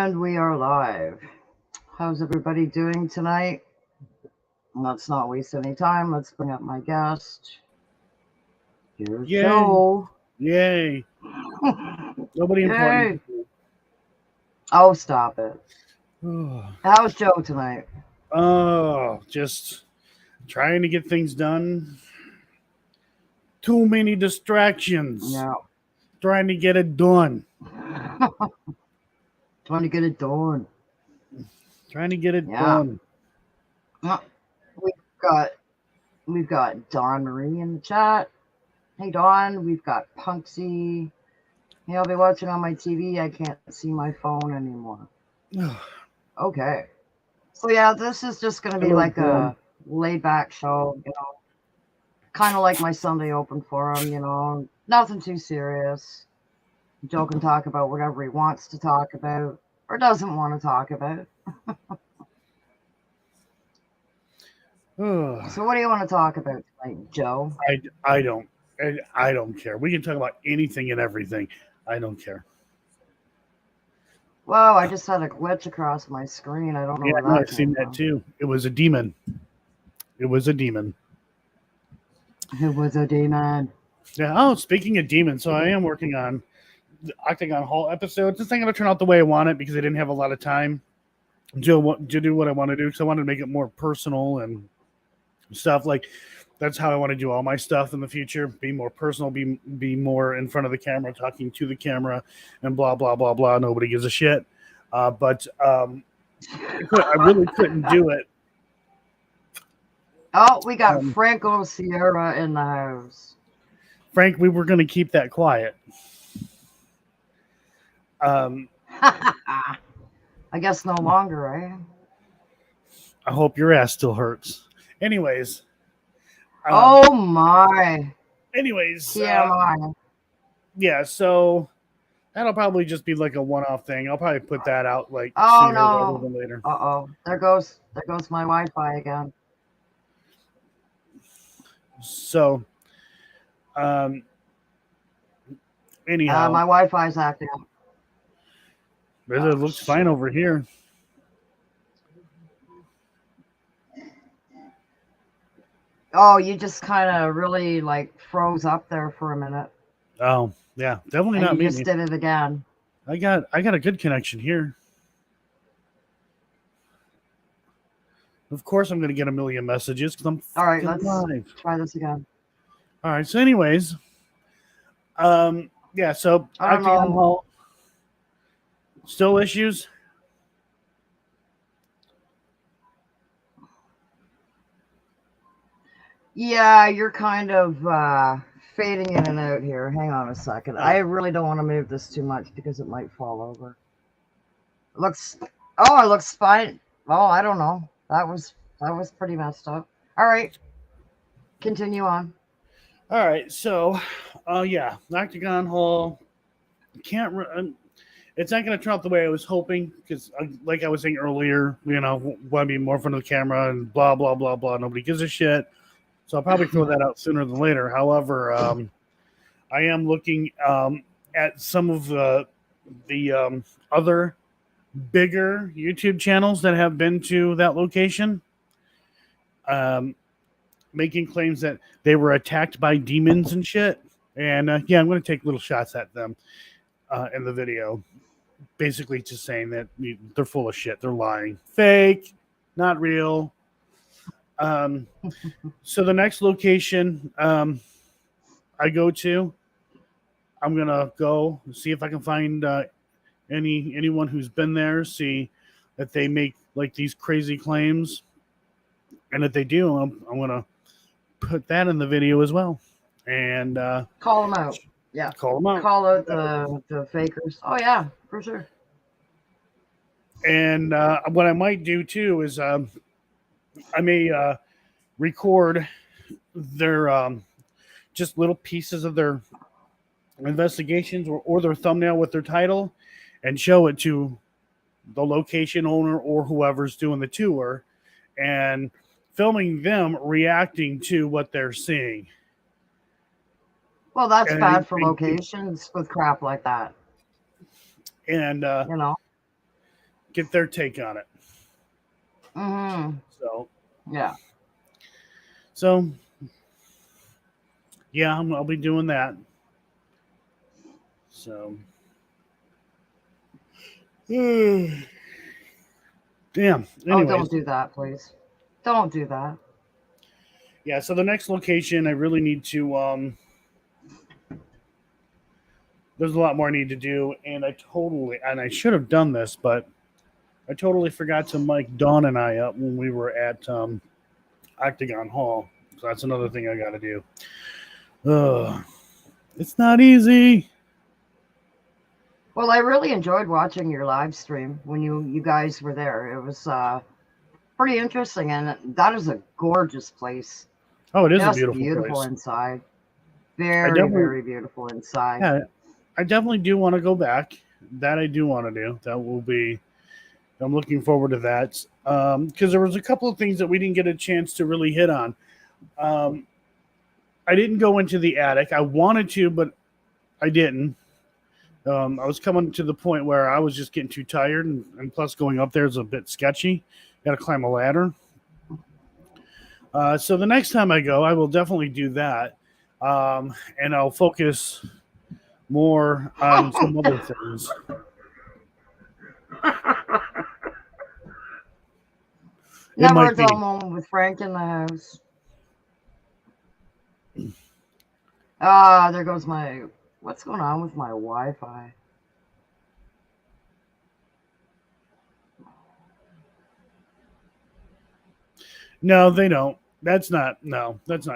And we are live. How's everybody doing tonight? Let's not waste any time. Let's bring up my guest. Here's Yay! Joe. Yay! Nobody important. Yay. Oh, stop it. How's Joe tonight? Oh, just trying to get things done. Too many distractions. Yeah. Trying to get it done. Trying to get it done. Trying to get it Yeah. done. We've got Dawn Marie in the chat. Hey Dawn, we've got Punksy. Hey, I'll be watching on my TV. I can't see my phone anymore. Okay. So yeah, this is just gonna be Hello, like Dawn. a laid back show, kind of like my Sunday open forum, nothing too serious. Joe can talk about whatever he wants to talk about or doesn't want to talk about. So what do you want to talk about tonight, Joe? I don't care. We can talk about anything and everything. I don't care. Whoa, I just had a glitch across my screen. I don't know where that I've seen that too. It was a demon. It was a demon. It was a demon. Yeah. Oh, speaking of demons, so I am working on the Octagon Hall episode. This ain't going to turn out the way I want it because I didn't have a lot of time to do what I want to do, because I wanted to make it more personal and stuff. Like, that's how I want to do all my stuff in the future. Be more personal, be more in front of the camera, talking to the camera, and blah, blah, blah, blah. Nobody gives a shit. But I really couldn't do it. Oh, we got Franco Sierra in the house. Frank, we were going to keep that quiet. I guess no longer, right? I hope your ass still hurts. Anyways. Oh my. Anyways. TMI. Yeah, so that'll probably just be like a one-off thing. I'll probably put that out like sooner rather than later. Uh-oh. There goes my Wi-Fi again. So, anyhow, my Wi-Fi's acting up. It looks fine over here. Oh, you just kind of really like froze up there for a minute. Oh, yeah, definitely not me. You just did it again. I got a good connection here. Of course, I'm going to get a million messages because I'm all right. Let's live. Try this again. All right. So, anyways, yeah. So Octagon Hall, still issues. Yeah, you're kind of fading in and out here. Hang on a second. I really don't want to move this too much because it might fall over. It looks fine. Oh, I don't know. That was pretty messed up. All right. Continue on. All right. So, yeah, Octagon Hall it's not going to turn out the way I was hoping because, like I was saying earlier, want to be more in front of the camera and blah, blah, blah, blah. Nobody gives a shit. So I'll probably throw that out sooner than later. However, I am looking at some of the other bigger YouTube channels that have been to that location, making claims that they were attacked by demons and shit. And yeah, I'm going to take little shots at them in the video, basically just saying that they're full of shit. They're lying, fake, not real. So the next location I go to, I'm gonna go see if I can find anyone who's been there, see that they make like these crazy claims, and if they do, I'm gonna put that in the video as well, and call them out. Yeah, call them out. Call out the fakers. Oh yeah, for sure. And what I might do too is I may record their just little pieces of their investigations or their thumbnail with their title and show it to the location owner or whoever's doing the tour and filming them reacting to what they're seeing. Well, that's bad for locations with crap like that. And get their take on it. Mm-hmm. So Yeah. So, yeah, I'll be doing that. So, damn. Oh, Anyways, don't do that, please. Don't do that. yeah. So the next location, I really need to. There's a lot more I need to do, and I should have done this, but I totally forgot to mic Dawn and I up when we were at Octagon Hall. So that's another thing I got to do. Ugh. It's not easy. Well, I really enjoyed watching your live stream when you guys were there. It was pretty interesting, and that is a gorgeous place. Oh, it is a Just beautiful beautiful place. inside. I Very, definitely, very beautiful inside. yeah, I definitely do want to go back. That I do want to do. That will be. I'm looking forward to that because there was a couple of things that we didn't get a chance to really hit on. I didn't go into the attic. I wanted to, but I didn't. I was coming to the point where I was just getting too tired, and plus going up there is a bit sketchy. Got to climb a ladder. So the next time I go, I will definitely do that, and I'll focus more on some other things. Never a dull moment with Frank in the house. Ah, there goes my... What's going on with my Wi-Fi? No, they don't. That's not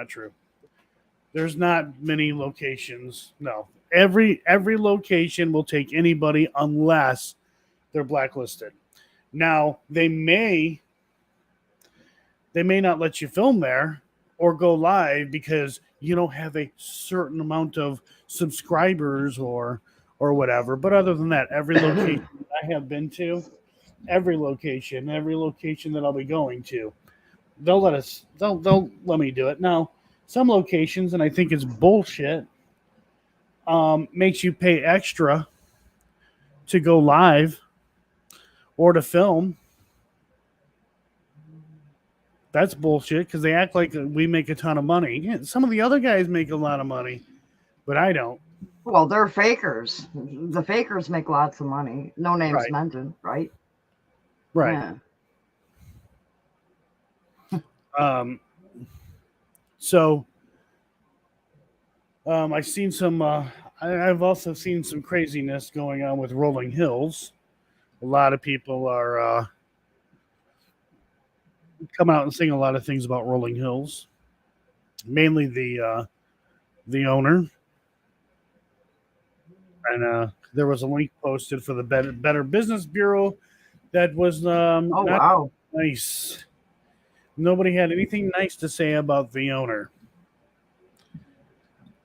true. There's not many locations. No. Every location will take anybody unless they're blacklisted. Now, they may not let you film there or go live because you don't have a certain amount of subscribers or whatever. But other than that, every location I have been to, every location that I'll be going to, they'll let me do it. Now, some locations, and I think it's bullshit, makes you pay extra to go live or to film. That's bullshit because they act like we make a ton of money. Yeah, some of the other guys make a lot of money, but I don't. Well, they're fakers. The fakers make lots of money. No names mentioned, right? Right. Yeah. So I've seen some. I've also seen some craziness going on with Rolling Hills. A lot of people are come out and saying a lot of things about Rolling Hills. Mainly the owner. And there was a link posted for the Better Business Bureau that was not nice. Nobody had anything nice to say about the owner.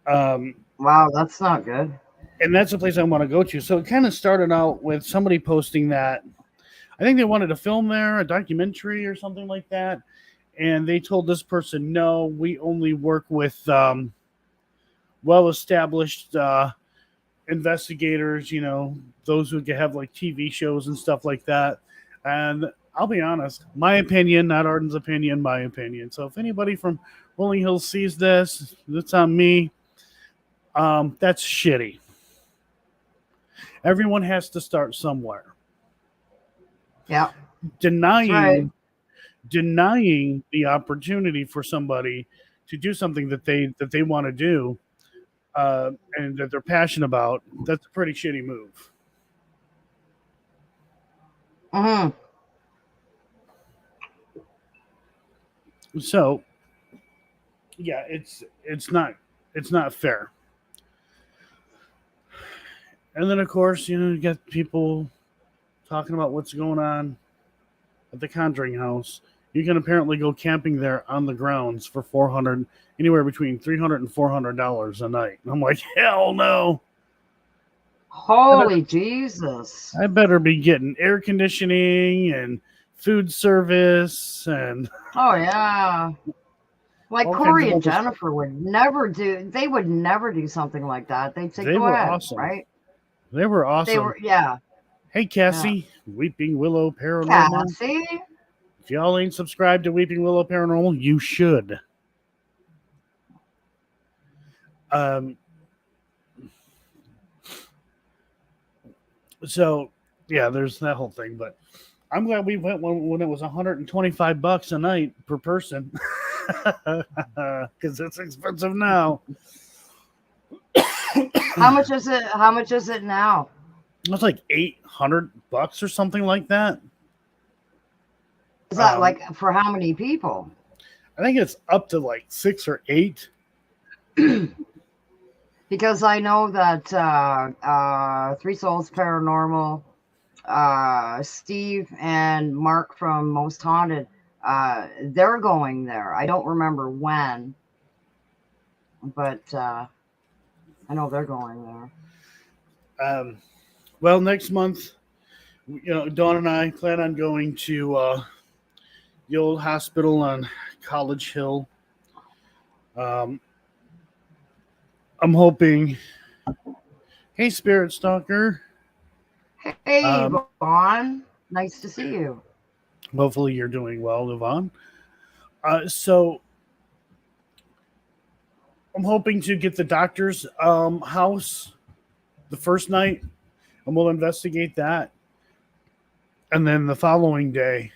Wow, that's not good. And that's the place I want to go to. So it kind of started out with somebody posting that. I think they wanted to film there, a documentary or something like that. And they told this person, no, we only work with well-established investigators, those who have like TV shows and stuff like that. And I'll be honest, my opinion, not Arden's opinion, my opinion. So if anybody from Rolling Hills sees this, that's on me. That's shitty. Everyone has to start somewhere. Yeah. Denying the opportunity for somebody to do something that they want to do and that they're passionate about, that's a pretty shitty move. Mm-hmm. So, yeah, it's not fair. And then, of course, you got people talking about what's going on at the Conjuring House. You can apparently go camping there on the grounds for anywhere between $300 and $400 a night. And I'm like, hell no. Holy Jesus. I better be getting air conditioning and food service and... Oh, yeah. Like Corey and Jennifer would never do something like that. They'd say, go ahead, awesome. right? They were awesome. Yeah. Hey, Cassie. Weeping Willow Yeah, Paranormal. see? If y'all ain't subscribed to Weeping Willow Paranormal, you should. So yeah, there's that whole thing, but I'm glad we went when it was $125 a night per person, because it's expensive now. How much is it? How much is it now? It's like $800 or something like that. Is that like for how many people? I think it's up to like 6 or 8. Because I know that Three Souls Paranormal, Steve and Mark from Most Haunted, they're going there. I don't remember when, but I know they're going there. Well, next month, Dawn and I plan on going to the old hospital on College Hill. I'm hoping. Hey, Spirit Stalker. Hey, Vaughn. Nice to see you. Hopefully, you're doing well, Yvonne. So, I'm hoping to get the doctor's house the first night, and we'll investigate that. And then the following day,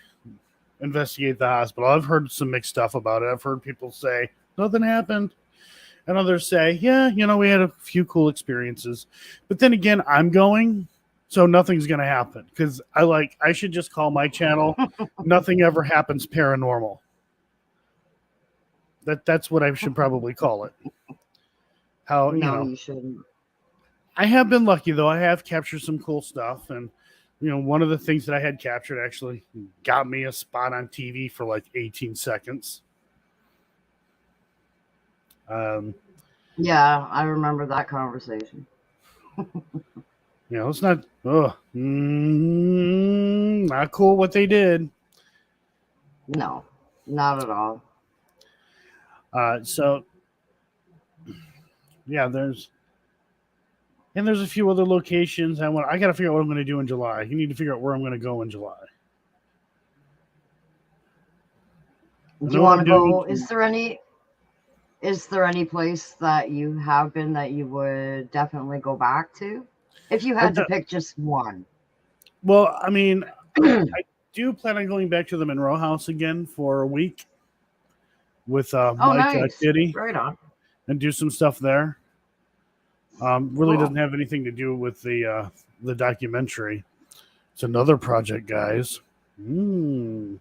investigate the hospital. I've heard some mixed stuff about it. I've heard people say nothing happened, and others say, yeah, we had a few cool experiences. But then again, I'm going, so nothing's going to happen, because I should just call my channel Nothing Ever Happens Paranormal. That's what I should probably call it. You shouldn't. I have been lucky, though. I have captured some cool stuff, and one of the things that I had captured actually got me a spot on TV for like 18 seconds. Yeah, I remember that conversation. It's not not cool what they did. No, not at all. So yeah, there's a few other locations I got to figure out what I'm going to do in July. You need to figure out where I'm going to go in July. Do you want to go? Is there any place that you have been that you would definitely go back to? If you had to pick just one. Well, I mean, I do plan on going back to the Monroe House again for a week with Mike Kitty. Right on. And do some stuff there. Really doesn't have anything to do with the documentary. It's another project, guys. There's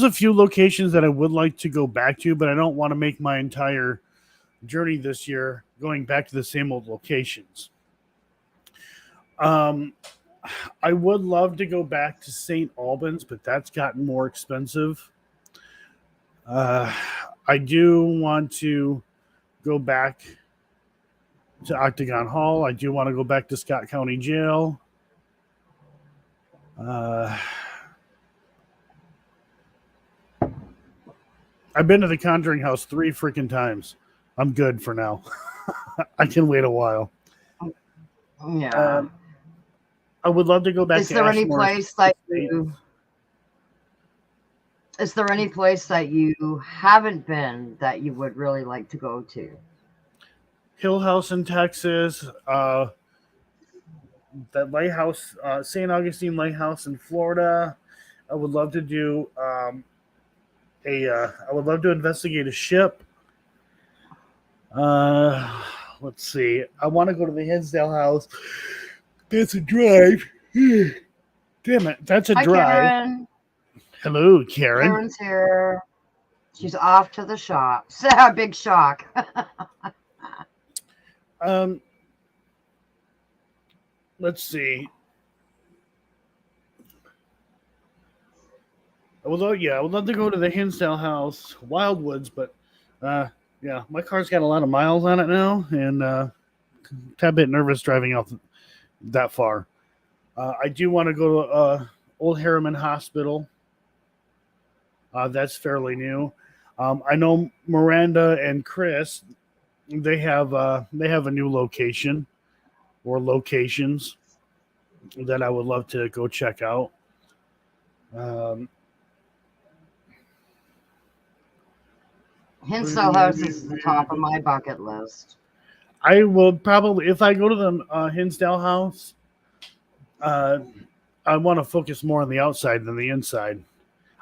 a few locations that I would like to go back to, but I don't want to make my entire journey this year going back to the same old locations. I would love to go back to St. Albans, but that's gotten more expensive. I do want to go back to Octagon Hall. I do want to go back to Scott County Jail. I've been to the Conjuring House 3 freaking times. I'm good for now. I can wait a while. Yeah. I would love to go back. Is there any place that you haven't been that you would really like to go to? Hill House in Texas, that lighthouse, St. Augustine Lighthouse in Florida. I would love to do I would love to investigate a ship. Let's see. I want to go to the Hinsdale House. That's a drive. Damn it. That's a drive. Karen. Hello, Karen. Karen's here. She's off to the shop. Big shock. Let's see. I would love to go to the Hinsdale House, Wildwoods, but my car's got a lot of miles on it now, and a tad bit nervous driving out that far. I do want to go to Old Harriman Hospital. That's fairly new. I know Miranda and Chris, they have a new location or locations that I would love to go check out. Hinsdale House is the top of my bucket list. I will probably, if I go to the Hinsdale House, I want to focus more on the outside than the inside.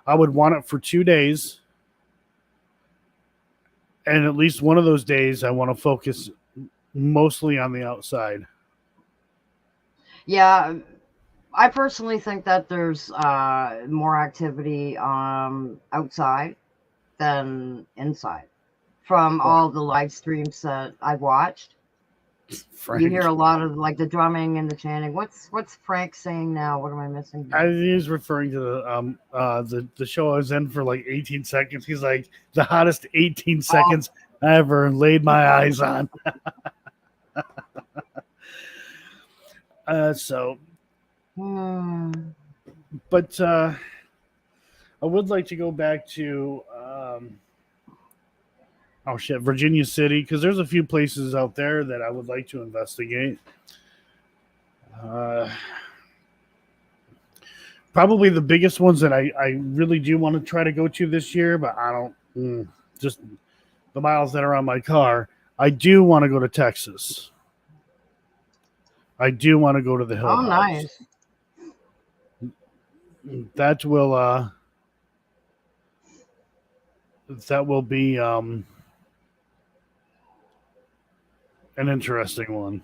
I would want it for 2 days. And at least one of those days, I want to focus mostly on the outside. Yeah, I personally think that there's more activity outside than inside. From all the live streams that I've watched, Frank. you hear a lot of like the drumming and the chanting. What's Frank saying now? What am I missing? He's referring to the show I was in for like 18 seconds. He's like, the hottest 18 seconds I ever laid my eyes on. But I would like to go back to Virginia City, because there's a few places out there that I would like to investigate. Probably the biggest ones that I really do want to try to go to this year, but I don't just the miles that are on my car. I do want to go to Texas. I do want to go to the Hill House. Nice. That will be an interesting one.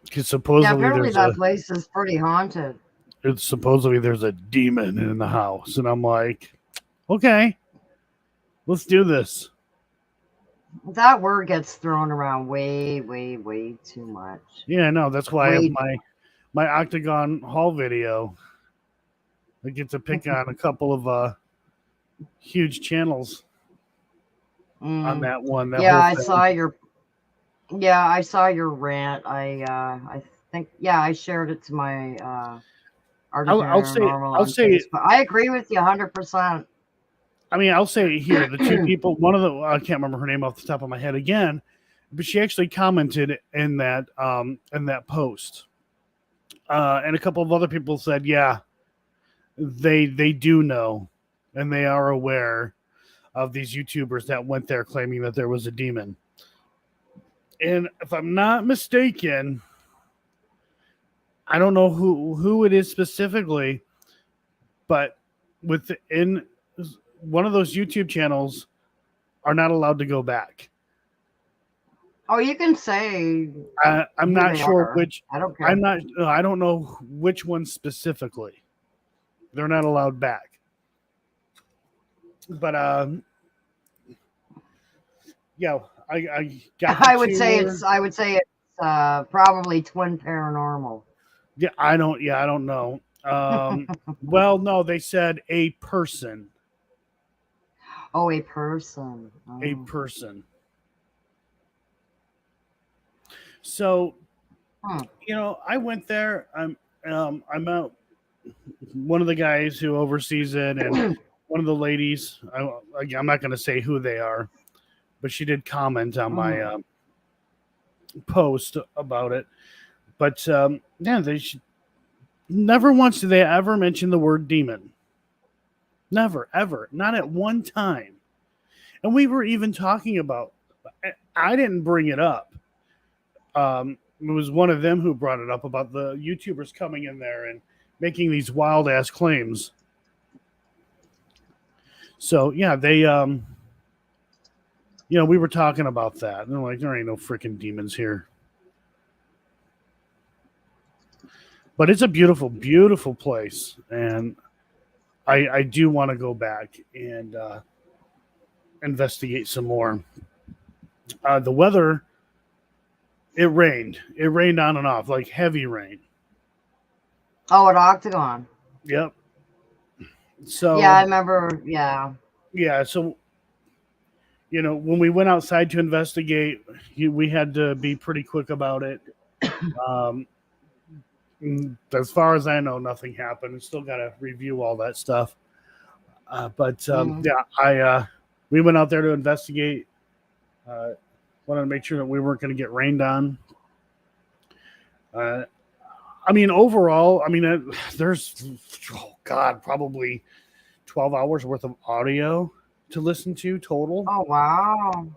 Because supposedly apparently that place is pretty haunted. Supposedly there's a demon in the house, and I'm like, okay, let's do this. That word gets thrown around way, way, way too much. Yeah, no, that's why I have my Octagon Hall video. I get to pick on a couple of huge channels on that one. I saw your rant. I think I shared it to my I'll say but I agree with you 100%. I mean, I'll say here, the two people, one of the, I can't remember her name off the top of my head again, but she actually commented in that post. And a couple of other people said, yeah, they do know, and they are aware of these YouTubers that went there claiming that there was a demon. And if I'm not mistaken, I don't know who it is specifically, but within one of those YouTube channels are not allowed to go back. Oh, you can say. I'm not sure which. I don't care. I don't know which one specifically. They're not allowed back. But yeah, I would say it's probably Twin Paranormal. Yeah, I don't know. Well, no, they said a person. Oh, a person. Oh. A person. So, I went there. I'm out. One of the guys who oversees it, and one of the ladies. I'm not going to say who they are, but she did comment on my post about it. But they never once did they ever mention the word demon. Never, ever, not at one time. And we were even talking about. I didn't bring it up. It was one of them who brought it up about the YouTubers coming in there and making these wild ass claims. So yeah, they we were talking about that. And they're like, there ain't no freaking demons here. But it's a beautiful, beautiful place. And I do want to go back and investigate some more. The weather, it rained. It rained on and off, like heavy rain. Oh, at Octagon. Yep. So yeah, I remember. Yeah. Yeah. So, when we went outside to investigate, we had to be pretty quick about it. As far as I know, nothing happened. Still got to review all that stuff. We went out there to investigate. Wanted to make sure that we weren't going to get rained on. I mean, overall, I mean, there's, oh God, probably 12 hours worth of audio to listen to total Oh wow.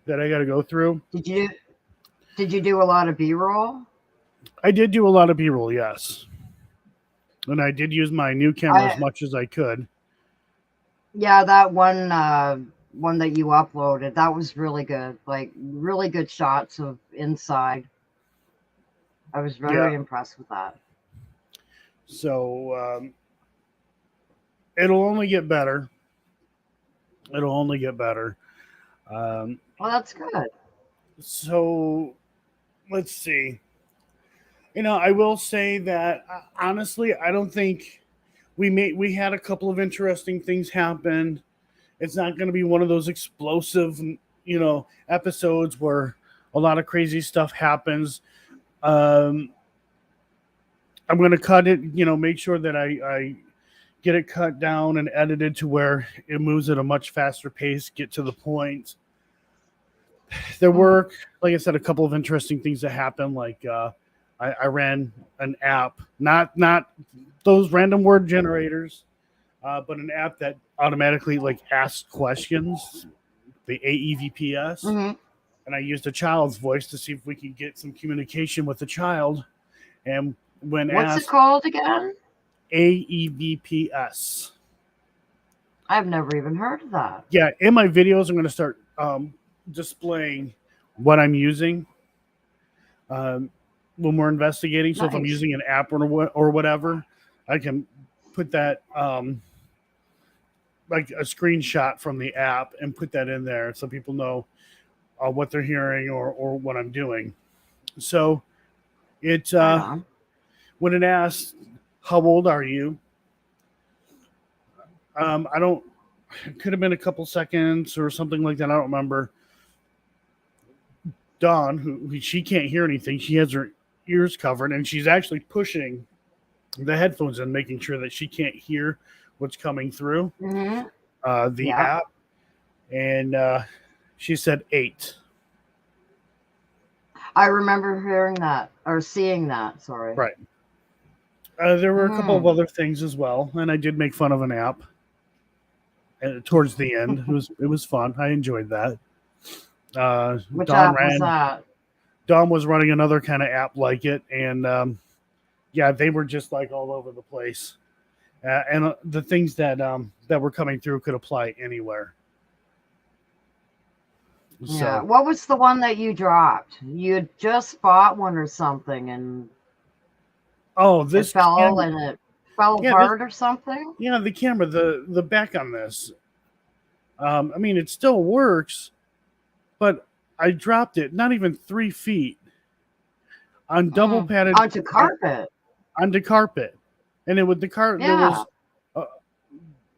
that I got to go through. Did you do a lot of B-roll? I did do a lot of B-roll, yes. And I did use my new camera as I much as I could. Yeah, that one that you uploaded, that was really good. Like really good shots of inside. I was Yeah. very impressed with that. So it'll only get better. It'll only get better. Um, Well, that's good. so let's see. I will say that honestly, I don't think we had a couple of interesting things happen. It's not going to be one of those explosive, episodes where a lot of crazy stuff happens. Um, I'm going to cut it, make sure that I get it cut down and edited to where it moves at a much faster pace, get to the point. There were, like I said, a couple of interesting things that happened. Like I ran an app, not those random word generators, but an app that automatically like asks questions, the AEVPS. Mm-hmm. And I used a child's voice to see if we could get some communication with the child. And when What's it asked, called again? AEVPS. I've never even heard of that. Yeah, in my videos, I'm going to start displaying what I'm using when we're investigating. So if I'm Nice. using an app or whatever, I can put that like a screenshot from the app and put that in there so people know what they're hearing or what I'm doing. So it Right on. when it asks, "How old are you?" I don't. It could have been a couple seconds or something like that. I don't remember. Dawn, who she can't hear anything. She has her ears covered, and she's actually pushing the headphones in, making sure that she can't hear what's coming through Mm-hmm. the Yeah. app. And she said 8. I remember hearing that or seeing that. Sorry. Right. There were a couple of other things as well, and I did make fun of an app towards the end. It was fun. I enjoyed that. Which app was that? Dawn was running another kind of app like it, and yeah, they were just like all over the place. And the things that were coming through could apply anywhere. Yeah. So, What was the one that you dropped? You had just bought one or something, and it this fell camera, and it fell yeah, apart or something. yeah, the camera, the back on this. I mean, it still works, but I dropped it not even 3 feet on double padded Onto carpet. onto carpet, and it would Yeah.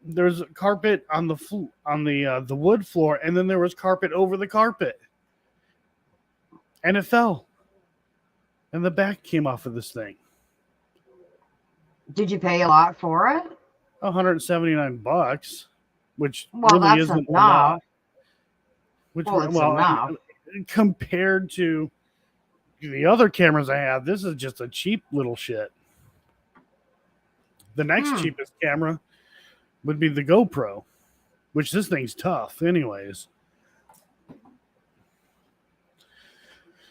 there's carpet on the wood floor, and then there was carpet over the carpet, and it fell, and the back came off of this thing. Did you pay a lot for it? $179, which Well, really that's isn't a enough. lot. Which Well, it's well, enough. compared to the other cameras I have, this is just a cheap little shit. The next cheapest camera would be the GoPro, which this thing's tough, anyways.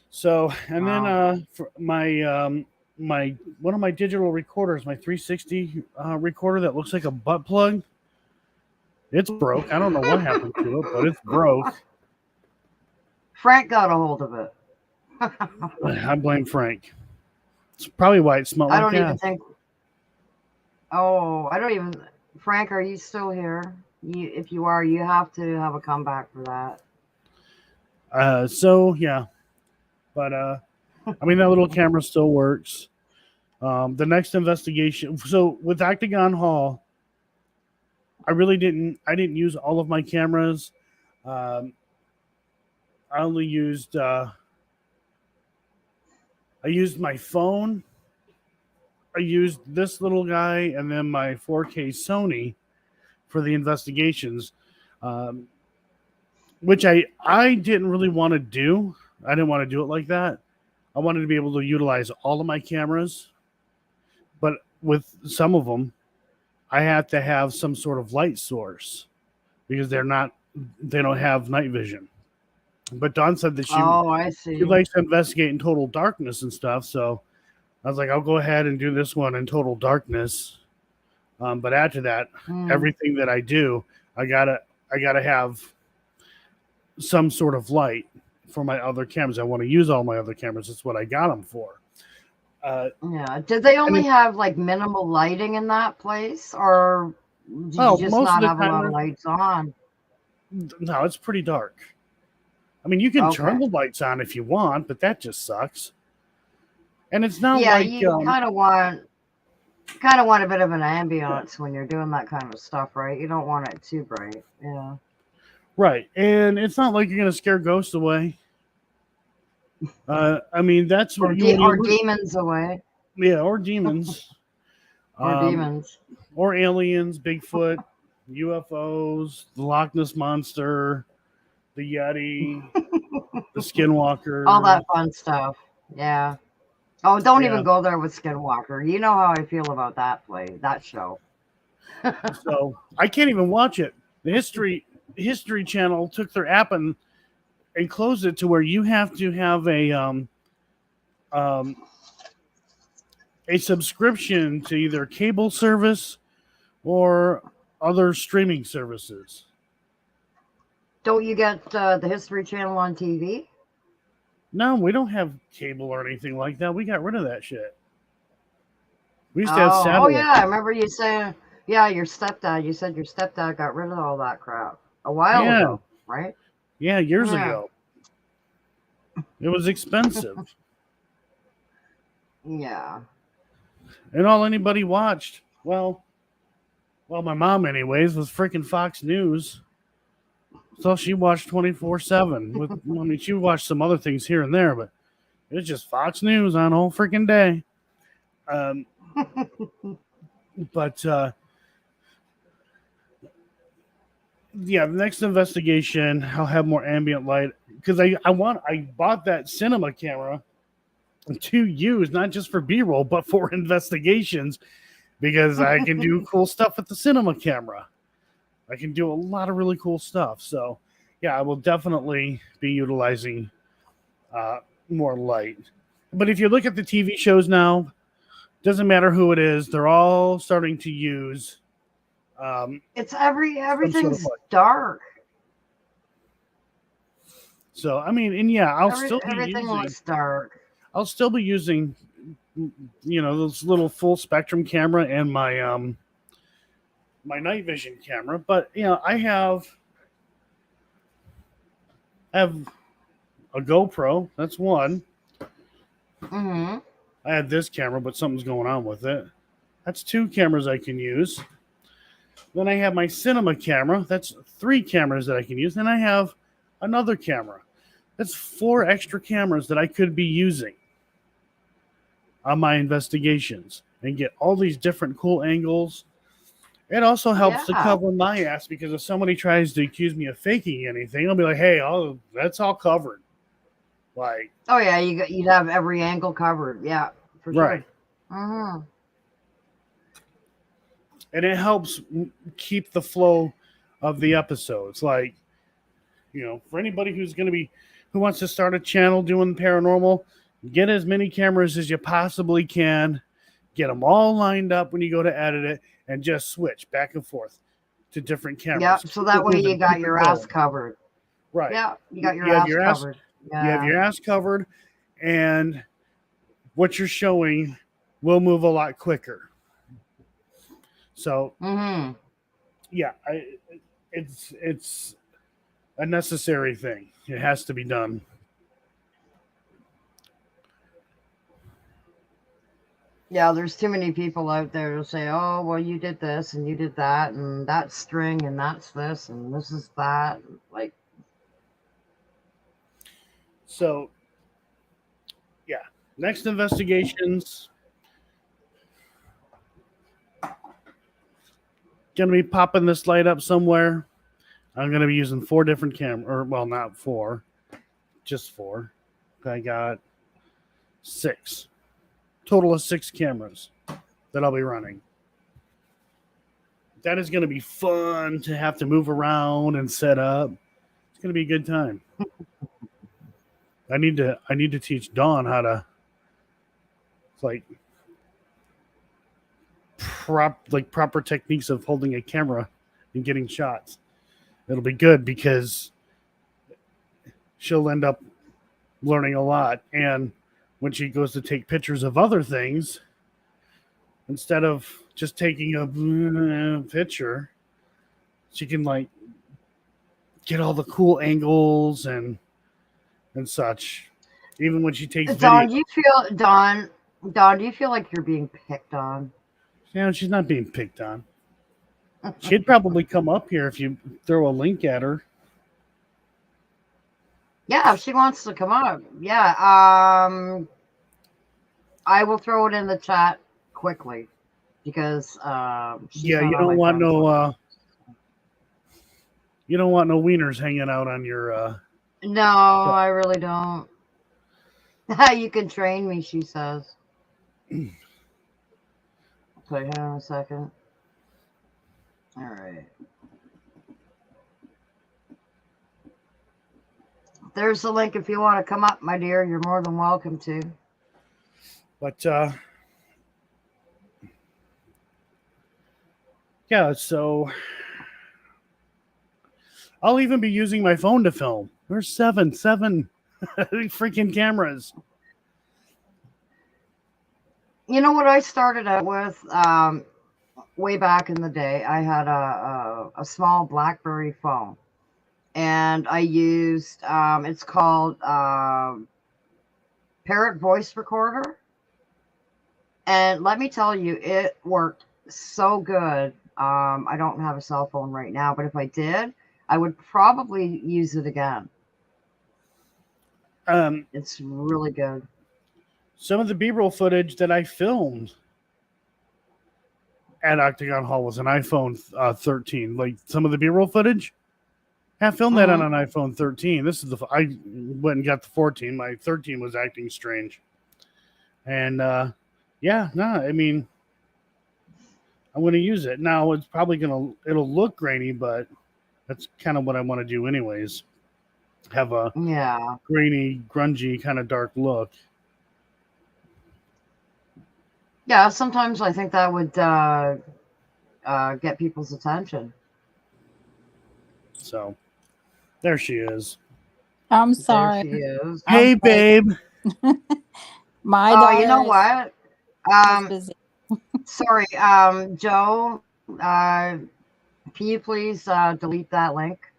So, and then for my one of my digital recorders, my 360 recorder that looks like a butt plug, it's broke. I don't know what happened to it, but it's broke. Frank got a hold of it. I blame Frank. It's probably why it smelled I like don't that. even think. Oh, I don't even. Frank, are you still here? If you are, you have to have a comeback for that. So yeah, but I mean that little camera still works. The next investigation. So with Octagon Hall, I didn't use all of my cameras. I only used I used my phone. I used this little guy and then my 4K Sony for the investigations. which I didn't really want to do. I didn't want to do it like that. I wanted to be able to utilize all of my cameras, but with some of them, I have to have some sort of light source because they don't have night vision. But Dawn said that Oh, I she see. likes to investigate in total darkness and stuff. So I was like, I'll go ahead and do this one in total darkness. But after that, Hmm. everything that I do, I gotta have some sort of light for my other cameras. I want to use all my other cameras. That's what I got them for. Uh, Yeah. Did they and only it, have like minimal lighting in that place, or did you well, just most of not the have a lot of time, lights on? no, it's pretty dark. I mean, you can turn Okay. the lights on if you want, but that just sucks. And it's not Yeah, like, you kind of want a bit of an yeah, ambiance when you're doing that kind of stuff, right? You don't want it too bright. Yeah. right. And it's not like you're gonna scare ghosts away. I mean, that's what Or you when you demons away. yeah, or demons, Or um, demons. or aliens, Bigfoot, UFOs, the Loch Ness monster, the Yeti, the All Skinwalkers. that fun stuff. Yeah. Oh, don't Yeah. even go there with Skinwalker. You know how I feel about that show. So I can't even watch it. The History Channel took their app and closed it to where you have to have um, a subscription to either cable service or other streaming services. Don't you get the History Channel on TV? No, we don't have cable or anything like that. We got rid of that shit. We used to have Oh satellite. yeah, I remember you saying, yeah, your stepdad. You said your stepdad got rid of all that crap a while Yeah, ago, right? yeah, years Yeah, ago. It was expensive. yeah. And all anybody watched, well, my mom anyways, was freaking Fox News. So she watched 24/7. With I mean, she watched some other things here and there, but it was just Fox News on all freaking day. Um, but yeah, the next investigation, I'll have more ambient light because I bought that cinema camera to use not just for B-roll but for investigations because I can do cool stuff with the cinema camera. I can do a lot of really cool stuff. So yeah, I will definitely be utilizing uh, more light. But if you look at the TV shows now, doesn't matter who it is, they're all starting to use It's some sort of everything's light. dark. So I mean, and yeah, Everything looks dark. I'll still be using, those little full spectrum camera and my night vision camera. But I have a GoPro. That's one. Hmm. I had this camera, but something's going on with it. That's two cameras I can use. Then I have my cinema camera. That's three cameras that I can use. Then I have another camera. That's four extra cameras that I could be using on my investigations and get all these different cool angles. It also helps to Yeah. cover my ass because if somebody tries to accuse me of faking anything, I'll be like, hey, that's all covered. Like, Oh yeah, you'd have every angle covered. Yeah, for right. sure. Hmm. And it helps keep the flow of the episodes. Like, for anybody who wants to start a channel doing paranormal, get as many cameras as you possibly can, get them all lined up when you go to edit it, and just switch back and forth to different cameras. Yep. So Keep that it way you moving, got keep it your ass going. covered. Right. Yeah, you got your You have ass your ass, covered. you have Yeah. your ass covered, and what you're showing will move a lot quicker. So Hmm. yeah, it's a necessary thing. It has to be done. Yeah, there's too many people out there to say, "Oh, well, you did this and you did that, and that's string and that's this and this is that." Like, So yeah, next investigations gonna be popping this light up somewhere. I'm going to be using 4 different cameras, or well, not 4, just 4. I got 6. Total of 6 cameras that I'll be running. That is going to be fun to have to move around and set up. It's going to be a good time. I need to teach Dawn how to like proper techniques of holding a camera and getting shots. It'll be good because she'll end up learning a lot, and when she goes to take pictures of other things, instead of just taking a picture, she can like get all the cool angles and such. Even when she takes Dawn, video. Dawn, do you feel like you're being picked on? She's not being picked on. She'd probably come up here if you throw a link at her. Yeah, if she wants to come up. Yeah. I will throw it in the chat quickly because she's Yeah, not you on my don't want friends no list. you don't want no wieners hanging out on your No, I really don't. You can train me, she says. Okay, hang on a second. All right. There's the link if you want to come up, my dear. You're more than welcome to. But yeah, so I'll even be using my phone to film. There's seven freaking cameras. You know what I started out with way back in the day? I had a small BlackBerry phone, and I used it's called Parrot Voice Recorder, and let me tell you, it worked so good. I don't have a cell phone right now, but if I did, I would probably use it again. It's really good. Some of the B-roll footage that I filmed at Octagon Hall was an iPhone 13. Like some of the B-roll footage, I filmed that on an iPhone 13. This is I went and got the 14. My 13 was acting strange, and yeah, no, I mean, I'm going to use it now. It's probably it'll look grainy, but that's kind of what I want to do anyways. Have a grainy, grungy kind of dark look. Yeah, sometimes I think that would get people's attention. So, there she is. I'm sorry. There she is. Hey, babe. My daughter. You know what? Busy. Sorry, Joe. Can you please delete that link?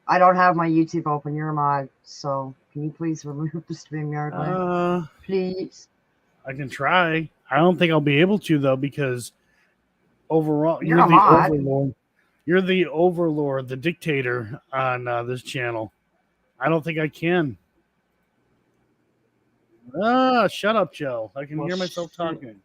I don't have my YouTube open. You're a mod, so can you please remove the StreamYard link? Please. I can try. I don't think I'll be able to though, because overall You're you're a the mod. overlord. You're the overlord, the dictator on this channel. I don't think I can. Shut up, Joe. I can hear myself talking.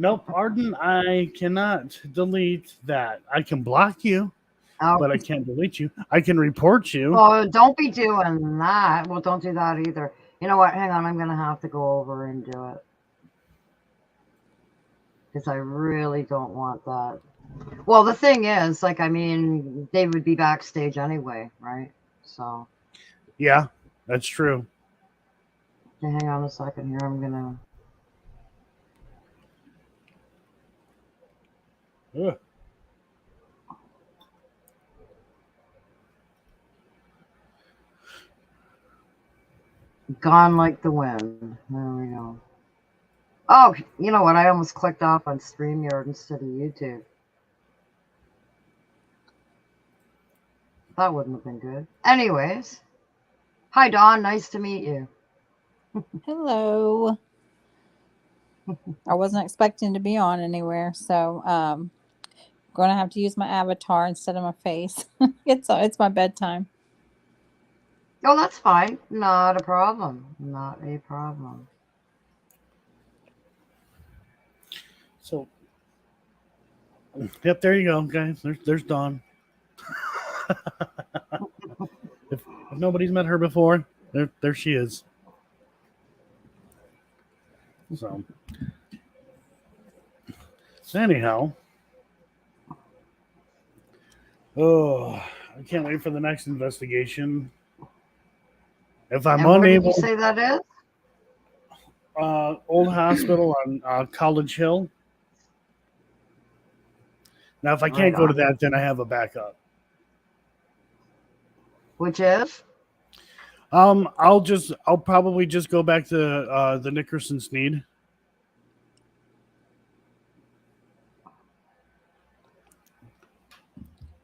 Nope, Arden, I cannot delete that. I can block you, but I can't delete you. I can report you. Oh, don't be doing that. Well, don't do that either. You know what? Hang on. I'm going to have to go over and do it. Because I really don't want that. Well, the thing is, like, I mean, they would be backstage anyway, right? So. Yeah, that's true. Okay, hang on a second here. I'm going to. Ugh. Gone like the wind. There we go. Oh, you know what? I almost clicked off on StreamYard instead of YouTube. That wouldn't have been good. Anyways. Hi, Dawn. Nice to meet you. Hello. I wasn't expecting to be on anywhere, so going to have to use my avatar instead of my face. It's my bedtime. Oh, that's fine. Not a problem. Not a problem. So Yep, there you go, guys. There's Dawn. if nobody's met her before, there she is. So, anyhow, I can't wait for the next investigation. If I'm And where did unable, you say that is? old hospital on College Hill. Now, if I can't Right go to on. that, then I have a backup. Which is? I'll probably just go back to the Nickerson Sneed.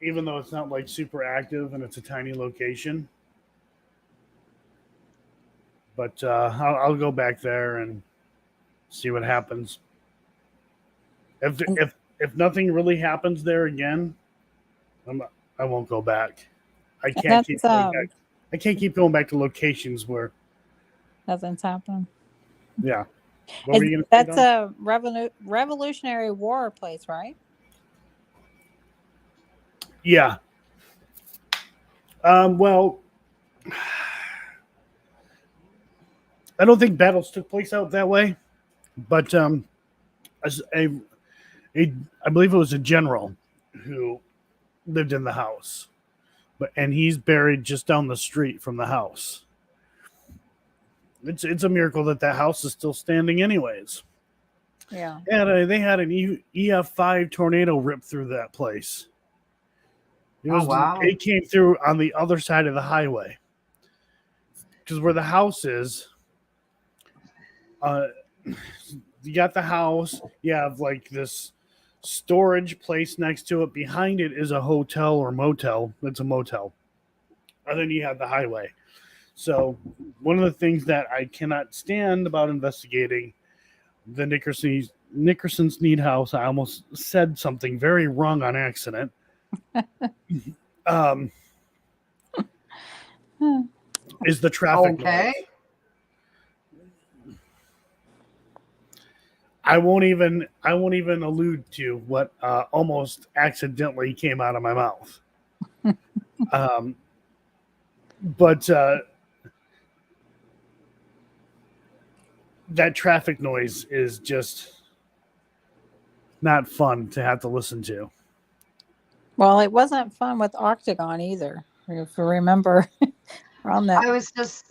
Even though it's not like super active and it's a tiny location. But I'll go back there and see what happens. If nothing really happens there again, I won't go back. I can't keep going back. I can't keep going back to locations where Nothing's happened. Yeah. What were you gonna say, That's Dawn? a Revolutionary War place, right? Yeah. Well, I don't think battles took place out that way, but as I believe it was a general who lived in the house, and he's buried just down the street from the house. It's a miracle that house is still standing, anyways. Yeah. And they had an EF5 tornado rip through that place. Wow. It came through on the other side of the highway, because where the house is, you got the house. You have like this storage place next to it. Behind it is a hotel or motel. It's a motel, and then you have the highway. So one of the things that I cannot stand about investigating the Nickerson Sneed house, I almost said something very wrong on accident. Is the traffic noise. I won't even allude to what almost accidentally came out of my mouth. But that traffic noise is just not fun to have to listen to. Well, it wasn't fun with Octagon either. If you remember, on that. I was just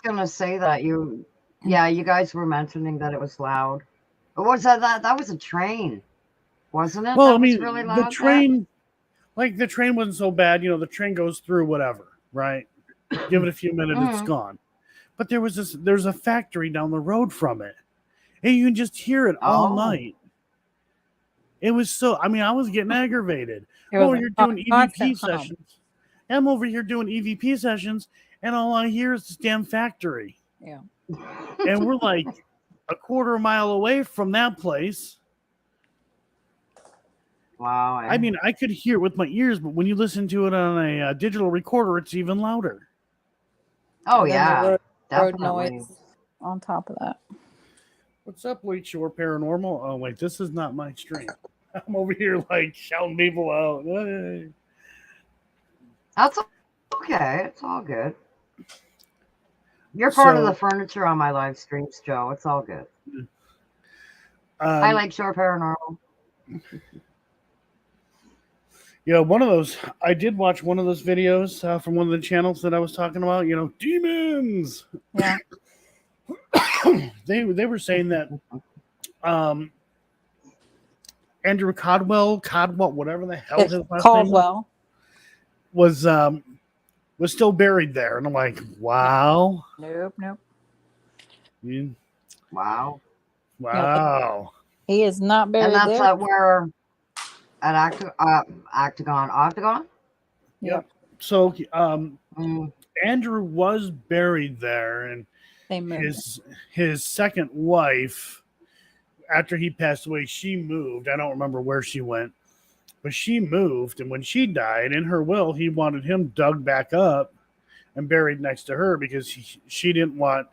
gonna say that you guys were mentioning that it was loud. What was that? That was a train, wasn't it? Well, that I mean, was really loud. the train wasn't so bad. The train goes through whatever, right? Give it a few minutes, it's gone. But there's a factory down the road from it, and you can just hear it all night. It was so. I mean, I was getting aggravated. You're doing EVP sessions. I'm over here doing EVP sessions, and all I hear is this damn factory. Yeah. And we're like a quarter mile away from that place. Wow. I mean, I could hear it with my ears, but when you listen to it on a digital recorder, it's even louder. Oh, yeah. Road noise on top of that. What's up, Lakeshore Paranormal? Oh, wait, this is not my stream. I'm over here, like, shouting people out. Hey. That's okay. It's all good. You're part of the furniture on my live streams, Joe. It's all good. I like Lakeshore Paranormal. Yeah, one of those. I did watch one of those videos from one of the channels that I was talking about. Demons. Yeah. They were saying that Andrew Caldwell, whatever the hell his last Caldwell name was still buried there, and I'm like, wow. Nope. Wow. Wow. He is not buried there. And that's there. At Octagon? Yep. So Andrew was buried there, and his second wife, after he passed away, she moved. I don't remember where she went, but she moved, and when she died, in her will, he wanted him dug back up and buried next to her because she didn't want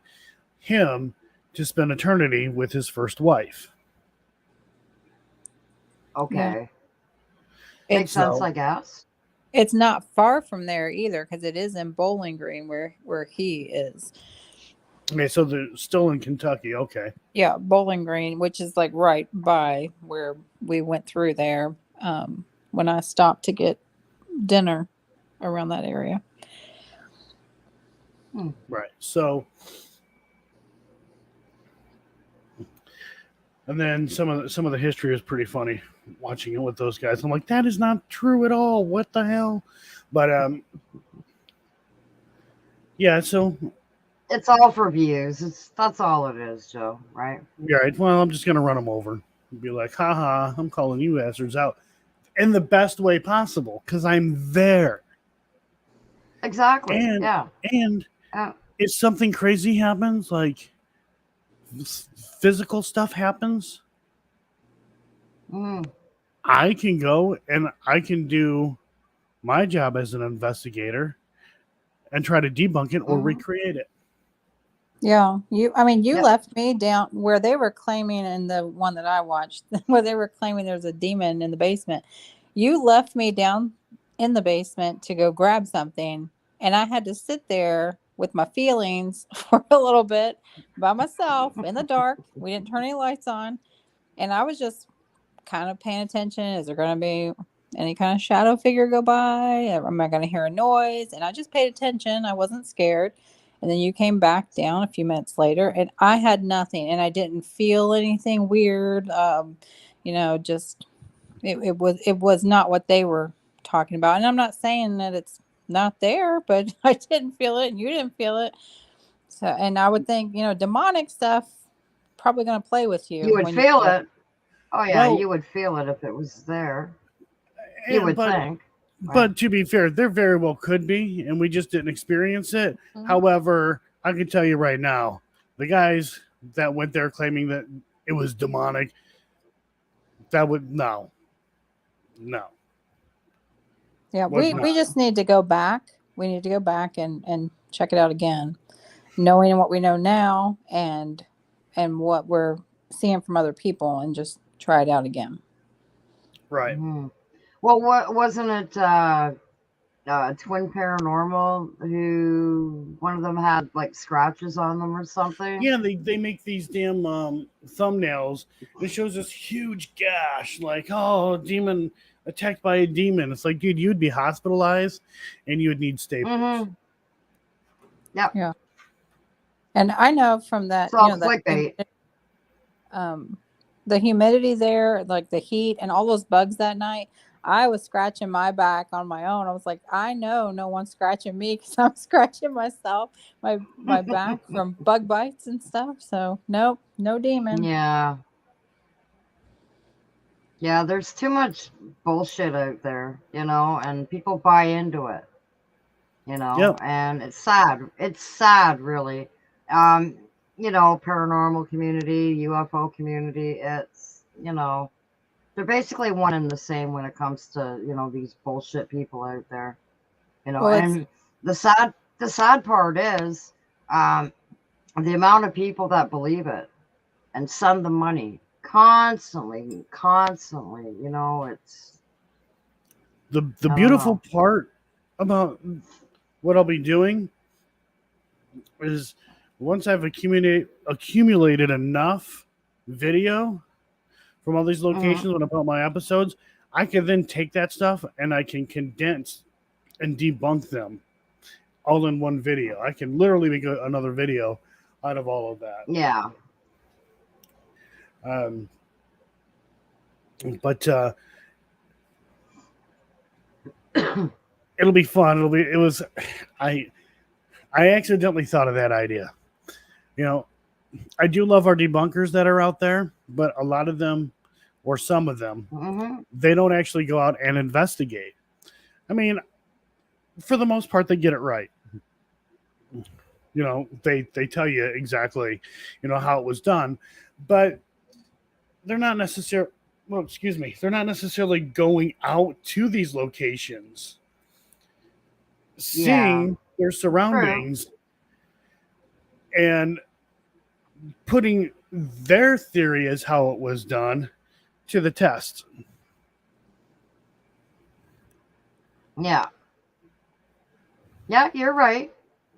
him to spend eternity with his first wife. Okay. Makes It's sense, So, I guess. it's not far from there either because it is in Bowling Green where he is. okay, so they're still in Kentucky. Okay. Yeah, Bowling Green, which is like right by where we went through there when I stopped to get dinner around that area. Right. So, and then some of the history is pretty funny watching it with those guys. I'm like, that is not true at all. What the hell? But yeah. So, It's all for views. That's all it is, Joe. Right? yeah. Right, well, I'm just gonna run them over and be like, haha, I'm calling you bastards out in the best way possible because I'm there. Exactly. And Yeah. and Yeah. if something crazy happens, like physical stuff happens, Mm. I can go and I can do my job as an investigator and try to debunk it or Mm-hmm. recreate it. Yeah, you Yep. left me down where they were claiming in the one that I watched, where they were claiming there's a demon in the basement. You left me down in the basement to go grab something, and I had to sit there with my feelings for a little bit by myself in the dark. We didn't turn any lights on, and I was just kind of paying attention. Is there going to be any kind of shadow figure go by? Am I going to hear a noise? And I just paid attention. I wasn't scared. And then you came back down a few minutes later, and I had nothing, and I didn't feel anything weird. Just it was not what they were talking about. And I'm not saying that it's not there, but I didn't feel it, and you didn't feel it. So, and I would think, demonic stuff probably going to play with you You would when you feel go. it. Oh yeah, Well, you would feel it if it was there. You would but think. Right. but to be fair, there very well could be, and we just didn't experience it. Mhm. However, I can tell you right now, the guys that went there claiming that it was demonic, that would no, Yeah, was we not. just need to go back. We need to go back and check it out again, knowing what we know now and what we're seeing from other people, and just try it out again. Right. Hmm. Well, what wasn't it? Twin Paranormal, who one of them had like scratches on them or something. Yeah, they make these damn thumbnails. It shows this huge gash, like, oh, demon attacked by a demon. It's like, dude, you'd be hospitalized and you would need staples. Mm-hmm. Yep. Yeah, and I know from It's that, all clickbait. um, the humidity there, like the heat and all those bugs that night. I was scratching my back on my own. I was like, I know no one's scratching me because I'm scratching myself, my back from bug bites and stuff. So nope, no demon. Yeah. Yeah, there's too much bullshit out there, and people buy into it, Yep. and it's sad. It's sad, really. Um, paranormal community, UFO community, they're basically one and the same when it comes to, these bullshit people out there, Well, it's and the sad part is, um, the amount of people that believe it and send the money constantly, it's, The I don't beautiful know. part about what I'll be doing is once I've accumulated enough video from all these Mhm. locations when I put out my episodes, I can then take that stuff and I can condense and debunk them all in one video. I can literally make another video out of all of that. Yeah. Um, but it'll be fun. I I accidentally thought of that idea. You know, I do love our debunkers that are out there, but a lot of them, or some of them, Hmm. they don't actually go out and investigate. I mean, for the most part, they get it right. They tell you exactly, how it was done, but they're not necessarily. Well, excuse me. They're not necessarily going out to these locations, Yeah. seeing their True. surroundings, and putting their theory as how it was done to the test. Yeah. Yeah, you're right.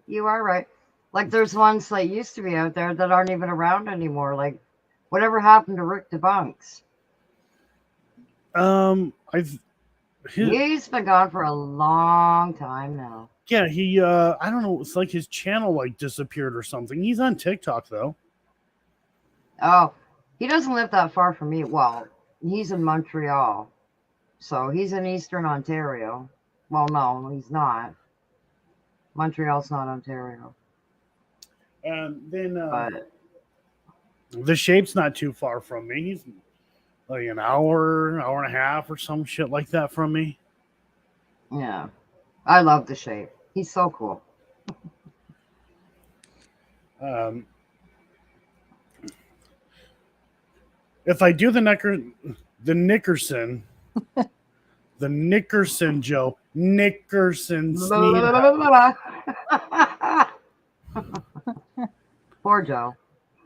You are right. Like there's ones that used to be out there that aren't even around anymore. Like whatever happened to Rick DeBunks? I He's been gone for a long time now. yeah, he I don't know, it's like his channel like disappeared or something. He's on TikTok though. Oh, he doesn't live that far from me. Well, he's in Montreal. So he's in Eastern Ontario. Well, no, he's not. Montreal's not Ontario. And then But the Shape's not too far from me. He's like an hour, hour and a half or some shit like that from me. yeah, I love the Shape. He's so cool. If I do the Nickerson, the Nickerson Joe, Nickerson Sneed. Poor Joe.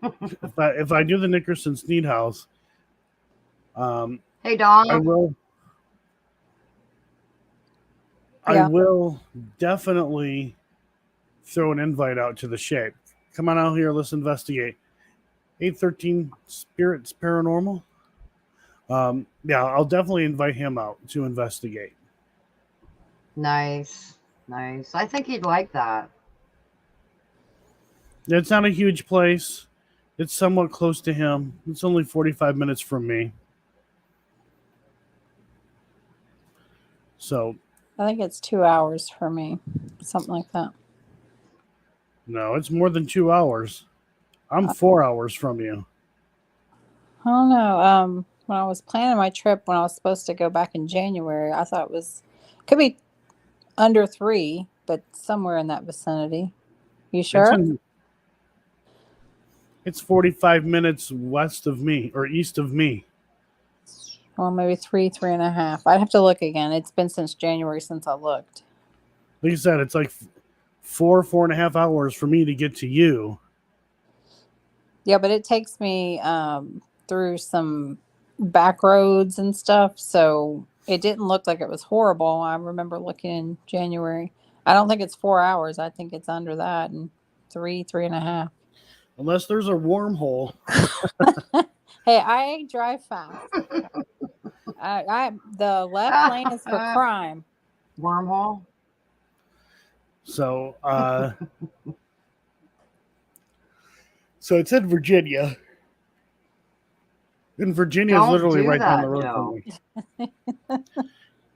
If I do the Nickerson Sneed House, Hey, Don. I will. Yeah. I will definitely throw an invite out to the Shape. Come on out here, let's investigate. 813 Spirits Paranormal. Yeah, I'll definitely invite him out to investigate. Nice. Nice. I think he'd like that. It's not a huge place. It's somewhat close to him. It's only 45 minutes from me. So, I think it's 2 hours for me, something like that. no, it's more than 2 hours. I'm 4 hours from you. I don't know. When I was planning my trip, when I was supposed to go back in January, I thought could be under 3, but somewhere in that vicinity. You sure? It's 45 minutes west of me or east of me. Well, maybe 3.5. I'd have to look again. It's been since January since I looked. Like I said, it's like 4.5 hours for me to get to you. Yeah, but it takes me through some back roads and stuff, so it didn't look like it was horrible. I remember looking in January. I don't think it's 4 hours. I think it's under that, and 3.5. Unless there's a wormhole. Hey, I drive fast. The left lane is for crime. Wormhole? So, so it said Virginia. And Virginia is literally right down the road from me.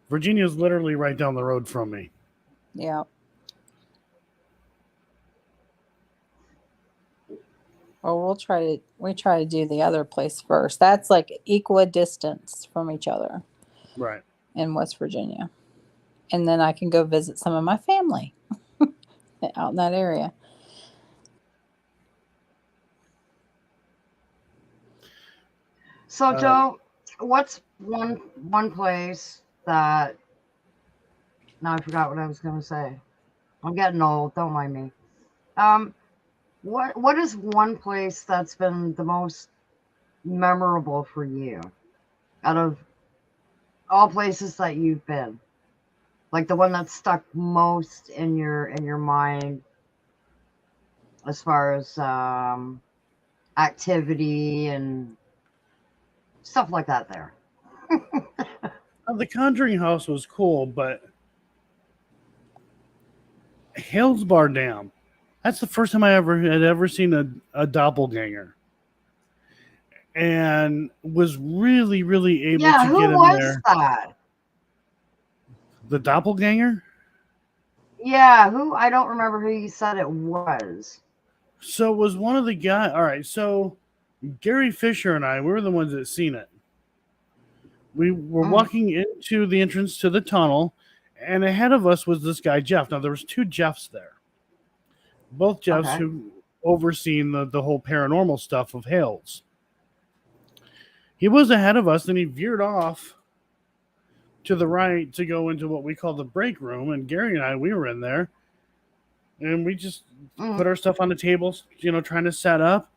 Virginia is literally right down the road from me. Yeah. Well, we try to do the other place first. That's like equidistance from each other. Right. In West Virginia. And then I can go visit some of my family out in that area. So, Joe, what's one place that... Now I forgot what I was going to say. I'm getting old. Don't mind me. What is one place that's been the most memorable for you out of all places that you've been? Like the one that stuck most in your mind as far as activity and stuff like that there. The Conjuring House was cool, but Hales Bar Dam. That's the first time I had ever seen a doppelganger. And was really, really able to get in there. Who was that? The doppelganger? Yeah, who? I don't remember who you said it was. So it was one of the guys. All right, so Gary Fisher and I, we were the ones that seen it. We were walking into the entrance to the tunnel, and ahead of us was this guy, Jeff. Now, there was 2 Jeffs there. Both Jeffs who overseen the whole paranormal stuff of Hales. He was ahead of us, and he veered off to the right to go into what we call the break room. And Gary and I, we were in there, and we just put our stuff on the tables, trying to set up.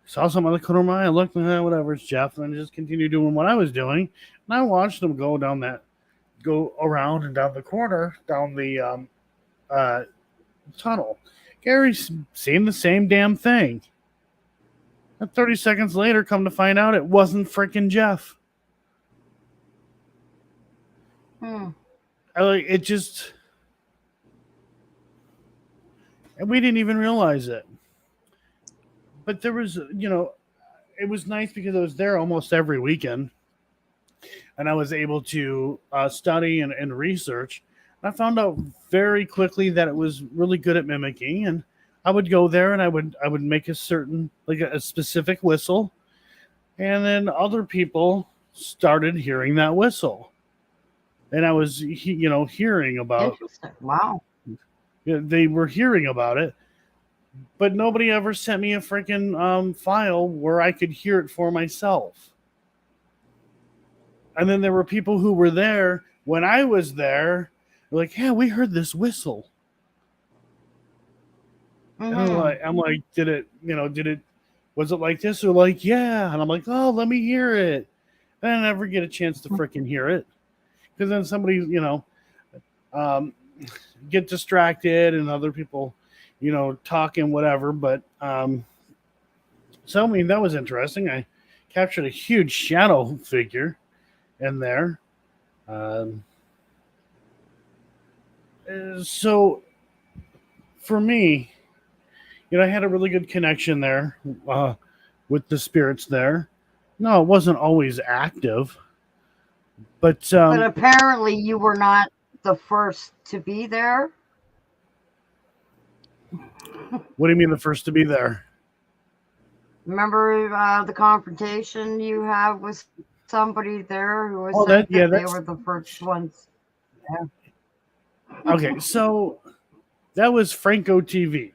Saw some other corner of my eye, I looked, whatever, it's Jeff, and I just continued doing what I was doing. And I watched him go down go around and down the corner, down the uh, tunnel. Gary's seeing the same damn thing. And 30 seconds later, come to find out it wasn't freaking Jeff. It just, and we didn't even realize it. But there was, it was nice because I was there almost every weekend, and I was able to study and research. I found out very quickly that it was really good at mimicking, and I would go there and I would make a certain, like a specific whistle, and then other people started hearing that whistle, and I was hearing about. Interesting. Wow. They were hearing about it, but nobody ever sent me a freaking file where I could hear it for myself. And then there were people who were there when I was there, like, yeah, we heard this whistle. And I'm like, did it, was it like this or like, yeah? And I'm like, oh, let me hear it. And I never get a chance to freaking hear it. Because then somebody, get distracted and other people, talking, whatever. But, so, I mean, that was interesting. I captured a huge shadow figure in there. So, for me, I had a really good connection there with the spirits there. No, it wasn't always active. But apparently you were not the first to be there. What do you mean the first to be there? Remember the confrontation you had with somebody there who was saying that they were the first ones? Yeah. Okay, so that was Franco TV.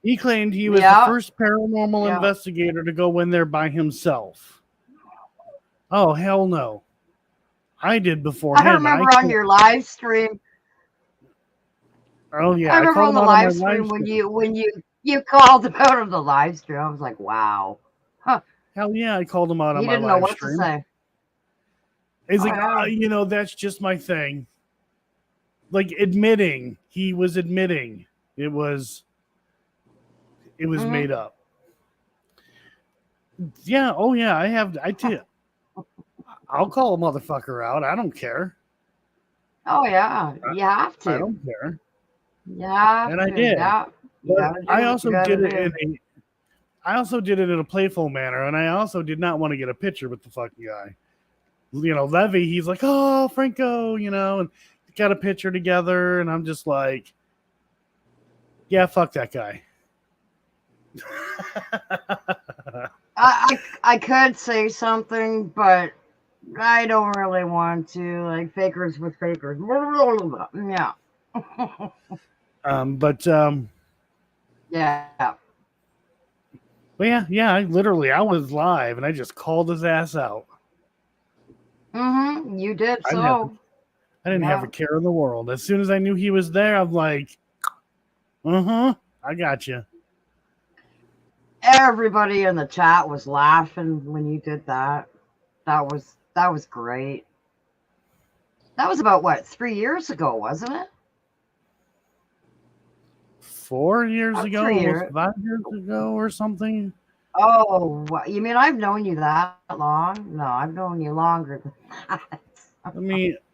He claimed he was the first paranormal investigator to go in there by himself. Oh, hell no. I did before him. I remember on your live stream. Oh, yeah. I remember on the live stream when you called him out of the live stream. I was like, wow. Huh. Hell yeah, I called him out on my live stream. He didn't know what to say. He's like, that's just my thing. Like admitting. He was admitting. It was made up. Yeah, oh yeah, I did. I'll call a motherfucker out. I don't care. Oh yeah, you have to. I don't care. Yeah, and I did. Yeah. I also did it in a playful manner, and I also did not want to get a picture with the fucking guy. Levy, he's like, "Oh, Franco," and got a picture together, and I'm just like, "Yeah, fuck that guy." I could say something, but I don't really want to. Like fakers with fakers. Yeah. Yeah. But yeah. I was live and I just called his ass out. You did I didn't have a care in the world. As soon as I knew he was there, I'm like, I got you. Everybody in the chat was laughing when you did that. That was great. That was about 3 years ago, wasn't it? 4 years ago, 5 years ago, or something. Oh, you mean I've known you that long? No, I've known you longer than that. I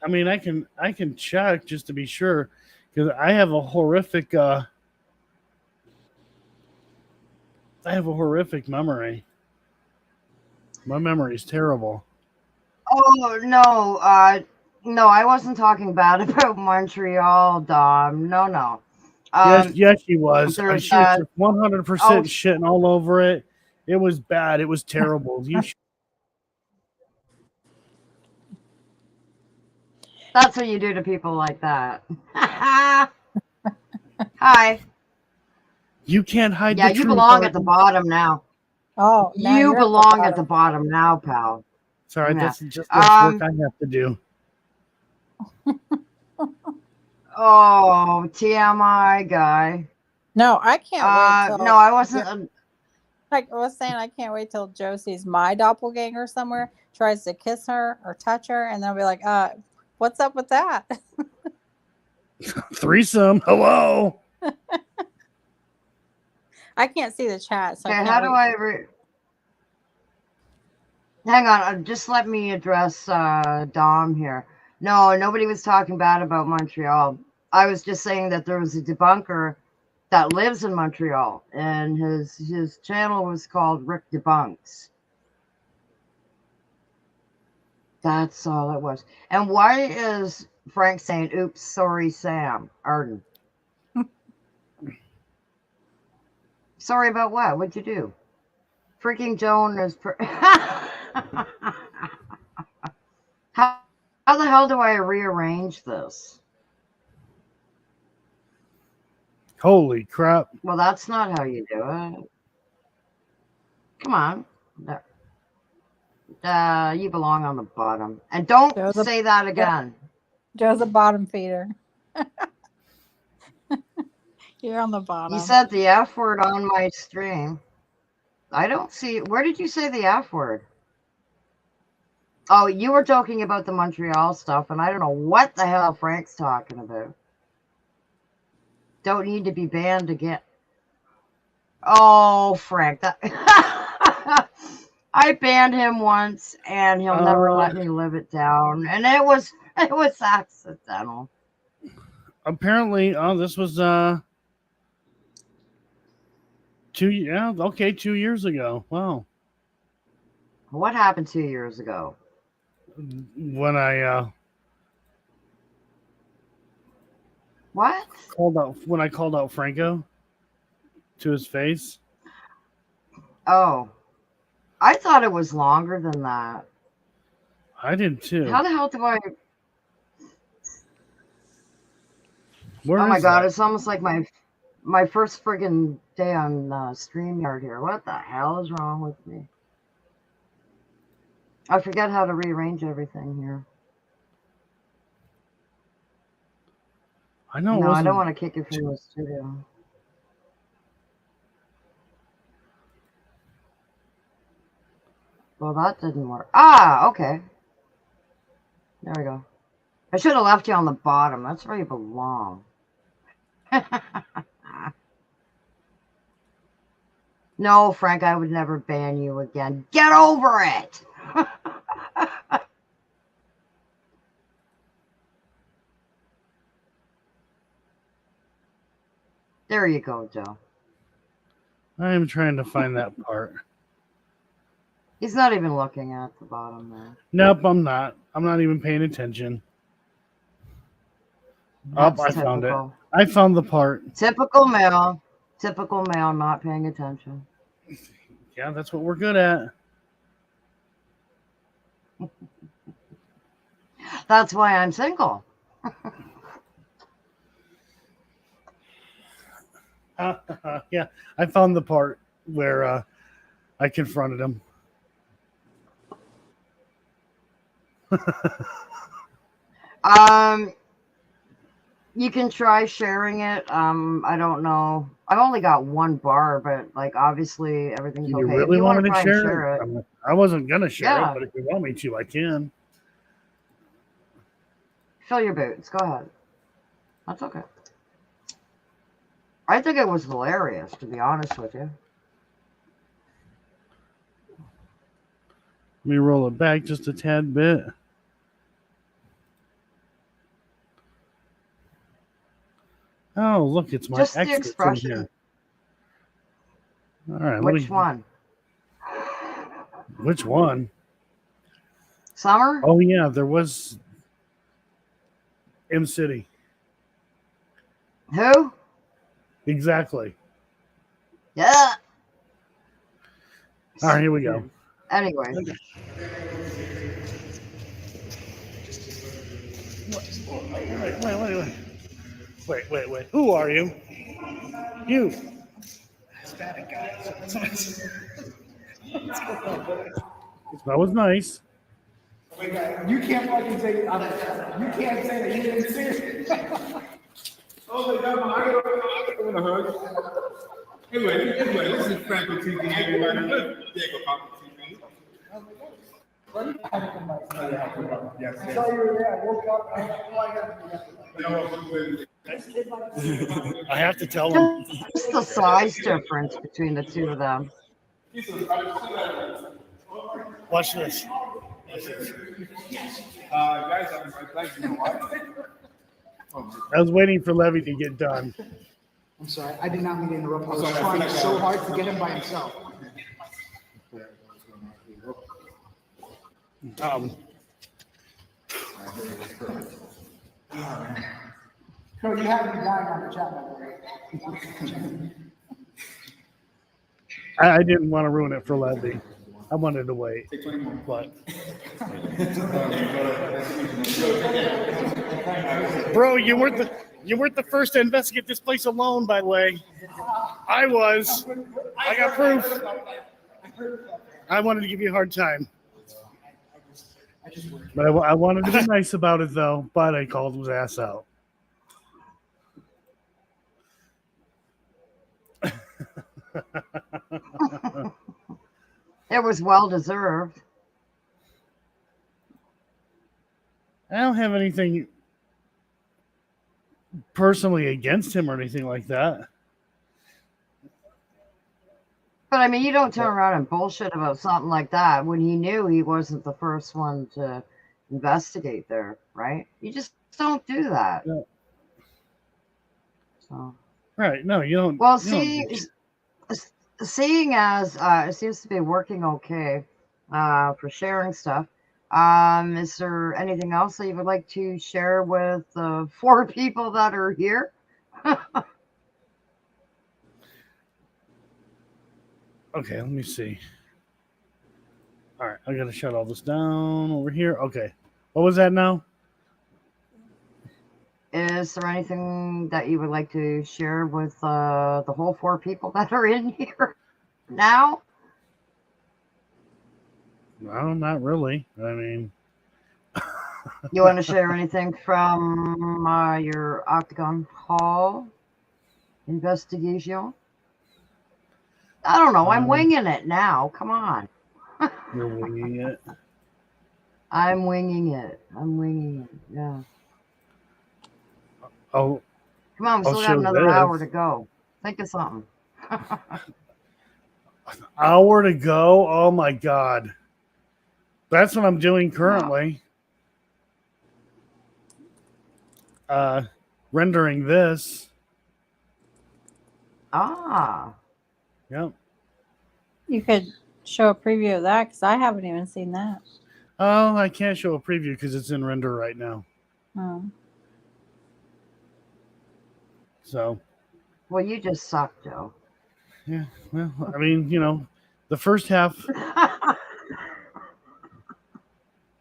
mean, I can check just to be sure, because I have a horrific memory. My memory is terrible. Oh no, no, I wasn't talking bad about Montreal, Dom. No. Yes, she was. She was 100% shitting all over it. It was bad. It was terrible. That's what you do to people like that. Hi. You can't hide the truth. Yeah, you belong at the bottom now. Oh, you belong at the bottom now, pal. Sorry, that's just what work I have to do. Oh, TMI guy. No, I can't wait. No, I wasn't. Like I was saying, I can't wait till Joe sees my doppelganger somewhere, tries to kiss her or touch her, and they'll be like, what's up with that? Threesome. Hello. I can't see the chat, so I Okay, can't how wait. do I hang on, just let me address Dom here. No, nobody was talking bad about Montreal. I was just saying that there was a debunker that lives in Montreal, and his channel was called Rick Debunks. That's all it was. And why is Frank saying, oops, sorry, Sam Arden? Sorry about what? What'd you do? Freaking Joan is... how the hell do I rearrange this? Holy crap. Well, that's not how you do it. Come on. You belong on the bottom. And don't say that again. Joe's a bottom feeder. You're on the bottom. You said the F word on my stream. I don't see... Where did you say the F word? Oh, you were talking about the Montreal stuff, and I don't know what the hell Frank's talking about. Don't need to be banned again. Oh, Frank. I banned him once, and he'll never let me live it down. And it was accidental. Apparently, this was 2 years ago. Wow. What happened 2 years ago? When I what? When I called out Franco to his face. Oh. I thought it was longer than that. I did too. How the hell do I... Where oh my god, that? it's almost like my first friggin' day on StreamYard here. What the hell is wrong with me? I forget how to rearrange everything here. I know. No, I don't want to kick it from the studio. Well, that didn't work. Ah, okay. There we go. I should have left you on the bottom. That's where you belong. No, Frank, I would never ban you again. Get over it! There you go, Joe. I am trying to find that part. He's not even looking at the bottom there. Nope, I'm not. I'm not even paying attention. That's I typical. found it. I found the part. Typical male. Typical male not paying attention. Yeah, that's what we're good at. That's why I'm single. Yeah, I found the part where I confronted him. You can try sharing it. I don't know. I've only got one bar, but like obviously everything's Do okay. you really if you want me to try share it? I wasn't gonna share Yeah. it, but if you want me to, I can. Fill your boots. Go ahead. That's okay. I think it was hilarious, to be honest with you. Let me roll it back just a tad bit. Oh, look, it's my Just the ex that's in expression. here. All right. Which one? Which one? Summer? Oh, yeah, there was M City. Who? Exactly. Yeah. All right, here we go. Anyway. Wait. Who are you? You. That was nice. You can't fucking say you can't say that you didn't see it. Oh my god, I got a hug. Anyway, this is Franco TV. Everybody, Diego Papa TV. Yes. I saw you were there. I woke up. I have to tell him. Just the size difference between the two of them. Watch this. Guys, I'd like to know why. I was waiting for Levy to get done. I'm sorry, I did not mean to interrupt. I was trying so hard to get him by himself. No, you have me dying on the chat, by the way. I didn't want to ruin it for Levy. I wanted to wait. But bro, you weren't the first to investigate this place alone, by the way. I was. I got proof. I wanted to give you a hard time. But I wanted to be nice about it, though. But I called his ass out. It was well deserved. I don't have anything personally against him or anything like that. But I mean, you don't turn around and bullshit about something like that when he knew he wasn't the first one to investigate there, right? You just don't do that. Yeah. So. Right? No, you don't. Well, seeing as it seems to be working okay for sharing stuff, is there anything else that you would like to share with the 4 people that are here? Okay, let me see. All right, I got to shut all this down over here. Okay. What was that now? Is there anything that you would like to share with the whole 4 people that are in here now? No, not really. I mean, You want to share anything from your Octagon Hall investigation? I don't know. I'm winging it now. Come on. you're winging it. I'm winging it. Yeah. Oh, Come on. We still got another hour to go. Think of something. hour to go. Oh my God. That's what I'm doing currently. Rendering this. Ah. Yep. You could show a preview of that because I haven't even seen that. Oh, I can't show a preview because it's in render right now. Oh. So. Well, you just suck, Joe. Yeah. Well, I mean, the first half.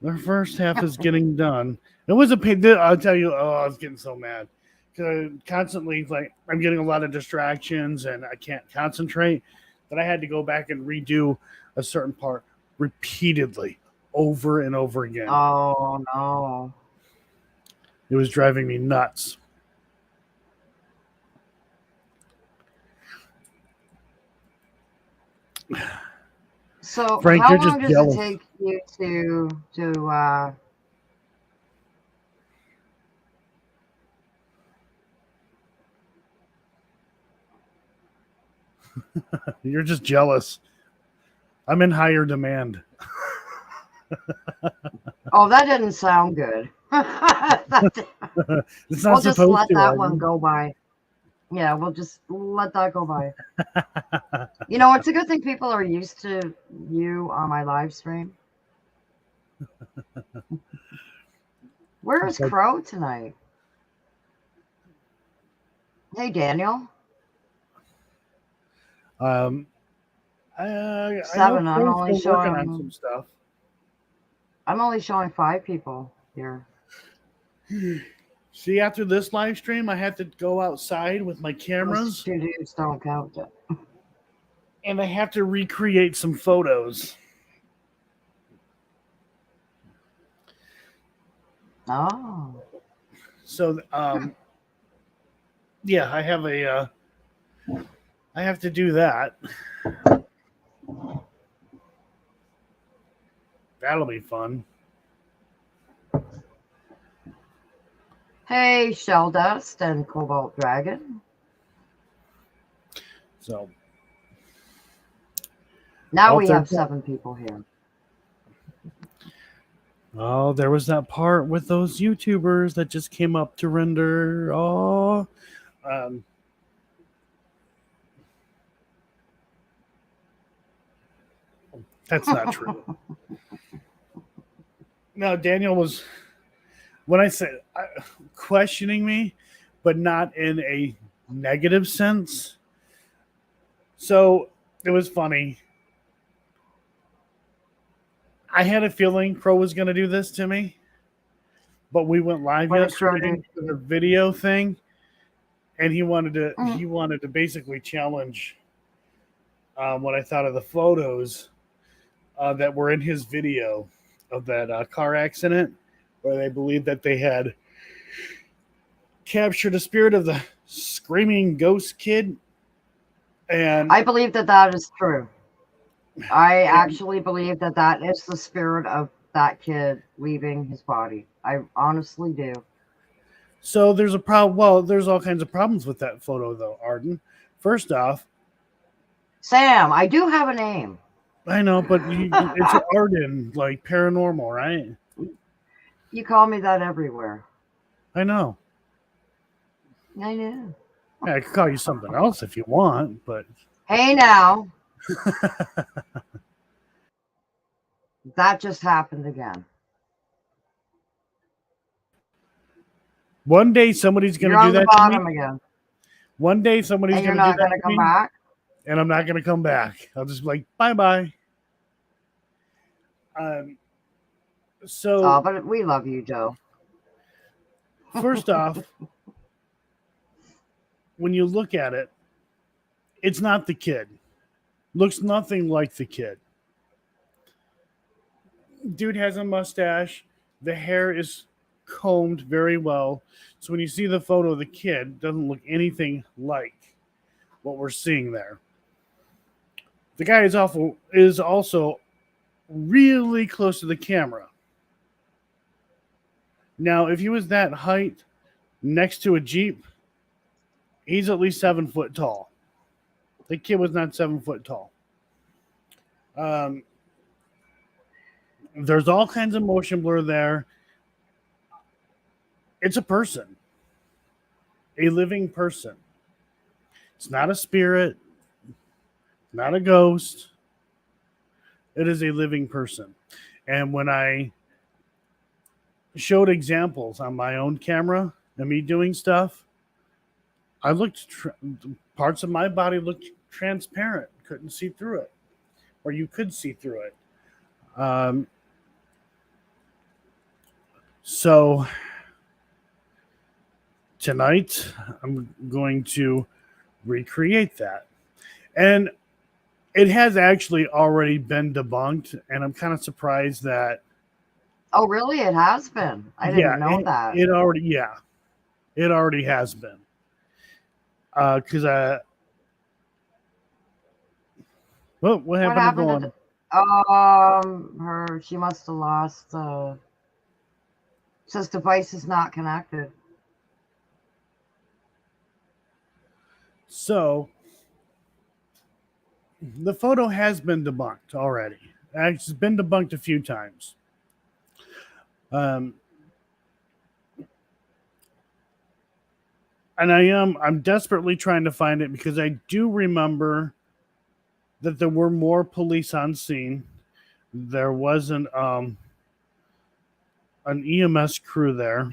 The first half is getting done. It was a pain. I'll tell you. Oh, I was getting so mad because constantly, I'm getting a lot of distractions and I can't concentrate. That I had to go back and redo a certain part repeatedly, over and over again. Oh no! It was driving me nuts. So, Frank, how you're long just does jealous. it take you to You're just jealous. I'm in higher demand. Oh, that didn't sound good. It's not We'll just supposed let to. that one go by. Yeah, we'll just let that go by. It's a good thing people are used to you on my live stream. Where's Crow tonight? Hey, Daniel. I 7. know I'm Crow's only still working on showing. some stuff. I'm only showing 5 people here. See, after this live stream, I had to go outside with my cameras. 2 dudes don't count yet. And I have to recreate some photos. Oh. So, yeah, I I have to do that. That'll be fun. Hey, Shell Dust and Cobalt Dragon. So Now Oh, we they're- have 7 people here. oh, there was that part with those YouTubers that just came up to render. Oh, that's not true. No, Daniel was, when I said questioning me, but not in a negative sense. So it was funny. I had a feeling Crow was going to do this to me, but we went live What did Crow yesterday do? for the video thing, and he wanted to basically challenge what I thought of the photos that were in his video of that car accident, where they believed that they had captured the spirit of the screaming ghost kid. And I believe that that is true. I actually believe that that is the spirit of that kid leaving his body. I honestly do. so there's a problem. Well, there's all kinds of problems with that photo, though, Arden. First off, Sam, I do have a name. I know, but it's Arden, like paranormal, right? You call me that everywhere. I know. I know. I could call you something else if you want, but Hey now. That just happened again. one day somebody's going You're to do on the that to bottom me. again. One day somebody's And going you're to do not that going to to me, come back? and I'm not going to come back. I'll just be like, bye-bye. So Oh, but we love you, Joe. first off, when you look at it, it's not the kid. Looks nothing like the kid. Dude has a mustache. The hair is combed very well. So when you see the photo of the kid, it doesn't look anything like what we're seeing there. The guy is also really close to the camera. Now, if he was that height next to a Jeep, he's at least 7 foot tall. The kid was not 7 foot tall. There's all kinds of motion blur there. It's a person, a living person. It's not a spirit, not a ghost. It is a living person. And when I showed examples on my own camera and me doing stuff, I looked, parts of my body looked transparent, couldn't see through it, or you could see through it. So tonight I'm going to recreate that. And it has actually already been debunked, and I'm kind of surprised that. Oh, really? It has been. I didn't know that. It already has been. Because what happened to going? She must have lost. Says device is not connected. So the photo has been debunked already. It's been debunked a few times. And I'm desperately trying to find it because I do remember that there were more police on scene. There was an EMS crew there.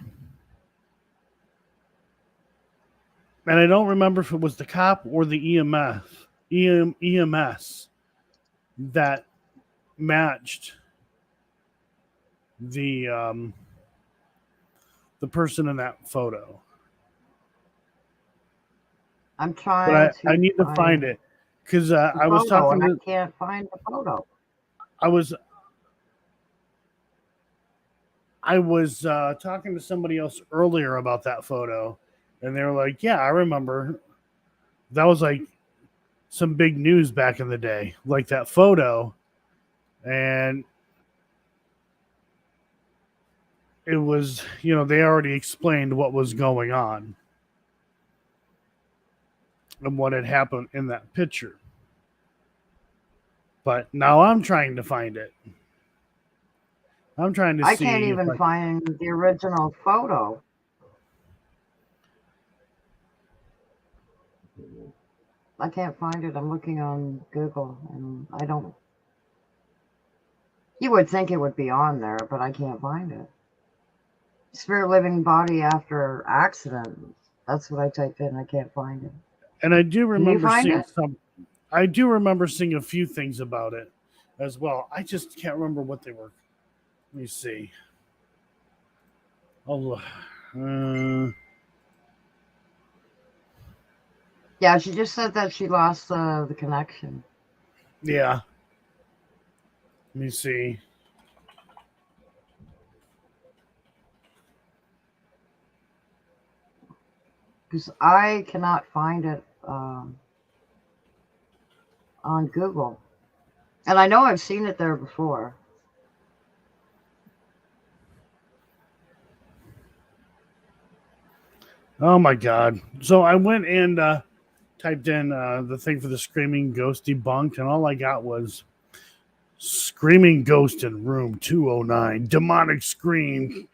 And I don't remember if it was the cop or the EMS that matched the person in that photo. I'm trying But I need to find it because I was talking to. I can't find the photo. I was talking to somebody else earlier about that photo, and they were like, "Yeah, I remember." That was like some big news back in the day, like that photo, and it was, they already explained what was going on and what had happened in that picture. But now I'm trying to find it. I'm trying to see. I can't even find the original photo. I can't find it. I'm looking on Google and I don't. You would think it would be on there, but I can't find it. Spirit living body after accident. That's what I typed in. I can't find it. And I do remember find seeing it? I do remember seeing a few things about it as well. I just can't remember what they were. Let me see. Yeah, she just said that she lost the connection. Yeah. Let me see. Because I cannot find it on Google. And I know I've seen it there before. Oh my God. So I went and typed in the thing for the screaming ghost debunked, and all I got was screaming ghost in room 209. Demonic scream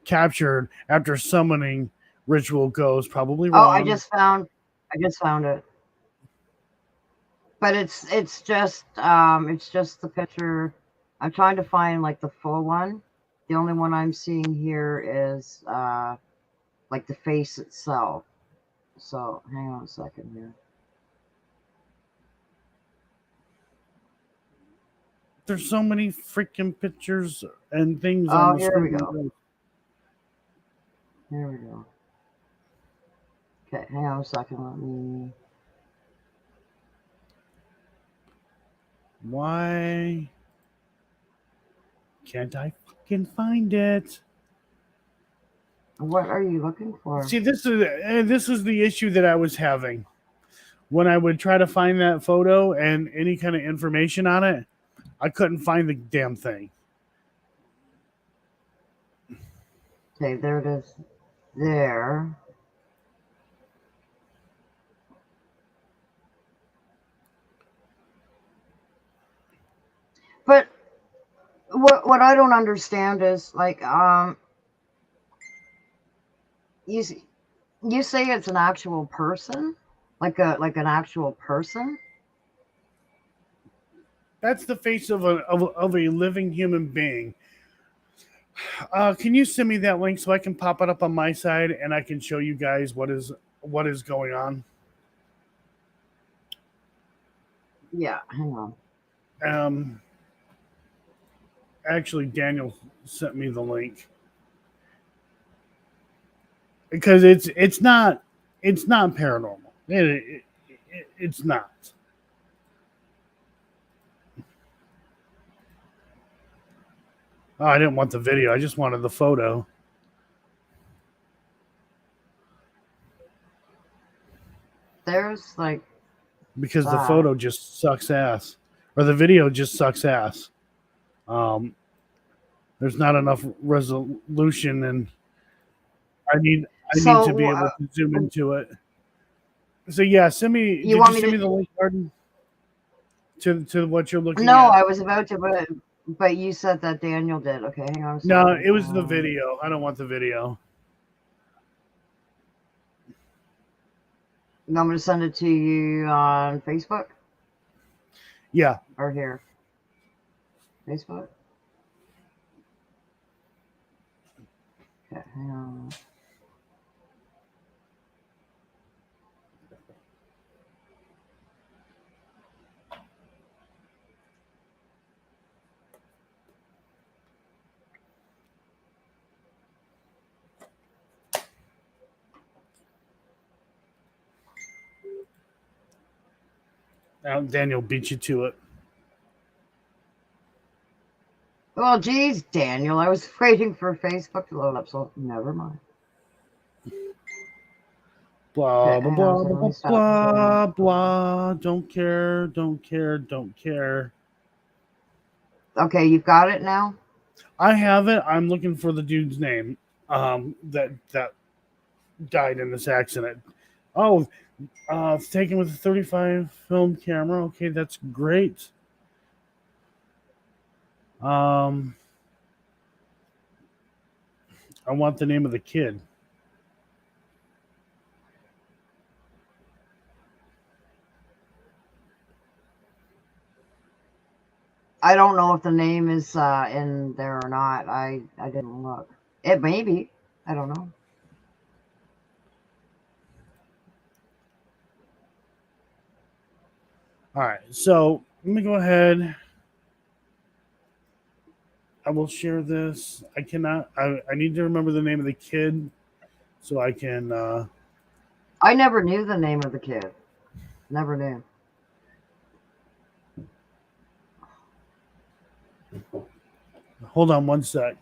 captured after summoning ritual ghost. Probably wrong. Oh, I just found it. But it's just the picture. I'm trying to find like the full one. The only one I'm seeing here is like the face itself. So hang on a second here. There's so many freaking pictures and things Oh, on the here we screen. go. Here we go. Okay, hang on a second. Let me. Why can't I fucking find it? What are you looking for? See, this is the issue that I was having when I would try to find that photo and any kind of information on it. I couldn't find the damn thing. Okay, there it is. There. But what I don't understand is like you say it's an actual person, like an actual person. That's the face of a living human being. Can you send me that link so I can pop it up on my side and I can show you guys what is going on? Yeah, hang on. Actually, Daniel sent me the link because it's not paranormal. It's not. Oh, I didn't want the video. I just wanted the photo. There's like because the photo just sucks ass, or the video just sucks ass. There's not enough resolution, and I need to be able to zoom into it. So yeah, send me. Did you send me the link, Arden? To what you're looking at? No, I was about to, but you said that Daniel did. Okay, hang on a second. No, it was the video. I don't want the video. No, I'm going to send it to you on Facebook? Yeah. Or here? Facebook? Okay, hang on. Daniel beat you to it. Well, geez, Daniel, I was waiting for Facebook to load up, so never mind. Blah Okay, blah hang on a blah second. Let blah me stop sharing. blah blah. Don't care. Don't care. Don't care. Okay, you've got it now? I have it. I'm looking for the dude's name. That died in this accident. Oh, it's taken with a 35 film camera. Okay, that's great. Um, I want the name of the kid. I don't know if the name is in there or not. I didn't look. It may be. I don't know. All right, so let me go ahead. I will share this. I cannot. I need to remember the name of the kid so I can. I never knew the name of the kid. Never knew. Hold on one sec.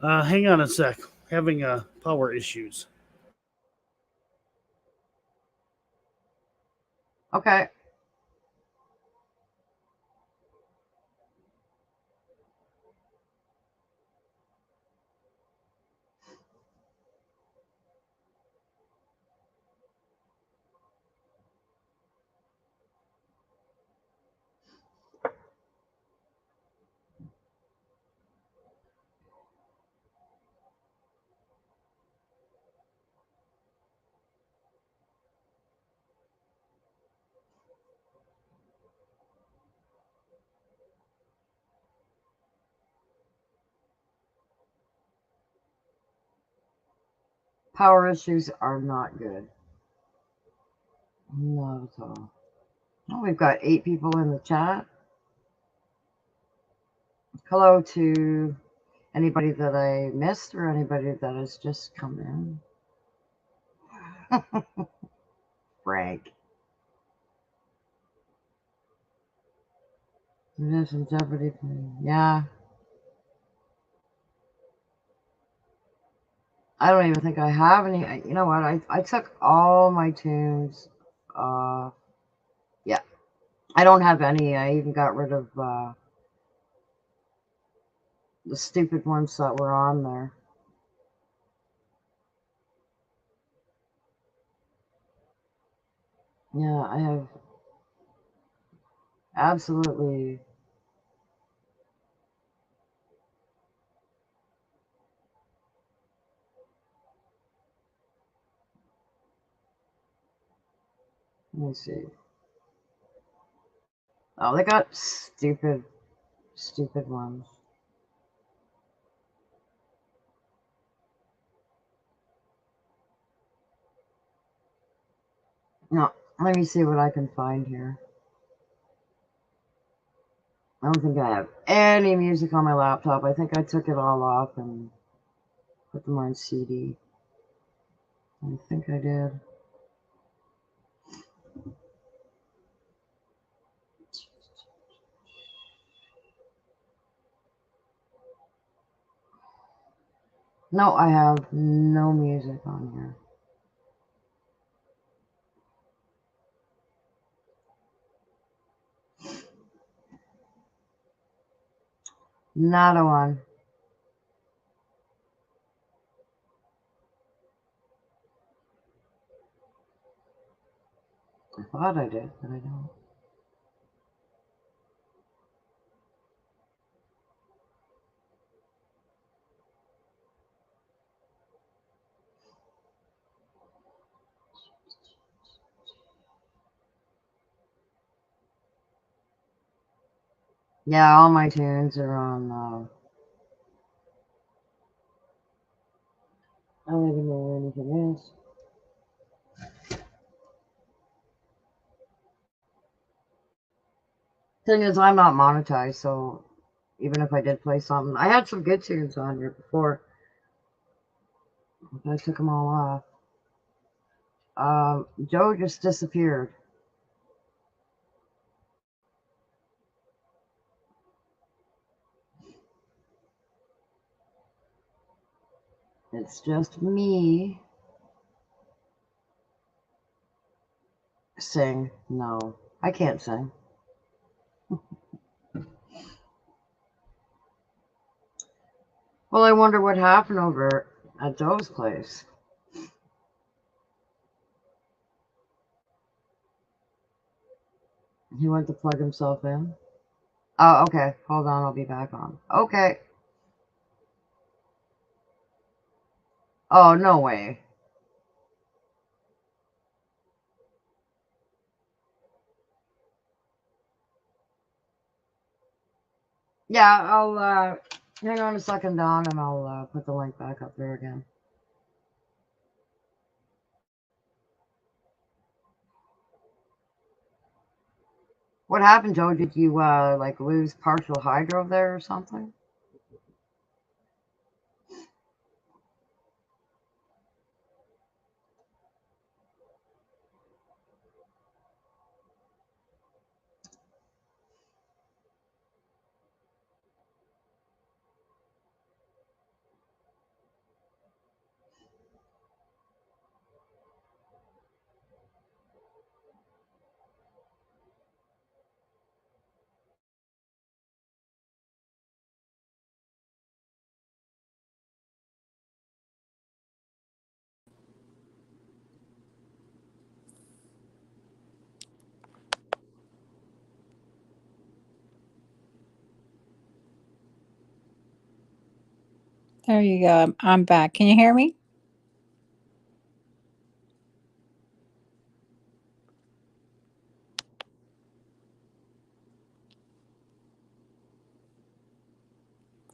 Hang on a sec. Having power issues. Okay. Power issues are not good. Not at all. Oh, we've got 8 people in the chat. Hello to anybody that I missed or anybody that has just come in. Frank. There's some Jeopardy playing. Yeah. I don't even think I have any. You know what? I took all my tunes. Yeah. I don't have any. I even got rid of the stupid ones that were on there. Yeah, I have absolutely. Let me see. Oh, they got stupid, stupid ones. No, let me see what I can find here. I don't think I have any music on my laptop. I think I took it all off and put them on CD. I think I did. No, I have no music on here. Not a one. I thought I did, but I don't. Yeah, all my tunes are on. I don't even know where anything is. Thing is, I'm not monetized, so even if I did play something, I had some good tunes on here before. But I took them all off. Joe just disappeared. It's just me. Sing. No, I can't sing. Well, I wonder what happened over at Joe's place. He went to plug himself in. Oh, okay. Hold on, I'll be back on. Okay. Oh, no way. Yeah, I'll hang on a second, Don, and I'll put the link back up there again. What happened, Joe? Did you like lose partial hydro there or something? There you go. I'm back. Can you hear me?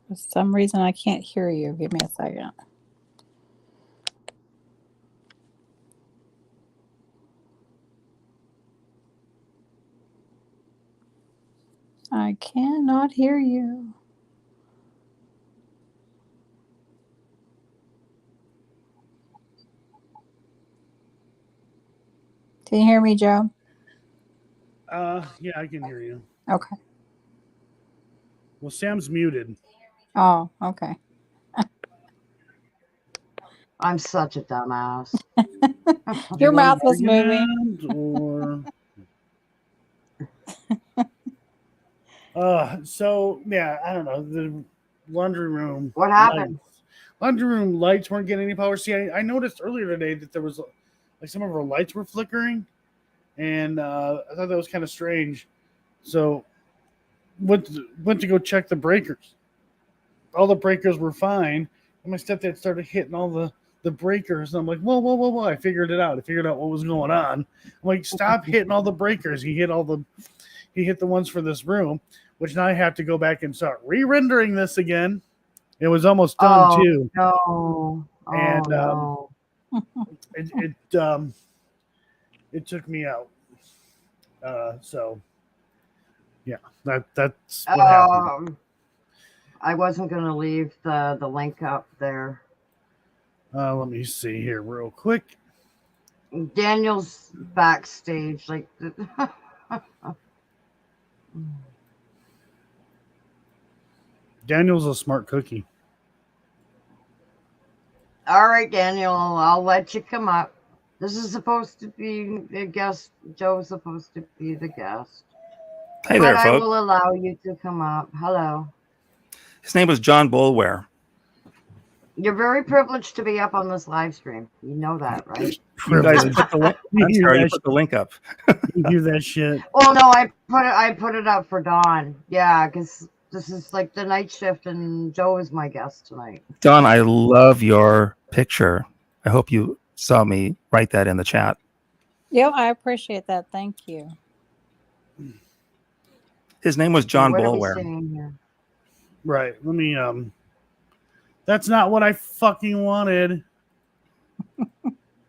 For some reason, I can't hear you. Give me a second. I cannot hear you. Can you hear me, Joe? Yeah, I can hear you. Okay. Well, Sam's muted. Oh, okay. I'm such a dumbass. Your mouth was Bring it moving. out, so yeah, I don't know. The laundry room What happened? lights weren't getting any power. See, I noticed earlier today that there was like some of our lights were flickering, and I thought that was kind of strange. So went to go check the breakers. All the breakers were fine, and my stepdad started hitting all the breakers, and I'm like, whoa, whoa, whoa, whoa! I figured it out. I figured out what was going on. I'm like, stop hitting all the breakers. He hit the ones for this room, which now I have to go back and start re-rendering this again. It was almost done Oh too, no! Oh and no! it took me out. So yeah, that's what happened. I wasn't gonna leave the link up there. Let me see here real quick. Daniel's backstage, like. Daniel's a smart cookie. All right, Daniel, I'll let you come up. This is supposed to be a guest. Joe's supposed to be the guest. Hey But there, I folks. will allow you to come up. Hello. His name was John Boulware. You're very privileged to be up on this live stream. You know that, right? You guys put the link. I'm sorry, you put the link up. You hear that shit? Well, no, I put it up for Dawn. Yeah, because this is like the night shift, and Joe is my guest tonight. Don, I love your picture. I hope you saw me write that in the chat. Yeah, I appreciate that. Thank you. His name was John What are we Boulware. seeing here? Right. Let me that's not what I fucking wanted.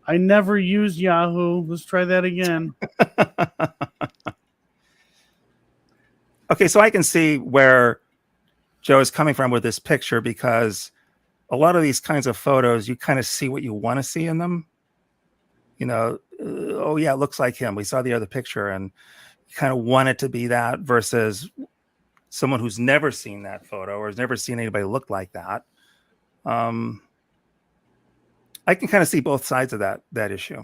I never used Yahoo. Let's try that again. Okay, so I can see where Joe is coming from with this picture, because a lot of these kinds of photos, you kind of see what you want to see in them. You know, oh yeah, it looks like him. We saw the other picture and you kind of want it to be that, versus someone who's never seen that photo or has never seen anybody look like that. I can kind of see both sides of that issue.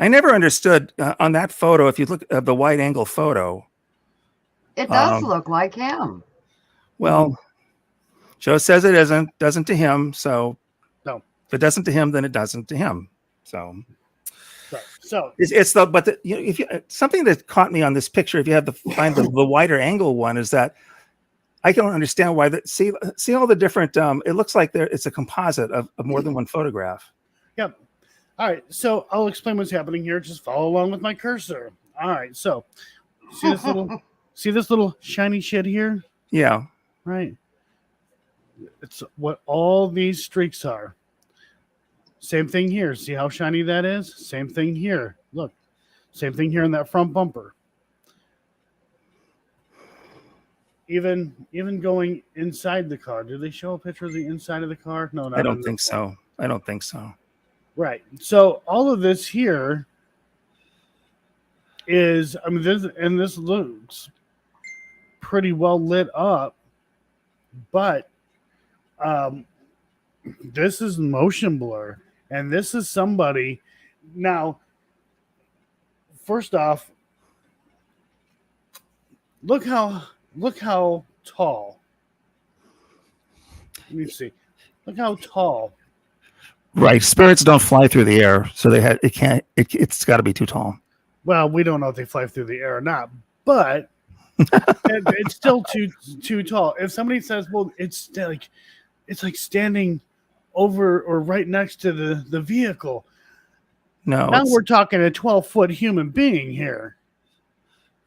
I never understood on that photo, if you look at the wide angle photo. It does look like him. Well, Joe says it doesn't to him. So No. if it doesn't to him, then it doesn't to him. So Right. So it's the, but the, you know, if you, something that caught me on this picture, if you have to find the wider angle one, is that I don't understand why see all the different, it looks like it's a composite of more than one photograph. Yep. All right, so I'll explain what's happening here. Just follow along with my cursor. All right, so see this little shiny shit here? Yeah. Right. It's what all these streaks are. Same thing here. See how shiny that is? Same thing here. Look. Same thing here in that front bumper. Even going inside the car. Do they show a picture of the inside of the car? No, not I don't think so. I don't think so. Right. So all of this here is, I mean, this looks pretty well lit up, but this is motion blur, and this is somebody. Now, first off, look how tall. Let me see. Look how tall. Right, spirits don't fly through the air, so it's got to be too tall. Well, we don't know if they fly through the air or not, but it's still too tall. If somebody says, "Well, it's like standing over or right next to the vehicle," No, now we're talking a 12-foot human being here.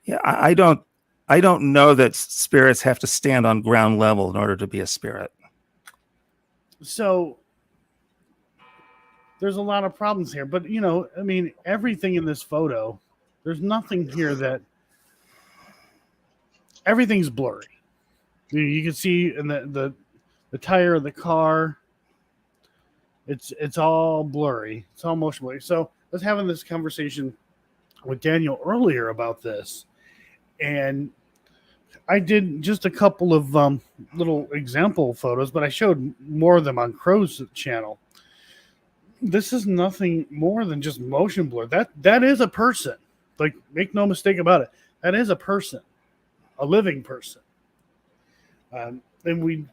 Yeah, I don't know that spirits have to stand on ground level in order to be a spirit. So there's a lot of problems here, but I mean, everything in this photo, there's nothing here that everything's blurry. You can see in the tire of the car, it's all blurry. It's all motion blurry. So I was having this conversation with Daniel earlier about this, and I did just a couple of little example photos, but I showed more of them on Crow's channel. This is nothing more than just motion blur. That is a person. Like, make no mistake about it. That is a person, a living person. And we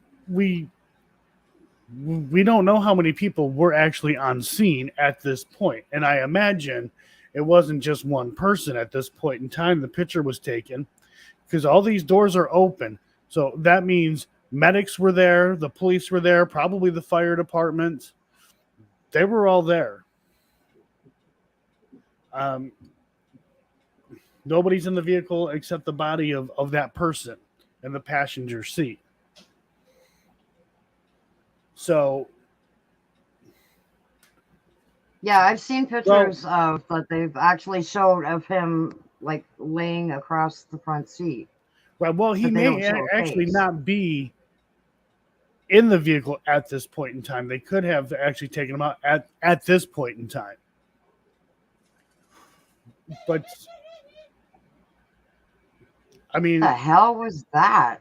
don't know how many people were actually on scene at this point. And I imagine it wasn't just one person at this point in time the picture was taken, because all these doors are open. So that means medics were there, the police were there, probably the fire department. They were all there. Nobody's in the vehicle except the body of that person in the passenger seat. So, yeah, I've seen pictures of that they've actually showed of him like laying across the front seat. Right. Well, he may actually not be in the vehicle at this point in time. They could have actually taken him out at this point in time. But I mean, what the hell was that?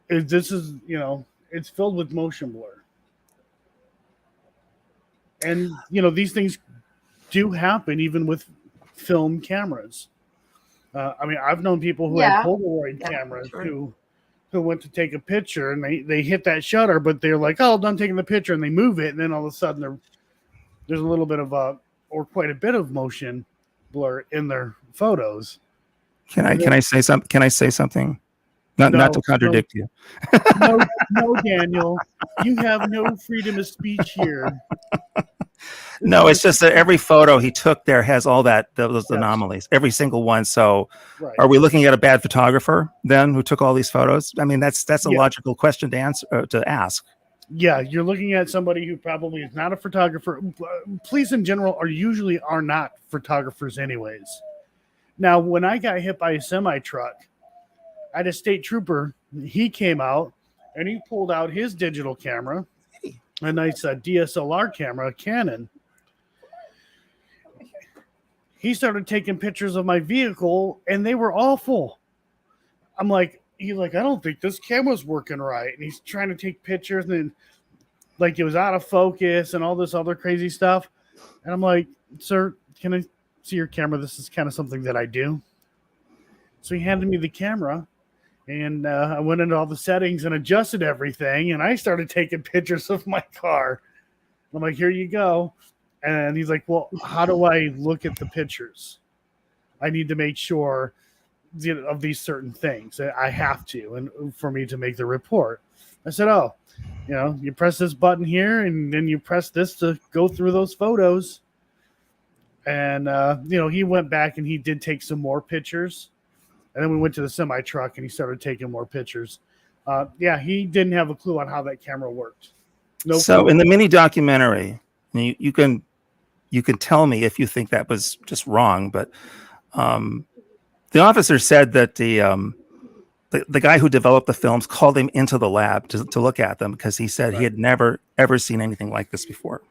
this is, it's filled with motion blur. And, these things do happen even with film cameras. I mean, I've known people who had Polaroid cameras who went to take a picture, and they hit that shutter, but they're like, "Oh, done taking the picture," and they move it, and then all of a sudden there's a little bit of or quite a bit of motion blur in their photos. Can I say something? Can I say something? Not to contradict you. No, Daniel, you have no freedom of speech here. No, it's just that every photo he took there has all those Yes. anomalies, every single one. So, Right. are we looking at a bad photographer then who took all these photos? I mean, that's a Yeah. logical question to answer to ask. Yeah, you're looking at somebody who probably is not a photographer. Police in general are not photographers anyways. Now, when I got hit by a semi truck, I had a state trooper. He came out and he pulled out his digital camera, a nice DSLR camera, Canon. He started taking pictures of my vehicle, and they were awful. I'm like, he's like, I don't think this camera's working right. And he's trying to take pictures, and then, like, it was out of focus and all this other crazy stuff. And I'm like, sir, can I see your camera? This is kind of something that I do. So he handed me the camera, and I went into all the settings and adjusted everything, and I started taking pictures of my car. I'm like, here you go. And he's like, well, how do I look at the pictures? I need to make sure of these certain things. I have to, and for me to make the report. I said, oh, you press this button here, and then you press this to go through those photos. And, he went back and he did take some more pictures. And then we went to the semi truck and he started taking more pictures. He didn't have a clue on how that camera worked. No So clue. in the mini documentary, you can tell me if you think that was just wrong, but the officer said that the guy who developed the films called him into the lab to look at them because he said he had never ever seen anything like this before.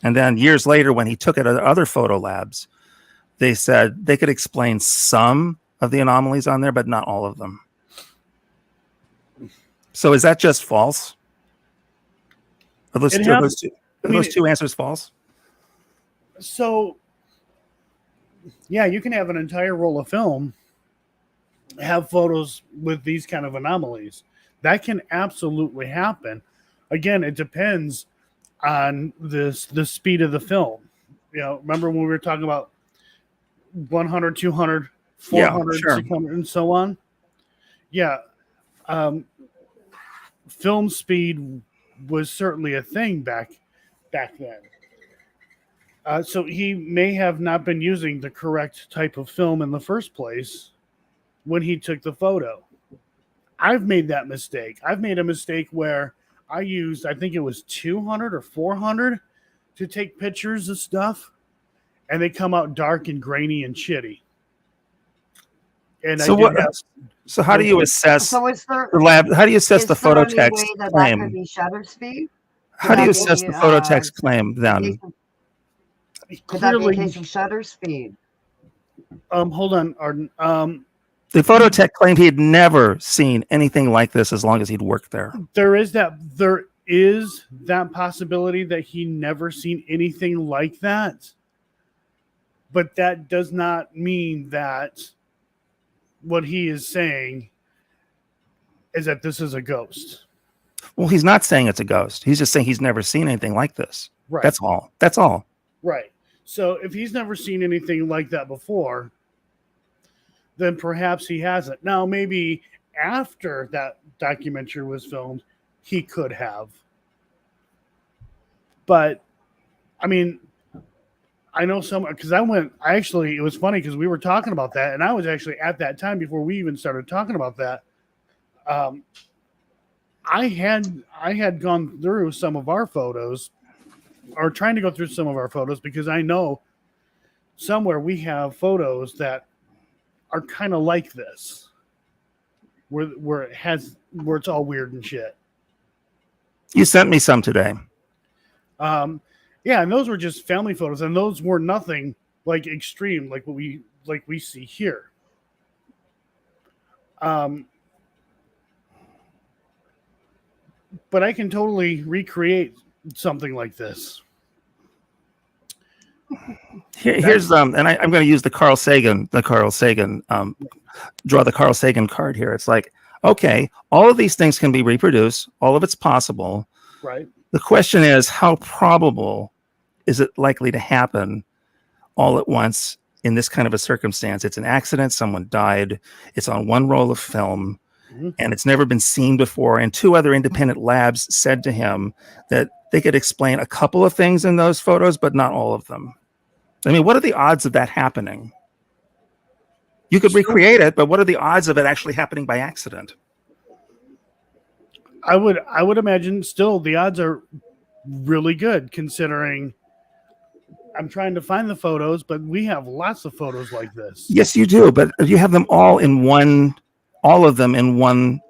And then years later, when he took it at other photo labs, they said they could explain some of the anomalies on there, but not all of them. So is that just false? Are those two answers false? So, yeah, you can have an entire roll of film, have photos with these kind of anomalies. That can absolutely happen. Again, it depends on the speed of the film. Remember when we were talking about 100, 200, 400, 600, and so on? Yeah. Film speed was certainly a thing back then. So he may have not been using the correct type of film in the first place when he took the photo. I've made that mistake. I've made a mistake where I used, I think it was 200 or 400 to take pictures of stuff, and they come out dark and grainy and shitty. And so how do you assess So is there the lab? How do you assess the is there any phototext way that claim? could be shutter speed? How do you that assess be, the phototext claim then? Could that be a clearly, case of shutter speed? hold on, Arden. The phototech claimed he had never seen anything like this as long as he'd worked there. There is that possibility that he never seen anything like that. But that does not mean that what he is saying is that this is a ghost. Well, he's not saying it's a ghost. He's just saying he's never seen anything like this. Right. That's all. That's all. Right. So if he's never seen anything like that before, then perhaps he hasn't. Now, maybe after that documentary was filmed, he could have. But, I mean, I know because it was funny because we were talking about that, and I was actually at that time before we even started talking about that. I had gone through some of our photos, or trying to go through some of our photos, because I know somewhere we have photos that are kind of like this, where it's all weird and shit. You sent me some today. Yeah, and those were just family photos, and those were nothing like extreme, like what we see here. But I can totally recreate something like this. Here's and I'm going to use the Carl Sagan draw the Carl Sagan card here. It's like, okay, all of these things can be reproduced. All of it's possible. Right. The question is, how probable is it likely to happen all at once in this kind of a circumstance? It's an accident. Someone died. It's on one roll of film, and it's never been seen before. And two other independent labs said to him that they could explain a couple of things in those photos, but not all of them. I mean, what are the odds of that happening? You could recreate it, but what are the odds of it actually happening by accident? I would imagine still the odds are really good, considering I'm trying to find the photos, but we have lots of photos like this. Yes, you do, but you have them all in one, all of them in one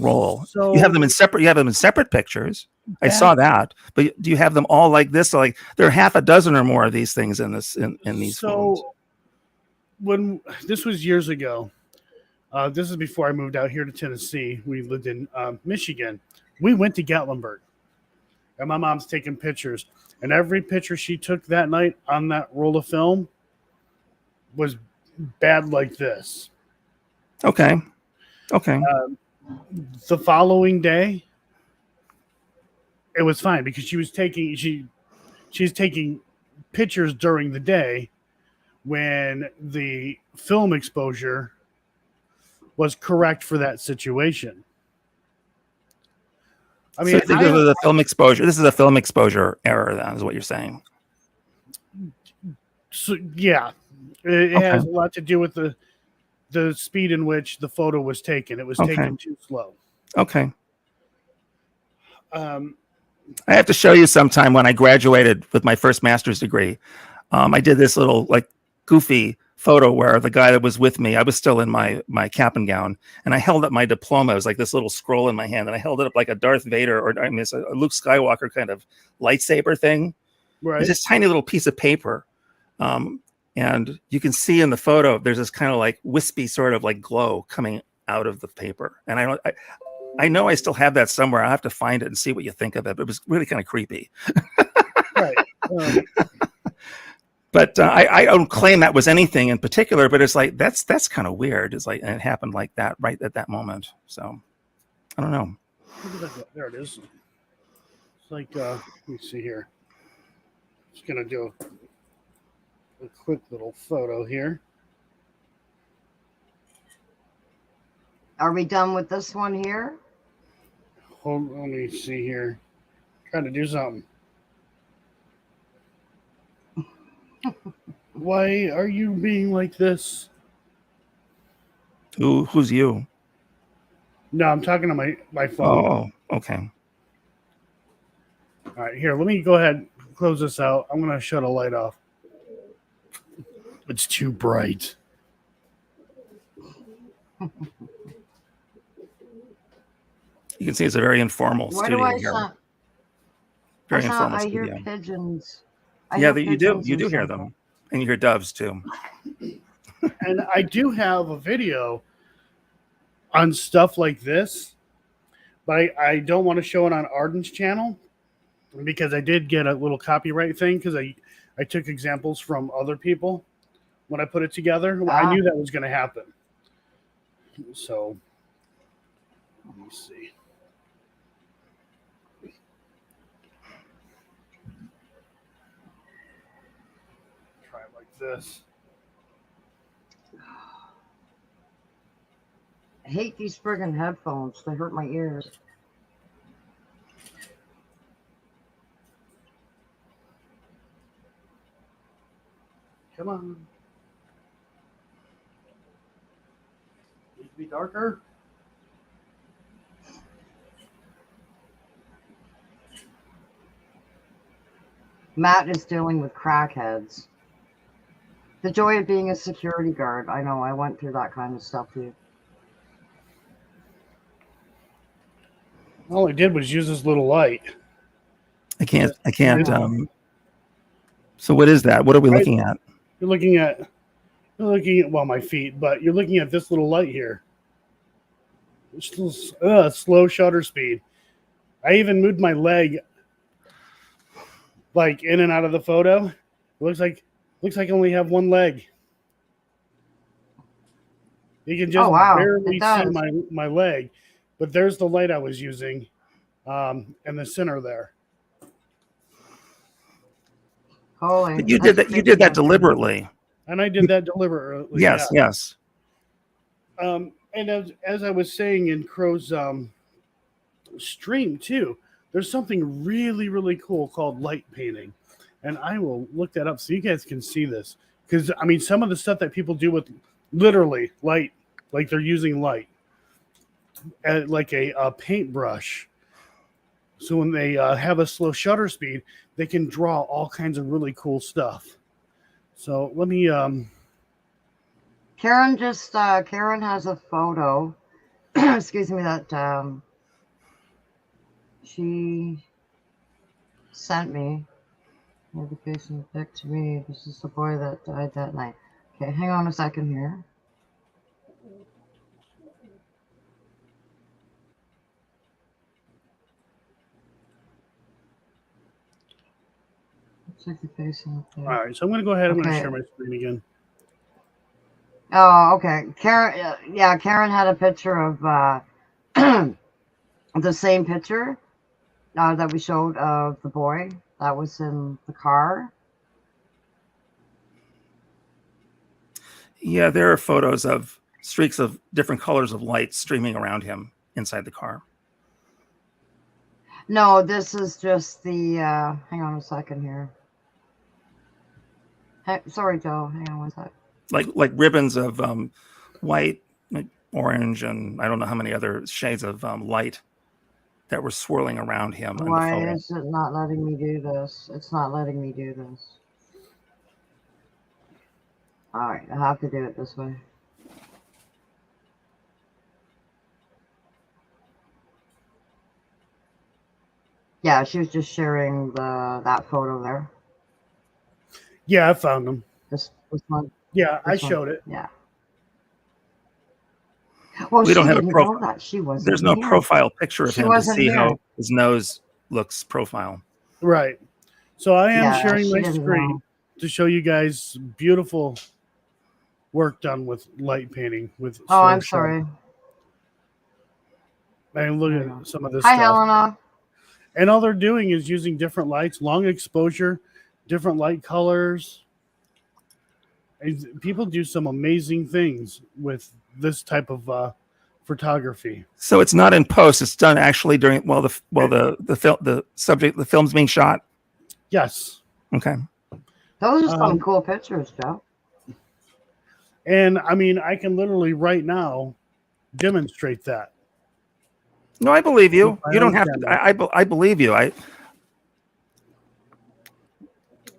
roll. So You have them in separate pictures. I saw that, but do you have them all like this? So like there are half a dozen or more of these things in these photos. When this was years ago, this is before I moved out here to Tennessee. We lived in Michigan. We went to Gatlinburg, and my mom's taking pictures. And every picture she took that night on that roll of film was bad like this. Okay. The following day, it was fine because she's taking pictures during the day when the film exposure was correct for that situation. I mean, so this is a film exposure. This is a film exposure error. Then is what you're saying. So yeah, it has a lot to do with the speed in which the photo was taken. It was taken too slow. Okay. I have to show you sometime when I graduated with my first master's degree. I did this little like goofy photo where the guy that was with me, I was still in my cap and gown, and I held up my diploma. It was like this little scroll in my hand, and I held it up like a Darth Vader or I mean, it's a Luke Skywalker kind of lightsaber thing. Right. It's this tiny little piece of paper. And you can see in the photo, there's this kind of like wispy sort of like glow coming out of the paper. And I know I still have that somewhere. I'll have to find it and see what you think of it. But it was really kind of creepy. Right. But I don't claim that was anything in particular, but it's like, that's kind of weird. It's like, and it happened like that right at that moment. So I don't know. There it is. It's like, let me see here. Just going to do a quick little photo here. Are we done with this one here? Hold on, let me see here. Trying to do something. Why are you being like this? Who's you? No, I'm talking to my phone. Oh, okay. All right, here, let me go ahead and close this out. I'm going to shut a light off. It's too bright. You can see it's a very informal Why studio do I here. sound? Very informal I studio. hear pigeons. Yeah, you do hear them, and you hear doves too. And I do have a video on stuff like this, but I don't want to show it on Arden's channel because I did get a little copyright thing because I took examples from other people when I put it together. I knew that was going to happen. So, let me see. Try it like this. I hate these friggin' headphones. They hurt my ears. Come on. Needs to be darker. Matt is dealing with crackheads. The joy of being a security guard. I know, I went through that kind of stuff too. All I did was use this little light. I can't. So what is that? What are we looking at? You're looking at well, my feet, but you're looking at this little light here. Slow shutter speed. I even moved my leg like in and out of the photo. It looks like I only have one leg. You can just barely see my leg, but there's the light I was using in the center there. Holy, You did that. You did that deliberately. And I did that deliberately. Yes. Yeah. Yes. And as I was saying in Crow's stream too, there's something really, really cool called light painting. And I will look that up so you guys can see this. Because, I mean, some of the stuff that people do with literally light, like they're using light, like a paintbrush. So when they have a slow shutter speed, they can draw all kinds of really cool stuff. So let me... Karen Karen has a photo, excuse me, that she sent me. Notification back to me. This is the boy that died that night. Okay, hang on a second here. Looks like the face on the All right, so I'm going to go ahead. I'm going to Okay. share my screen again. Oh, okay. Karen, yeah, Karen had a picture of the same picture that we showed of the boy that was in the car. Yeah, there are photos of streaks of different colors of light streaming around him inside the car. No, this is just the. Hang on a second here. Sorry, Joe. Hang on one sec. Like ribbons of white, like orange, and I don't know how many other shades of light that were swirling around him. Why is it not letting me do this? It's not letting me do this. All right, I have to do it this way. Yeah, she was just sharing that photo there. Yeah, I found them. This one. Yeah, I This one. showed it. Yeah. Well, We don't she have a didn't profile. know that. She wasn't. There's no here. profile picture of She him to wasn't see here. how his nose looks profile. Right. So I am Yeah, sharing she my didn't screen know. to show you guys beautiful work done with light painting. With Oh, I'm slow sorry. shutter. And look There you go. at some of this Hi, stuff. Helena. And all they're doing is using different lights, long exposure, different light colors. And people do some amazing things with this type of photography. So it's not in post; it's done actually during the film's being shot. Yes. Okay. Those are some cool pictures, Joe. And I mean, I can literally right now demonstrate that. No, I believe you. With my You don't own have to. camera. I believe you.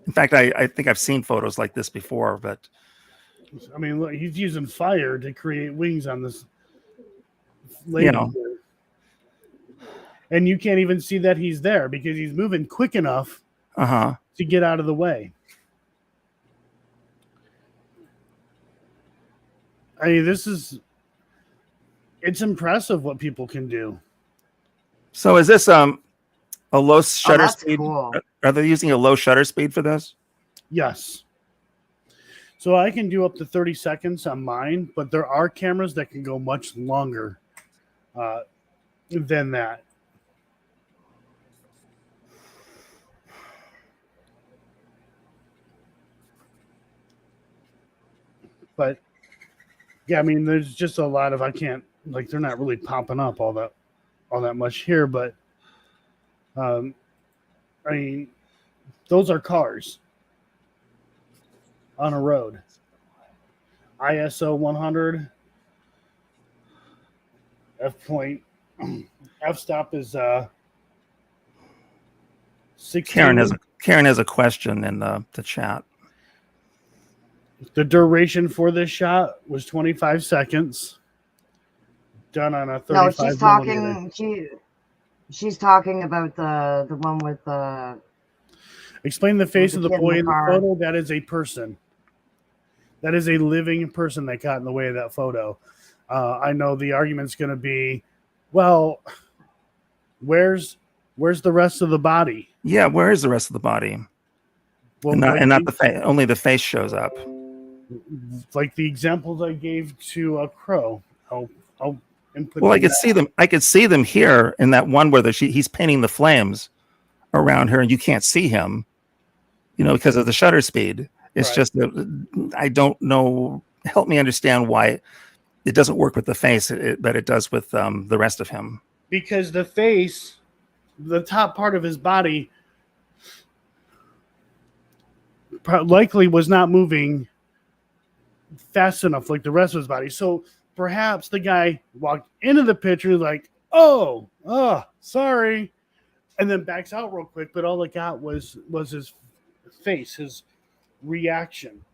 In fact, I think I've seen photos like this before, but I mean, look, he's using fire to create wings on this lady. you know, And you can't even see that he's there because he's moving quick enough to get out of the way. I mean, it's impressive what people can do. So is this a low shutter that's speed? cool. Are they using a low shutter speed for this? Yes. So I can do up to 30 seconds on mine, but there are cameras that can go much longer than that. But yeah, I mean, there's just a lot of they're not really popping up all that much here, but I mean, those are cars on a road. ISO 100 f-stop is 16. Karen has a question in the chat. The duration for this shot was 25 seconds. Done on a 35 No, she's millimeter. talking. She's talking about the one with the. Explain the face of the kid in boy the in the car. photo. That is a person. That is a living person that got in the way of that photo. I know the argument's going to be, well, where's the rest of the body? Yeah, where is the rest of the body? Well, and not the face. Only the face shows up. Like the examples I gave to Crow. I'll input. Well, I could see them. I could see them here in that one where he's painting the flames around her, and you can't see him, because of the shutter speed. It's just that I don't know. Help me understand why it doesn't work with the face, but it does with the rest of him. Because the face the top part of his body likely was not moving fast enough like the rest of his body. So perhaps the guy walked into the picture like, oh, sorry, and then backs out real quick. But all it got was his face, his reaction.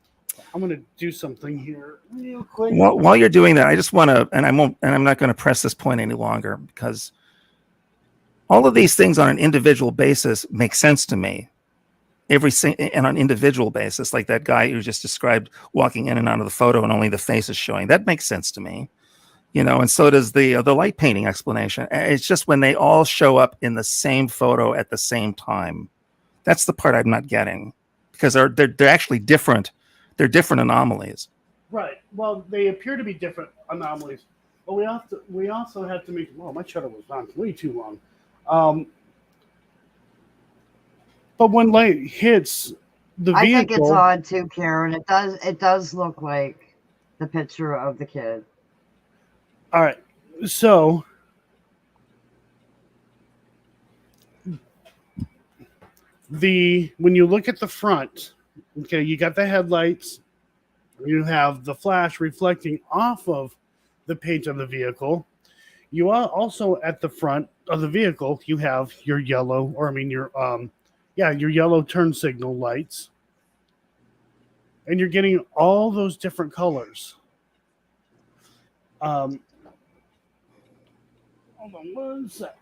I'm gonna do something here real quick. While you're doing that, I just want to, and I'm not going to press this point any longer, because all of these things on an individual basis make sense to me. And on an individual basis, like that guy who just described walking in and out of the photo and only the face is showing, that makes sense to me, and so does the light painting explanation. It's just when they all show up in the same photo at the same time, that's the part I'm not getting, because they're actually different. They're different anomalies. Right. Well, they appear to be different anomalies, but we also have to make. Well, my shutter was on way too long. But when light hits the vehicle, I think it's odd too, Karen. It does look like the picture of the kid. All right. So when you look at the front, okay, you got the headlights, you have the flash reflecting off of the paint of the vehicle. You are also at the front of the vehicle, you have your yellow, your yellow turn signal lights. And you're getting all those different colors. Hold on one sec.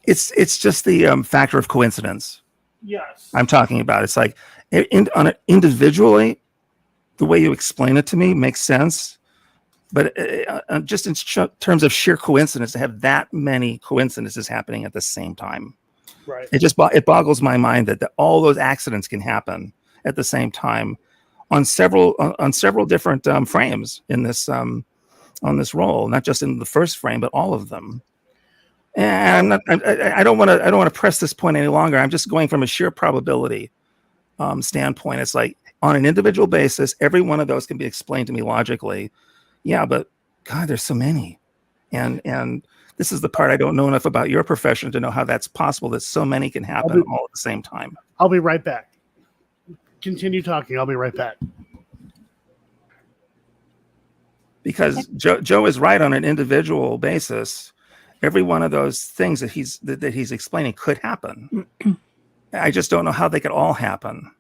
It's just the factor of coincidence. Yes. I'm talking about. It's like individually, the way you explain it to me makes sense. But just in terms of sheer coincidence, to have that many coincidences happening at the same time. Right. It boggles my mind that all those accidents can happen at the same time on several different frames in this on this roll, not just in the first frame, but all of them. And I don't want to press this point any longer. I'm just going from a sheer probability standpoint. It's like on an individual basis, every one of those can be explained to me logically. Yeah, but God, there's so many, and this is the part I don't know enough about your profession to know how that's possible that so many can happen all at the same time. I'll be right back. Continue talking. I'll be right back. Because Joe is right on an individual basis. Every one of those things that he's explaining could happen. I just don't know how they could all happen.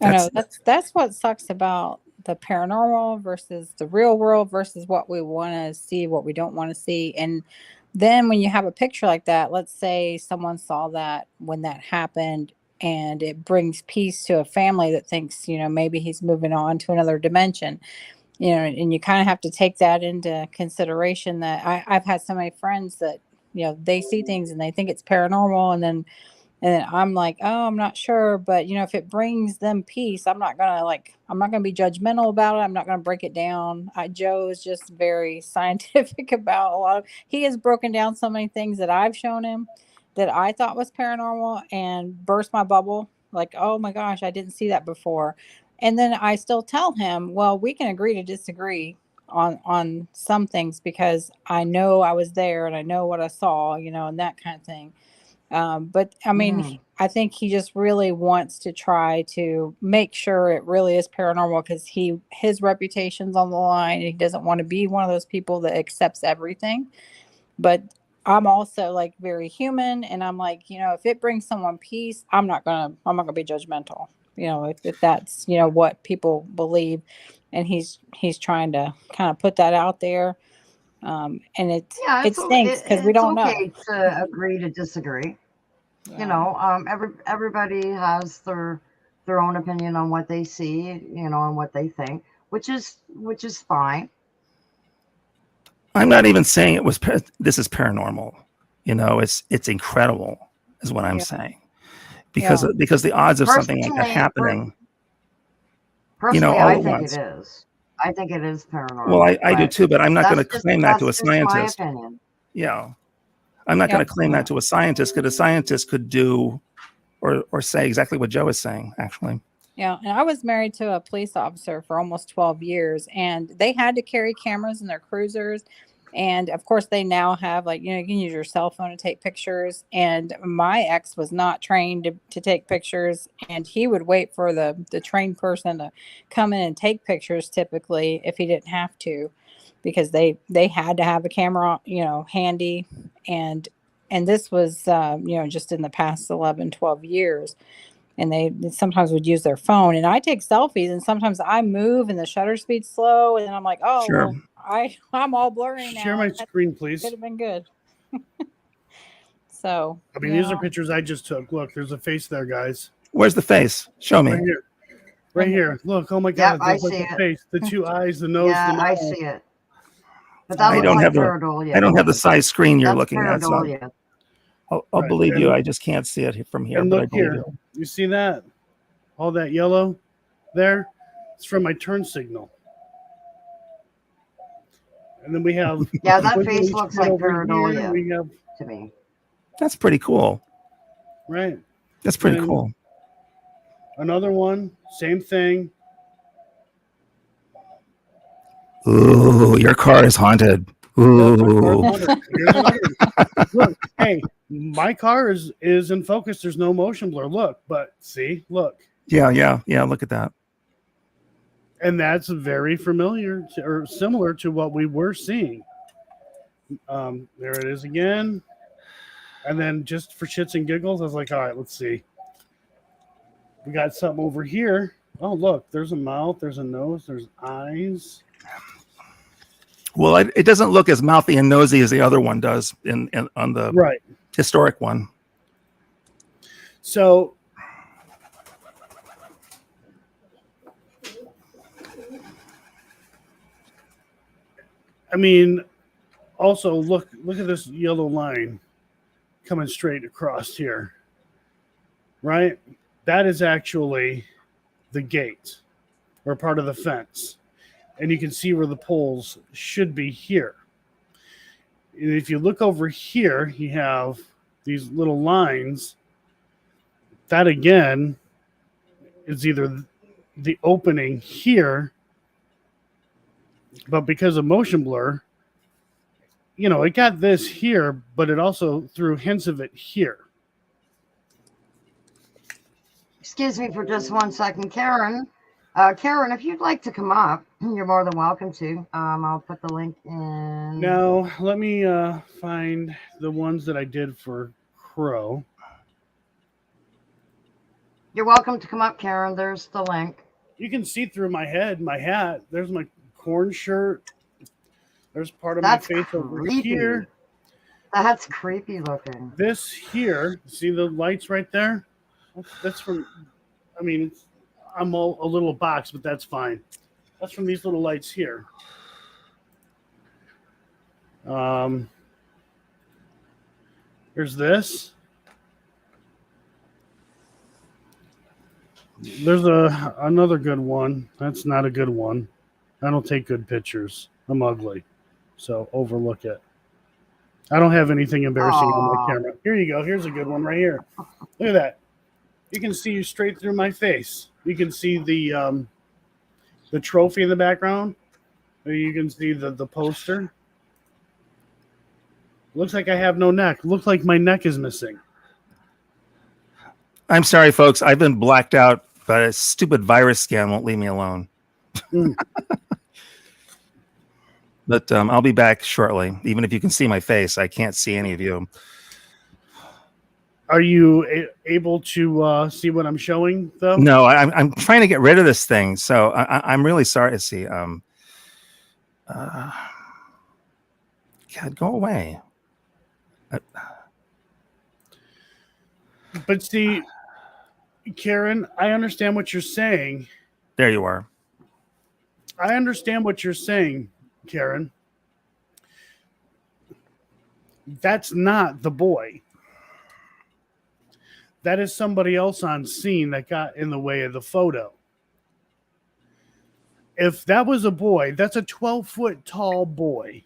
I know that's what sucks about the paranormal versus the real world versus what we want to see, what we don't want to see. And then when you have a picture like that, let's say someone saw that when that happened, and it brings peace to a family that thinks, maybe he's moving on to another dimension, and you kind of have to take that into consideration. That I've had so many friends that, they see things and they think it's paranormal, and then I'm like, oh, I'm not sure. But, if it brings them peace, I'm not going to be judgmental about it. I'm not going to break it down. Joe is just very scientific about he has broken down so many things that I've shown him that I thought was paranormal and burst my bubble. Like, oh my gosh, I didn't see that before. And then I still tell him, well, we can agree to disagree on some things, because I know I was there and I know what I saw, and that kind of thing. But I mean, I think he just really wants to try to make sure it really is paranormal, because his reputation's on the line. He doesn't want to be one of those people that accepts everything. But I'm also like very human, and I'm like, if it brings someone peace, I'm not gonna be judgmental. If that's what people believe, and he's trying to kind of put that out there. And it stinks because we don't know. It's okay to agree to disagree. Yeah. Everybody has their own opinion on what they see, and what they think, which is fine. I'm not even saying this is paranormal. It's incredible, is what I'm saying, because the odds of something like that happening. Personally, all I at think once. it is. I think it is paranormal. Well, I do too, but I'm not going to claim that to a scientist. My opinion. Yeah, I'm not going to claim that to a scientist, because a scientist could do or say exactly what Joe is saying, actually. Yeah, and I was married to a police officer for almost 12 years, and they had to carry cameras in their cruisers. And of course, they now have, like, you can use your cell phone to take pictures. And my ex was not trained to take pictures, and he would wait for the trained person to come in and take pictures typically if he didn't have to, because they had to have a camera, handy. And this was, just in the past 11, 12 years. And they sometimes would use their phone, and I take selfies, and sometimes I move and the shutter speed's slow. And then I'm like, oh, Sure. well, I'm all blurry now. Share my screen, please. Could have been good. So, I mean, these are pictures I just took. Look, there's a face there, guys. Where's the face? Show me. Right here. Right here. Look, oh my God. Yep, I There's see the it. face, the two eyes, the nose, Yeah, the mouth. I see it. But that I looks don't like have pareidolia. I don't have the size screen you're That's looking at. So pareidolia. I'll Right, believe you. and- I just can't see it from here. And But I look believe here. you. You see that? All that yellow there? It's from my turn signal. And then we have... Yeah, that face looks like pareidolia We have... to me. That's pretty cool. Right. That's pretty And cool. Another one. Same thing. Ooh, your car is haunted. Ooh. Here's another. Look, hey, my car is in focus. There's no motion blur. Look, but see, look. Yeah. Look at that. And that's very familiar or similar to what we were seeing. There it is again. And then just for shits and giggles, I was like, all right, let's see. We got something over here. Oh, look, there's a mouth, there's a nose, there's eyes. Well, it doesn't look as mouthy and nosy as the other one does on the Right. historic one. So I mean, also look at this yellow line coming straight across here. Right? That is actually the gate or part of the fence. And you can see where the poles should be here. And if you look over here, you have these little lines. That again is either the opening here, but because of motion blur, it got this here, but it also threw hints of it here. Excuse me for just 1 second, Karen. Karen, if you'd like to come up, you're more than welcome to. I'll put the link in. Now, let me find the ones that I did for Crow. You're welcome to come up, Karen. There's the link. You can see through my head, my hat. There's my corn shirt. There's part of That's my face over creepy. here. That's creepy looking. This here, see the lights right there? That's from, I mean, I'm a little box, but that's fine. That's from these little lights here. Here's this. There's another good one. That's not a good one. I don't take good pictures. I'm ugly. So overlook it. I don't have anything embarrassing on my camera. Here you go. Here's a good one right here. Look at that. You can see straight through my face. You can see the trophy in the background. You can see the poster. Looks like I have no neck. Looks like my neck is missing. I'm sorry, folks. I've been blacked out, but a stupid virus scan won't leave me alone. But I'll be back shortly. Even if you can see my face, I can't see any of you. Are you able to see what I'm showing, though? No, I'm trying to get rid of this thing. So I'm really sorry to see. God, go away. But see, Karen, I understand what you're saying. There you are. I understand what you're saying, Karen. That's not the boy. That is somebody else on scene that got in the way of the photo. If that was a boy, that's a 12-foot tall boy.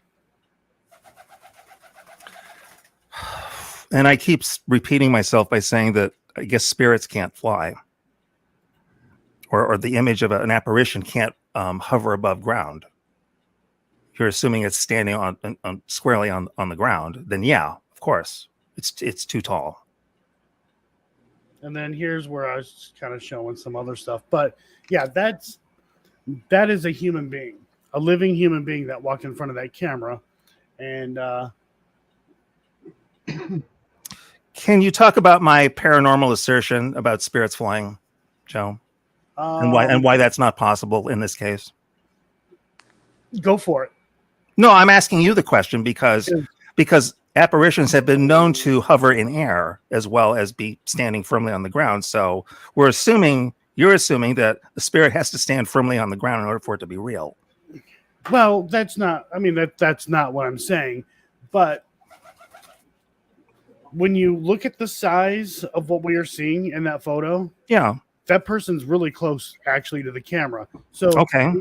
And I keep repeating myself by saying that I guess spirits can't fly, or the image of an apparition can't hover above ground. you're assuming it's standing on squarely on the ground, then yeah, of course, it's too tall. And then here's where I was kind of showing some other stuff. But yeah, that is a human being, a living human being that walked in front of that camera. And can you talk about my paranormal assertion about spirits flying, Joe, and why that's not possible in this case? Go for it. No, I'm asking you the question because apparitions have been known to hover in air as well as be standing firmly on the ground. So you're assuming that the spirit has to stand firmly on the ground in order for it to be real. Well, that's not what I'm saying. But when you look at the size of what we are seeing in that photo, yeah, that person's really close actually to the camera. So okay.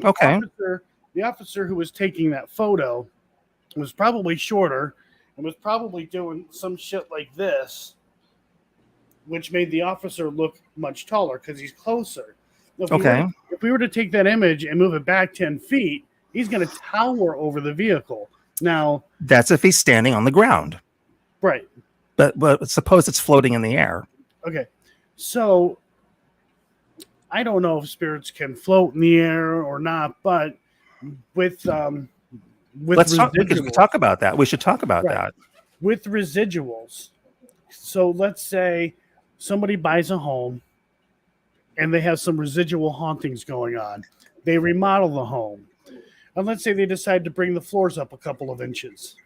The officer who was taking that photo was probably shorter and was probably doing some shit like this, which made the officer look much taller because he's closer. If we were to take that image and move it back 10 feet, he's going to tower over the vehicle. Now, that's if he's standing on the ground. Right. But suppose it's floating in the air. Okay. So I don't know if spirits can float in the air or not, but with let's talk about that. We should talk about that. With residuals. So let's say somebody buys a home and they have some residual hauntings going on. They remodel the home. And let's say they decide to bring the floors up a couple of inches.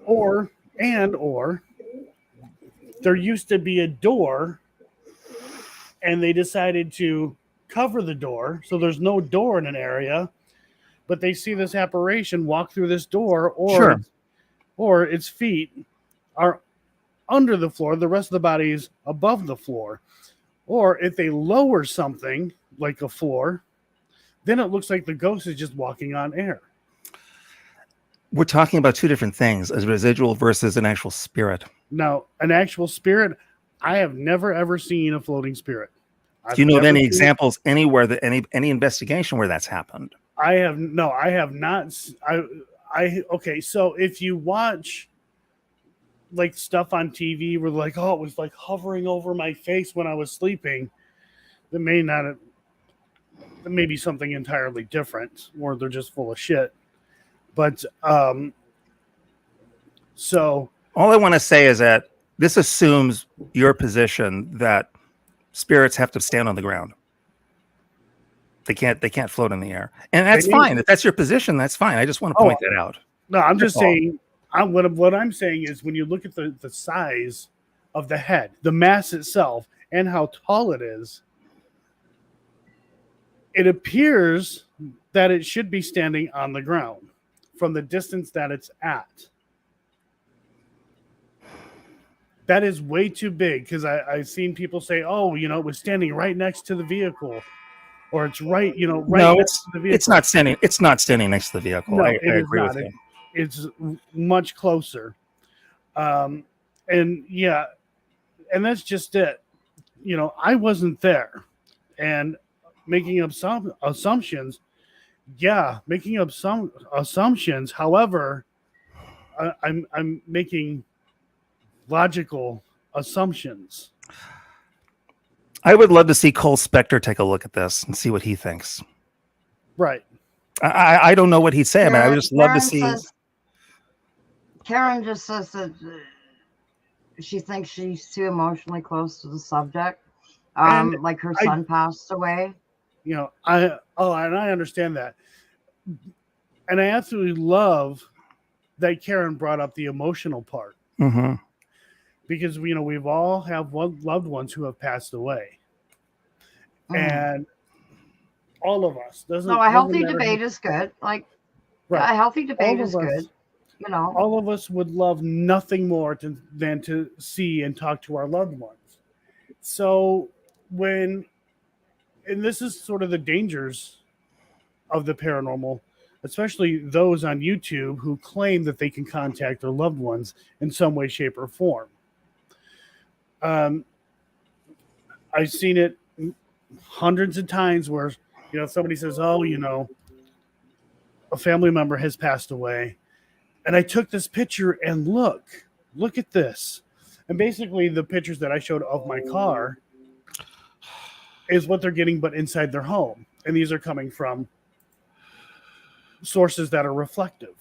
Or there used to be a door and they decided to cover the door so there's no door in an area, but they see this apparition walk through this door, or its feet are under the floor, the rest of the body is above the floor. Or if they lower something like a floor, then it looks like the ghost is just walking on air. We're talking about two different things, a residual versus an actual spirit. Now, an actual spirit, I have never ever seen a floating spirit. Do you know of any examples anywhere that any investigation where that's happened? I have not. Okay, so if you watch like stuff on TV where like, oh, it was like hovering over my face when I was sleeping, that may be something entirely different, or they're just full of shit. But so all I want to say is that this assumes your position that spirits have to stand on the ground. They can't float in the air. And that's fine. If that's your position, that's fine. I just want to point that out. No, I'm just saying what I'm saying is when you look at the size of the head, the mass itself, and how tall it is, it appears that it should be standing on the ground from the distance that it's at. That is way too big because I've seen people say, oh, it was standing right next to the vehicle, or it's right, no, next to the vehicle. It's not standing next to the vehicle. No, I agree with you. It's much closer. And that's just it. I wasn't there, and making up some assumptions. Yeah, making up some assumptions. However, I'm making logical assumptions. I would love to see Cole Spector take a look at this and see what he thinks. Right. I don't know what he'd say. I mean, I would just love to see. Karen just says that she thinks she's too emotionally close to the subject. Like her son passed away. And I understand that. And I absolutely love that Karen brought up the emotional part. Mm-hmm. Because we've all have loved ones who have passed away, and all of us a healthy debate is good. Like, a healthy debate is good. All of us would love nothing more than to see and talk to our loved ones. So and this is sort of the dangers of the paranormal, especially those on YouTube who claim that they can contact their loved ones in some way, shape, or form. I've seen it hundreds of times where, somebody says, oh, a family member has passed away, and I took this picture and look at this. And basically the pictures that I showed of my car is what they're getting, but inside their home. And these are coming from sources that are reflective.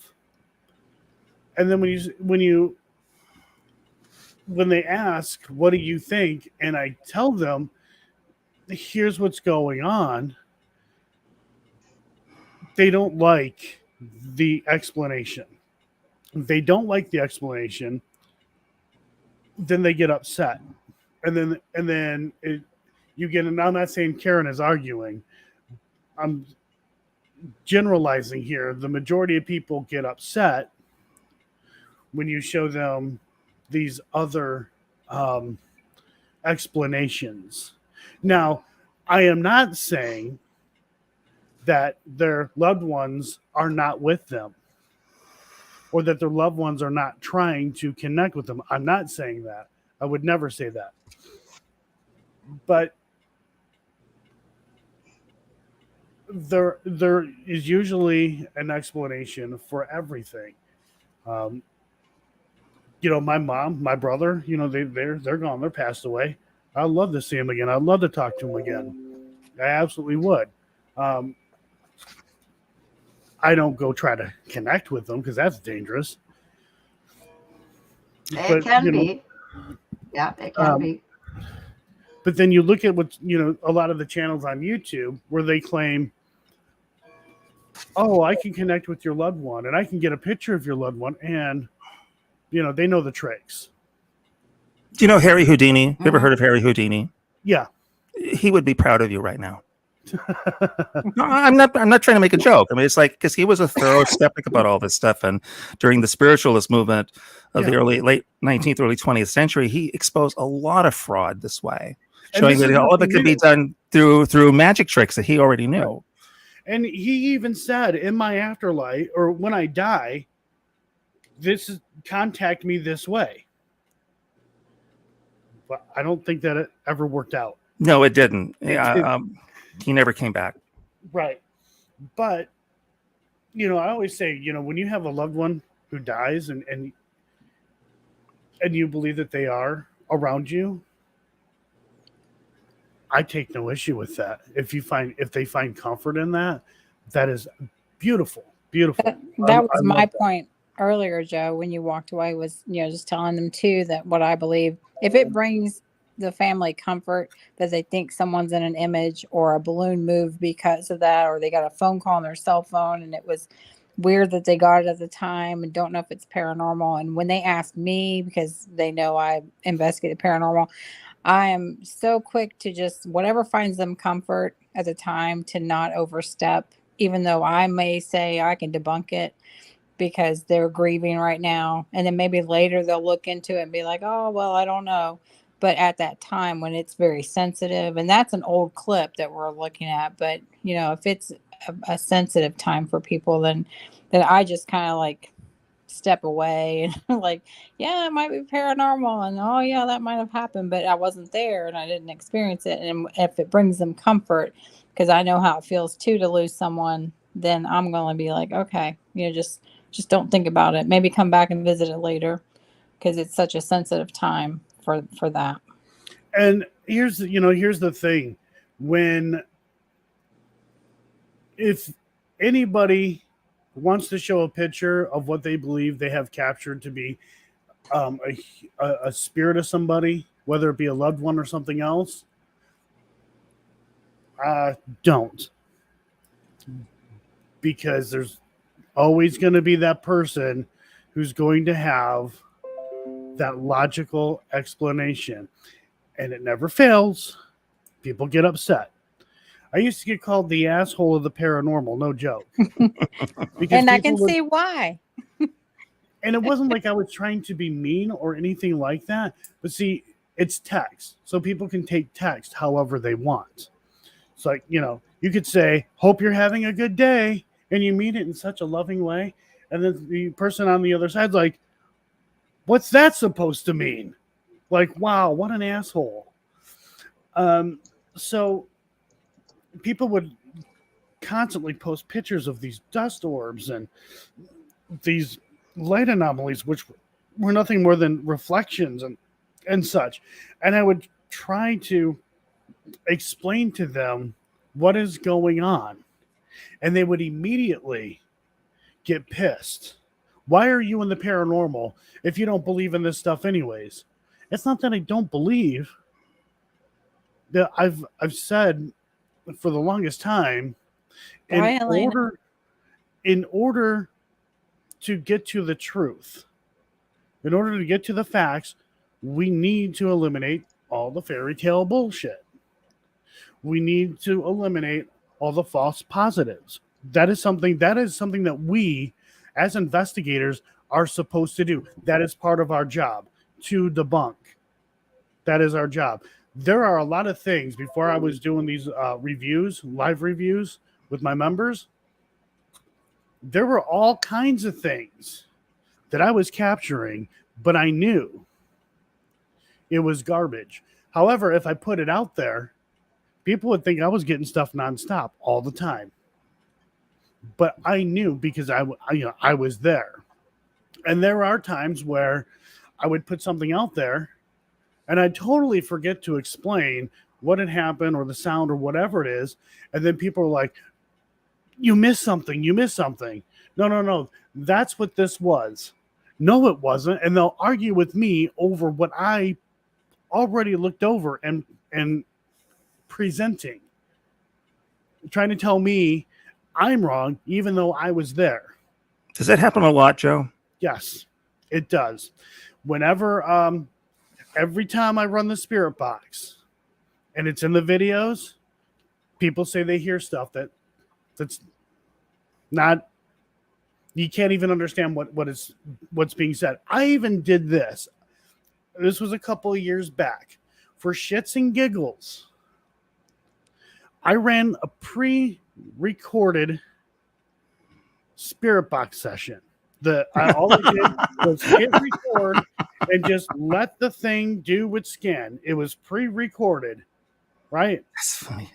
And then when they ask, what do you think? And I tell them, here's what's going on. They don't like the explanation. If they don't like the explanation, then they get upset. And then you get, and I'm not saying Karen is arguing. I'm generalizing here. The majority of people get upset when you show them these other explanations. Now, I am not saying that their loved ones are not with them or that their loved ones are not trying to connect with them. I'm not saying that. I would never say that. But there is usually an explanation for everything. My mom, my brother, they're gone. They're passed away. I'd love to see them again. I'd love to talk to them again. I absolutely would. I don't go try to connect with them because that's dangerous. It can be. Yeah, it can be. But then you look at what, a lot of the channels on YouTube where they claim, oh, I can connect with your loved one and I can get a picture of your loved one. And, they know the tricks. Do you know Harry Houdini? You ever heard of Harry Houdini? Yeah. He would be proud of you right now. No, I'm not trying to make a joke. I mean, it's like, because he was a thorough skeptic about all this stuff. And during the spiritualist movement of the late 19th, early 20th century, he exposed a lot of fraud this way, showing that all of it could be done through magic tricks that he already knew. Right. And he even said, in my afterlife, or when I die, contact me this way. But I don't think that it ever worked out. No, it didn't. He never came back. Right. But, I always say, when you have a loved one who dies and you believe that they are around you, I take no issue with that. If they find comfort in that, that is beautiful. Beautiful. That was my point earlier, Joe, when you walked away, was, just telling them too that what I believe, if it brings the family comfort that they think someone's in an image or a balloon moved because of that, or they got a phone call on their cell phone and it was weird that they got it at the time and don't know if it's paranormal. And when they ask me, because they know I investigated paranormal, I am so quick to just whatever finds them comfort at the time to not overstep, even though I may say I can debunk it because they're grieving right now. And then maybe later they'll look into it and be like, oh, well, I don't know. But at that time when it's very sensitive, and that's an old clip that we're looking at, but if it's a sensitive time for people, then I just kind of like step away and like, yeah, it might be paranormal, and oh yeah, that might have happened, but I wasn't there and I didn't experience it. And if it brings them comfort, because I know how it feels too to lose someone, then I'm going to be like, okay, just don't think about it. Maybe come back and visit it later, because it's such a sensitive time for that. And here's the thing. If anybody wants to show a picture of what they believe they have captured to be a spirit of somebody, whether it be a loved one or something else, don't. Because there's always going to be that person who's going to have that logical explanation, and it never fails. People get upset. I used to get called the asshole of the paranormal, no joke. And I can see why. And it wasn't like I was trying to be mean or anything like that. But see, it's text. So people can take text however they want. It's like, you could say, hope you're having a good day. And you mean it in such a loving way. And then the person on the other side's like, what's that supposed to mean? Like, wow, what an asshole. So people would constantly post pictures of these dust orbs and these light anomalies, which were nothing more than reflections and such. And I would try to explain to them what is going on. And they would immediately get pissed. Why are you in the paranormal if you don't believe in this stuff anyways? It's not that I don't believe. That I've said for the longest time, Bye, Elena. in order to get to the truth, in order to get to the facts, we need to eliminate all the fairy tale bullshit. We need to eliminate all the false positives. That is something that we as investigators are supposed to do. That is part of our job, to debunk. That is our job. There are a lot of things before I was doing these live reviews with my members. There were all kinds of things that I was capturing, but I knew it was garbage. However, if I put it out there, people would think I was getting stuff nonstop all the time. But I knew because I was there. And there are times where I would put something out there and I'd totally forget to explain what had happened or the sound or whatever it is. And then people are like, you missed something. No. That's what this was. No, it wasn't. And they'll argue with me over what I already looked over and presenting. Trying to tell me I'm wrong, even though I was there. Does that happen a lot, Joe? Yes, it does. Whenever, every time I run the spirit box and it's in the videos, people say they hear stuff that's not, you can't even understand what's being said. I even did this. This was a couple of years back. For shits and giggles, I ran a pre-recorded spirit box session. All I did was hit record and just let the thing do its scan. It was pre-recorded, right? That's funny.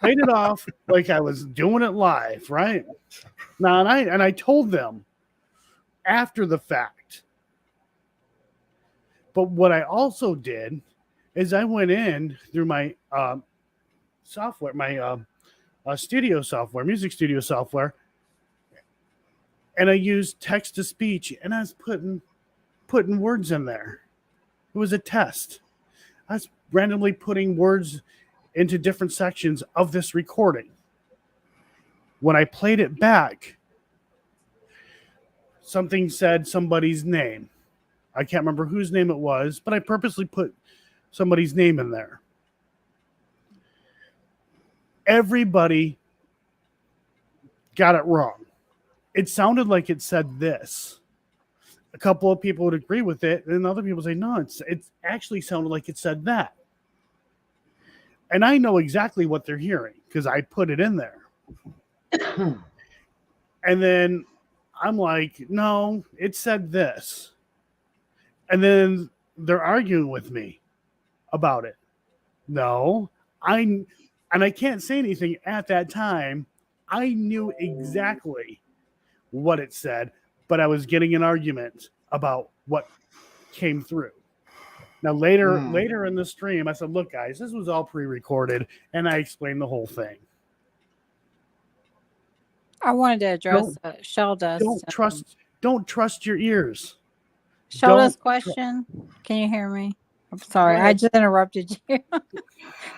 Played it off like I was doing it live, right? Now, and I told them after the fact. But what I also did is I went in through my software, my studio software, music studio software, and I used text to speech, and I was putting words in there. It was a test. I was randomly putting words into different sections of this recording. When I played it back, something said somebody's name. I can't remember whose name it was, but I purposely put somebody's name in there. Everybody got it wrong. It sounded like it said this. A couple of people would agree with it, and other people say, no, it actually sounded like it said that. And I know exactly what they're hearing because I put it in there. And then I'm like, no, it said this. And then they're arguing with me about it. No, and I can't say anything at that time. I knew exactly what it said, but I was getting an argument about what came through. Now, later in the stream, I said, look, guys, this was all pre-recorded, and I explained the whole thing. I wanted to address Shelda's. Don't trust your ears. Shelda's question. Can you hear me? I'm sorry, I just interrupted you.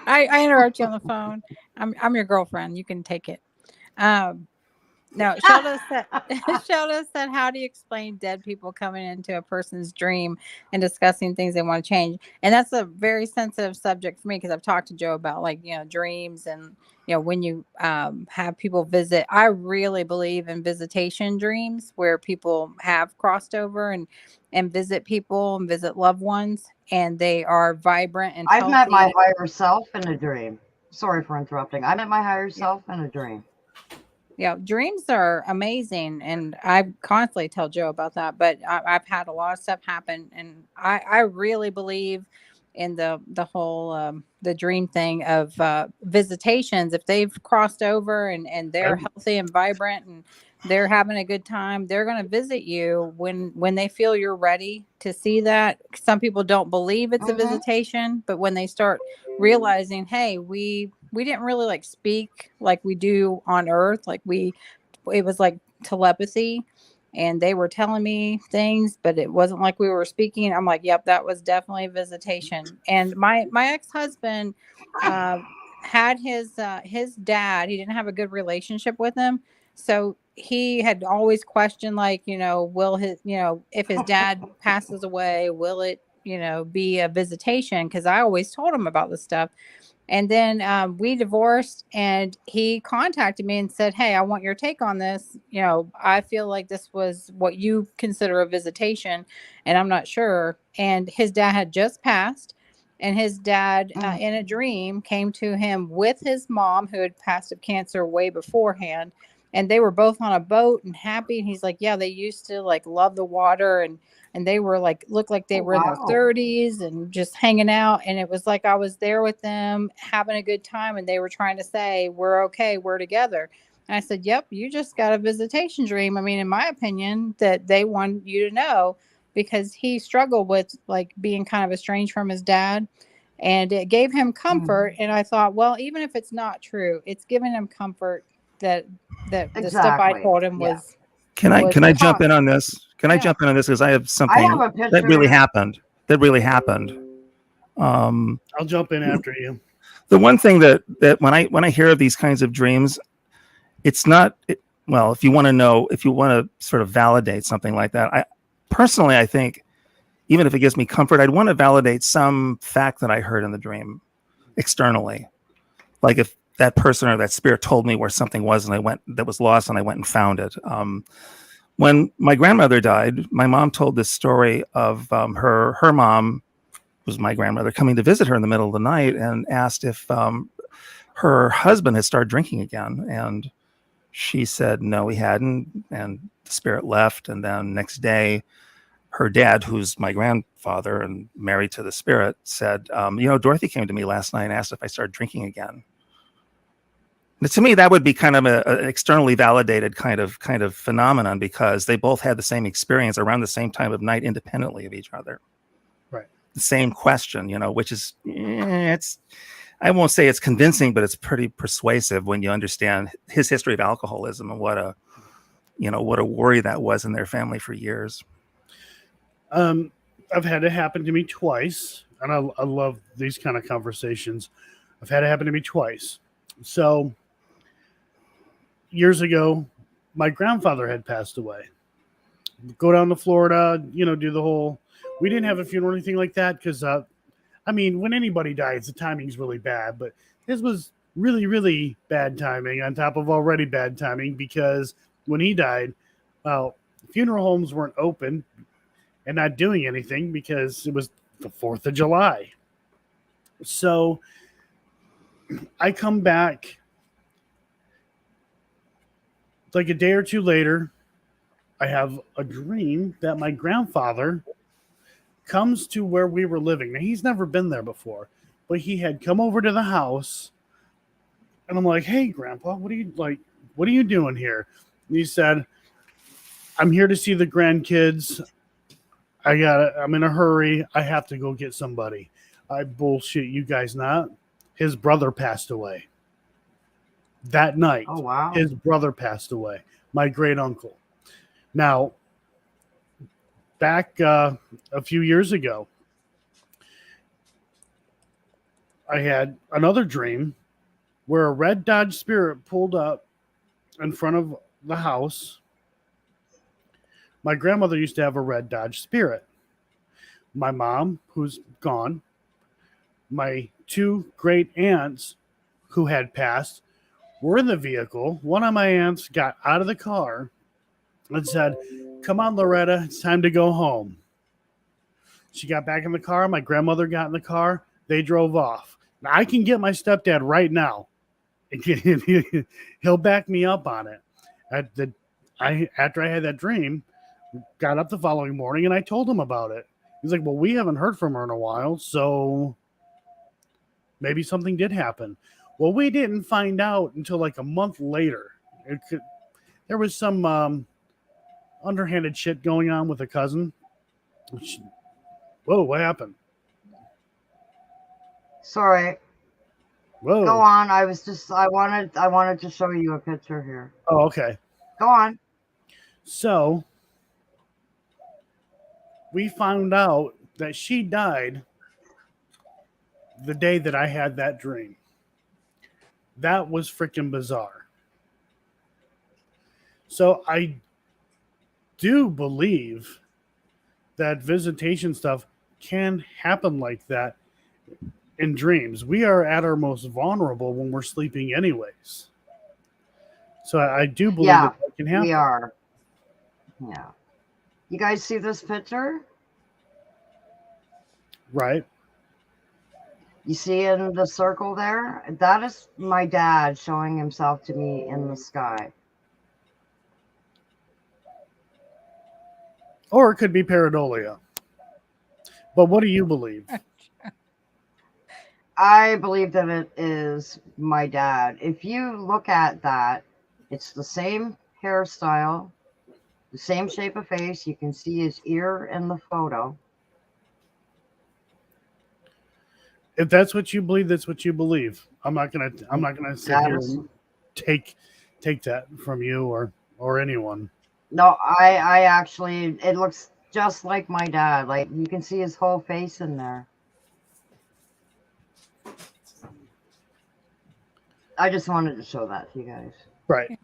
I interrupt you on the phone. I'm your girlfriend. You can take it. No, Shelda said, how do you explain dead people coming into a person's dream and discussing things they want to change? And that's a very sensitive subject for me because I've talked to Joe about dreams and, when you have people visit. I really believe in visitation dreams where people have crossed over and visit people and visit loved ones, and they are vibrant and I've healthy. met my higher self in a dream. Sorry for interrupting. I met my higher self in a dream. Yeah, dreams are amazing, and I constantly tell Joe about that. But I've had a lot of stuff happen, and I really believe in the whole the dream thing of visitations. If they've crossed over and they're healthy and vibrant and they're having a good time, they're going to visit you when they feel you're ready to see that. Some people don't believe it's a visitation, but when they start realizing, hey, we didn't really like speak like we do on Earth, like it was like telepathy, and they were telling me things, but it wasn't like we were speaking. I'm like, yep, that was definitely a visitation. And my ex-husband had his dad. He didn't have a good relationship with him, so he had always questioned, like, will his, if his dad passes away, will it, be a visitation? Because I always told him about this stuff. And then we divorced, and he contacted me and said, hey, I want your take on this. I feel like this was what you consider a visitation, and I'm not sure. And his dad had just passed, and his dad, in a dream, came to him with his mom, who had passed of cancer way beforehand. And they were both on a boat and happy. And he's like, yeah, they used to like love the water, and they were like, looked like they were in their 30s and just hanging out. And it was like I was there with them having a good time, and they were trying to say, we're okay, we're together. And I said, yep, you just got a visitation dream. I mean, in my opinion, that they want you to know, because he struggled with like being kind of estranged from his dad, and it gave him comfort. And I thought, well, even if it's not true, it's giving him comfort that the stuff I told him was. Can I jump in on this? Can I jump in on this, because I have something that really happened. I'll jump in after you. The one thing that when I hear of these kinds of dreams, it's not well. If you want to sort of validate something like that, I think, even if it gives me comfort, I'd want to validate some fact that I heard in the dream externally, like if that person or that spirit told me where something was that was lost, and I went and found it. When my grandmother died, my mom told this story of her mom, was my grandmother, coming to visit her in the middle of the night and asked if her husband had started drinking again. And she said, no, he hadn't. And the spirit left. And then next day, her dad, who's my grandfather and married to the spirit, said, Dorothy came to me last night and asked if I started drinking again. But to me, that would be kind of an externally validated kind of phenomenon, because they both had the same experience around the same time of night, independently of each other. Right. The same question, which is, I won't say it's convincing, but it's pretty persuasive when you understand his history of alcoholism and what a worry that was in their family for years. I've had it happen to me twice, and I love these kind of conversations. I've had it happen to me twice. So years ago, my grandfather had passed away. Go down to Florida, do the whole. We didn't have a funeral or anything like that, because, when anybody dies, the timing's really bad. But this was really, really bad timing on top of already bad timing, because when he died, funeral homes weren't open and not doing anything because it was the 4th of July. So I come back like a day or two later. I have a dream that my grandfather comes to where we were living. Now, he's never been there before, but he had come over to the house, and I'm like, hey, Grandpa, what are you doing here? And he said, I'm here to see the grandkids. I'm in a hurry. I have to go get somebody. I bullshit you guys not. His brother passed away that night. Oh, wow. His brother passed away. My great uncle. Now, back a few years ago, I had another dream where a red Dodge Spirit pulled up in front of the house. My grandmother used to have a red Dodge Spirit. My mom, who's gone, my 2 great aunts who had passed were in the vehicle. One of my aunts got out of the car and said, come on, Loretta, it's time to go home. She got back in the car. My grandmother got in the car. They drove off. Now, I can get my stepdad right now. He'll back me up on it. After I had that dream, got up the following morning, and I told him about it. He's like, well, we haven't heard from her in a while, so maybe something did happen. Well, we didn't find out until like a month later. There was some underhanded shit going on with a cousin. Whoa, what happened? Sorry. Whoa. Go on. I wanted to show you a picture here. Oh, okay. Go on. So we found out that she died the day that I had that dream. That was freaking bizarre. So I do believe that visitation stuff can happen like that in dreams. We are at our most vulnerable when we're sleeping anyways. So I do believe that can happen. We are. Yeah. You guys see this picture? Right. You see in the circle there? That is my dad showing himself to me in the sky. Or it could be pareidolia. But what do you believe? I believe that it is my dad. If you look at that, it's the same hairstyle, the same shape of face. You can see his ear in the photo. If that's what you believe, that's what you believe. I'm not gonna sit here and take that from you or anyone. No, I actually, it looks just like my dad. Like you can see his whole face in there. I just wanted to show that to you guys. Right.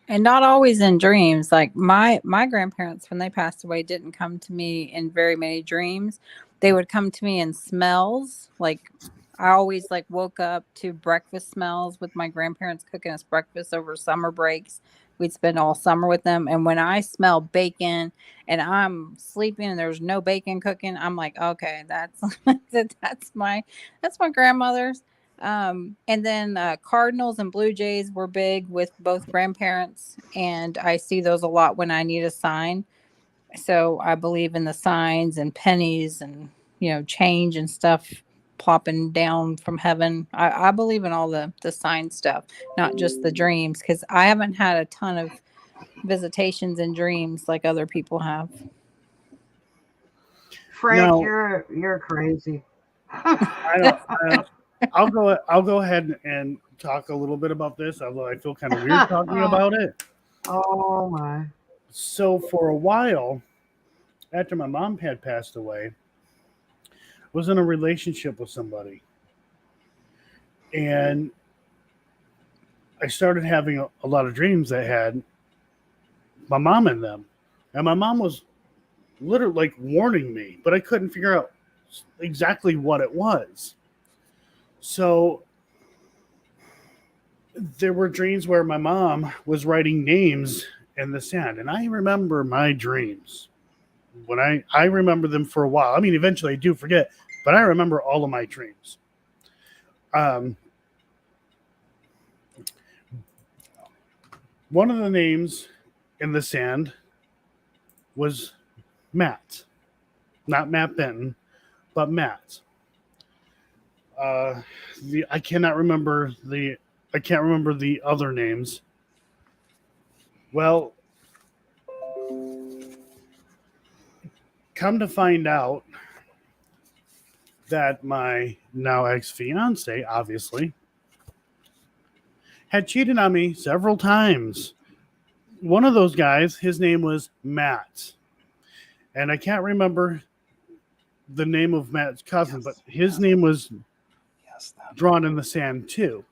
And not always in dreams. Like my grandparents, when they passed away, didn't come to me in very many dreams. They would come to me in smells. Like I always like woke up to breakfast smells with my grandparents cooking us breakfast over summer breaks. We'd spend all summer with them. And when I smell bacon and I'm sleeping and there's no bacon cooking, I'm like, okay, that's my grandmother's. And then Cardinals and Blue Jays were big with both grandparents. And I see those a lot when I need a sign. So I believe in the signs and pennies and, change and stuff plopping down from heaven. I believe in all the sign stuff, not just the dreams, because I haven't had a ton of visitations and dreams like other people have. Frank, Now, you're crazy. I'll go ahead and talk a little bit about this, although I feel kind of weird talking about it. Oh my. So for a while, after my mom had passed away, I was in a relationship with somebody. And I started having a lot of dreams that had my mom in them. And my mom was literally like warning me, but I couldn't figure out exactly what it was. So there were dreams where my mom was writing names in the sand. And I remember my dreams. When I remember them for a while. I mean, eventually I do forget, but I remember all of my dreams. One of the names in the sand was Matt. Not Matt Benton, but Matt. I can't remember the other names. Well, come to find out that my now ex-fiance, obviously, had cheated on me several times. One of those guys, his name was Matt. And I can't remember the name of Matt's cousin, but his name was drawn in the sand too.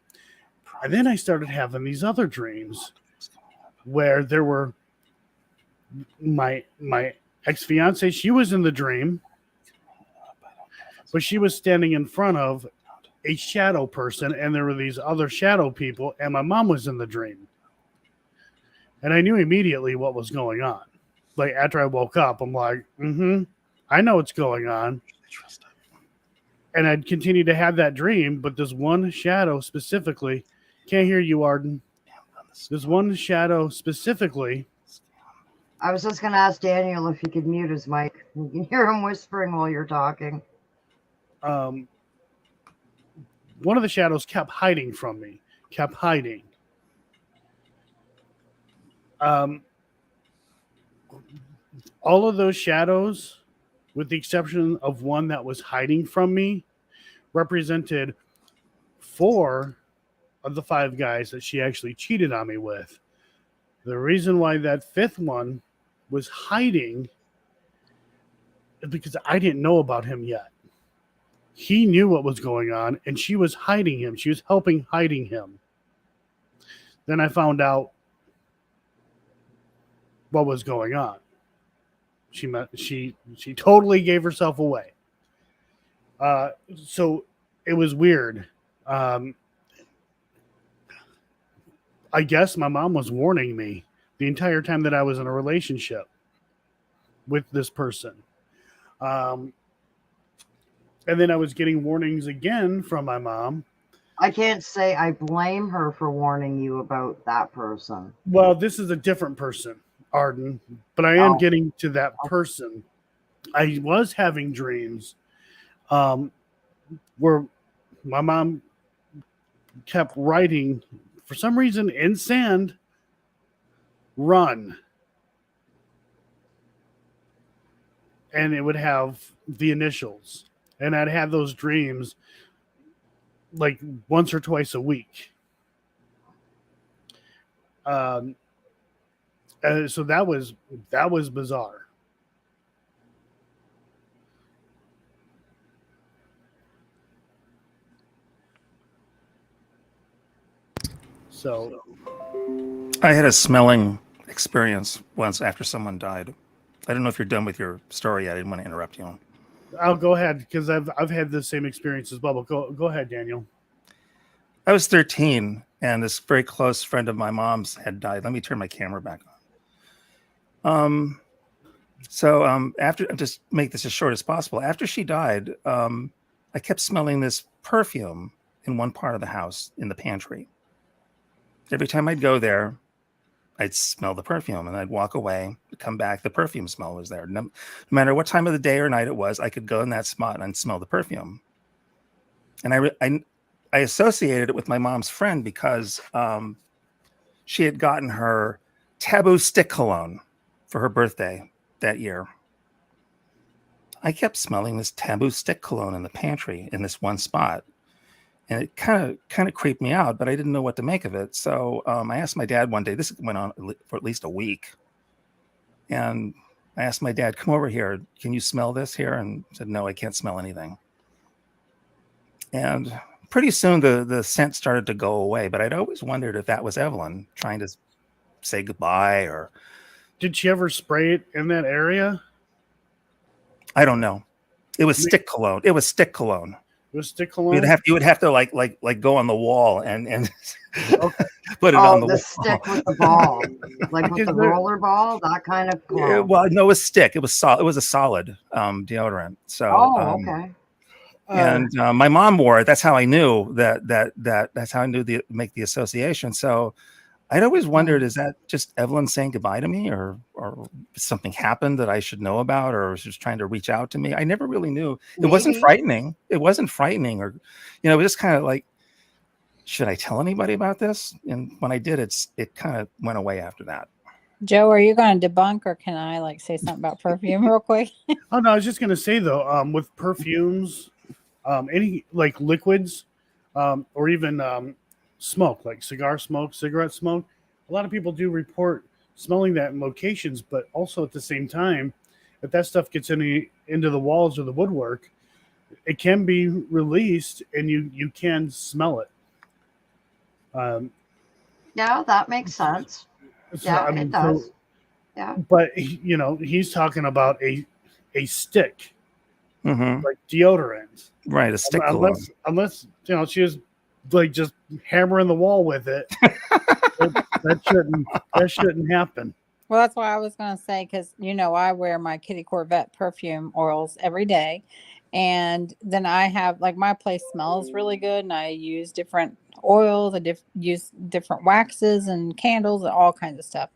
And then I started having these other dreams where there were my ex-fiance, she was in the dream, but she was standing in front of a shadow person, and there were these other shadow people, and my mom was in the dream. And I knew immediately what was going on. Like, after I woke up, I'm like, I know what's going on. And I'd continue to have that dream, but this one shadow specifically, can't hear you, Arden. This one shadow specifically I was just going to ask Daniel if he could mute his mic. You can hear him whispering while you're talking. One of the shadows kept hiding from me, kept hiding. All of those shadows, with the exception of one that was hiding from me, represented 4 of the 5 guys that she actually cheated on me with. The reason why that 5th one was hiding is because I didn't know about him yet. He knew what was going on, and she was hiding him. She was helping hiding him. Then I found out what was going on. She totally gave herself away. So it was weird. I guess my mom was warning me the entire time that I was in a relationship with this person. And then I was getting warnings again from my mom. I can't say I blame her for warning you about that person. Well, this is a different person, Arden, but I am getting to that person. I was having dreams where my mom kept writing, for some reason, in sand, run. And it would have the initials. And I'd have those dreams like once or twice a week. So that was bizarre. So I had a smelling experience once after someone died. I don't know if you're done with your story yet. I didn't want to interrupt you. I'll go ahead because I've had the same experience as well. But go ahead, Daniel. I was 13, and this very close friend of my mom's had died. Let me turn my camera back on. After, just make this as short as possible. After she died, I kept smelling this perfume in one part of the house in the pantry. Every time I'd go there, I'd smell the perfume, and I'd walk away, come back. The perfume smell was there. No matter what time of the day or night it was, I could go in that spot and smell the perfume. And I associated it with my mom's friend because she had gotten her taboo stick cologne for her birthday that year. I kept smelling this taboo stick cologne in the pantry in this one spot. And it kind of creeped me out, but I didn't know what to make of it. So I asked my dad one day, this went on for at least a week. And I asked my dad, come over here. Can you smell this here? And he said, no, I can't smell anything. And pretty soon the scent started to go away, but I'd always wondered if that was Evelyn trying to say goodbye. Or did she ever spray it in that area? I don't know. It was stick cologne. It was stick cologne. It was stick cologne. You would have to like go on the wall and okay. Put it on the wall. Stick with the ball, like with the roller ball, that kind of cologne. Yeah, well, no, it was stick. It was solid. It was a solid deodorant. So okay. And my mom wore it. That's how I knew that's how I knew make the association. So I'd always wondered, is that just Evelyn saying goodbye to me, or something happened that I should know about, or was just trying to reach out to me? I never really knew. It wasn't frightening. It wasn't frightening, or it was just kind of like, should I tell anybody about this? And when I did, it kind of went away after that. Joe, are you going to debunk, or can I say something about perfume real quick? Oh no, I was just going to say though, with perfumes, any liquids, or even smoke, like cigar smoke, cigarette smoke, a lot of people do report smelling that in locations, but also at the same time, if that stuff gets into the walls or the woodwork, it can be released and you can smell it. Yeah, that makes sense. So, Yeah, it does. Yeah. But he's talking about a stick, like deodorant, right? A stick, unless she was just hammering the wall with it. that shouldn't happen. Well, that's why I was going to say, because I wear my Kitty Corvette perfume oils every day, and then I have my place smells really good, and I use different oils, use different waxes and candles and all kinds of stuff.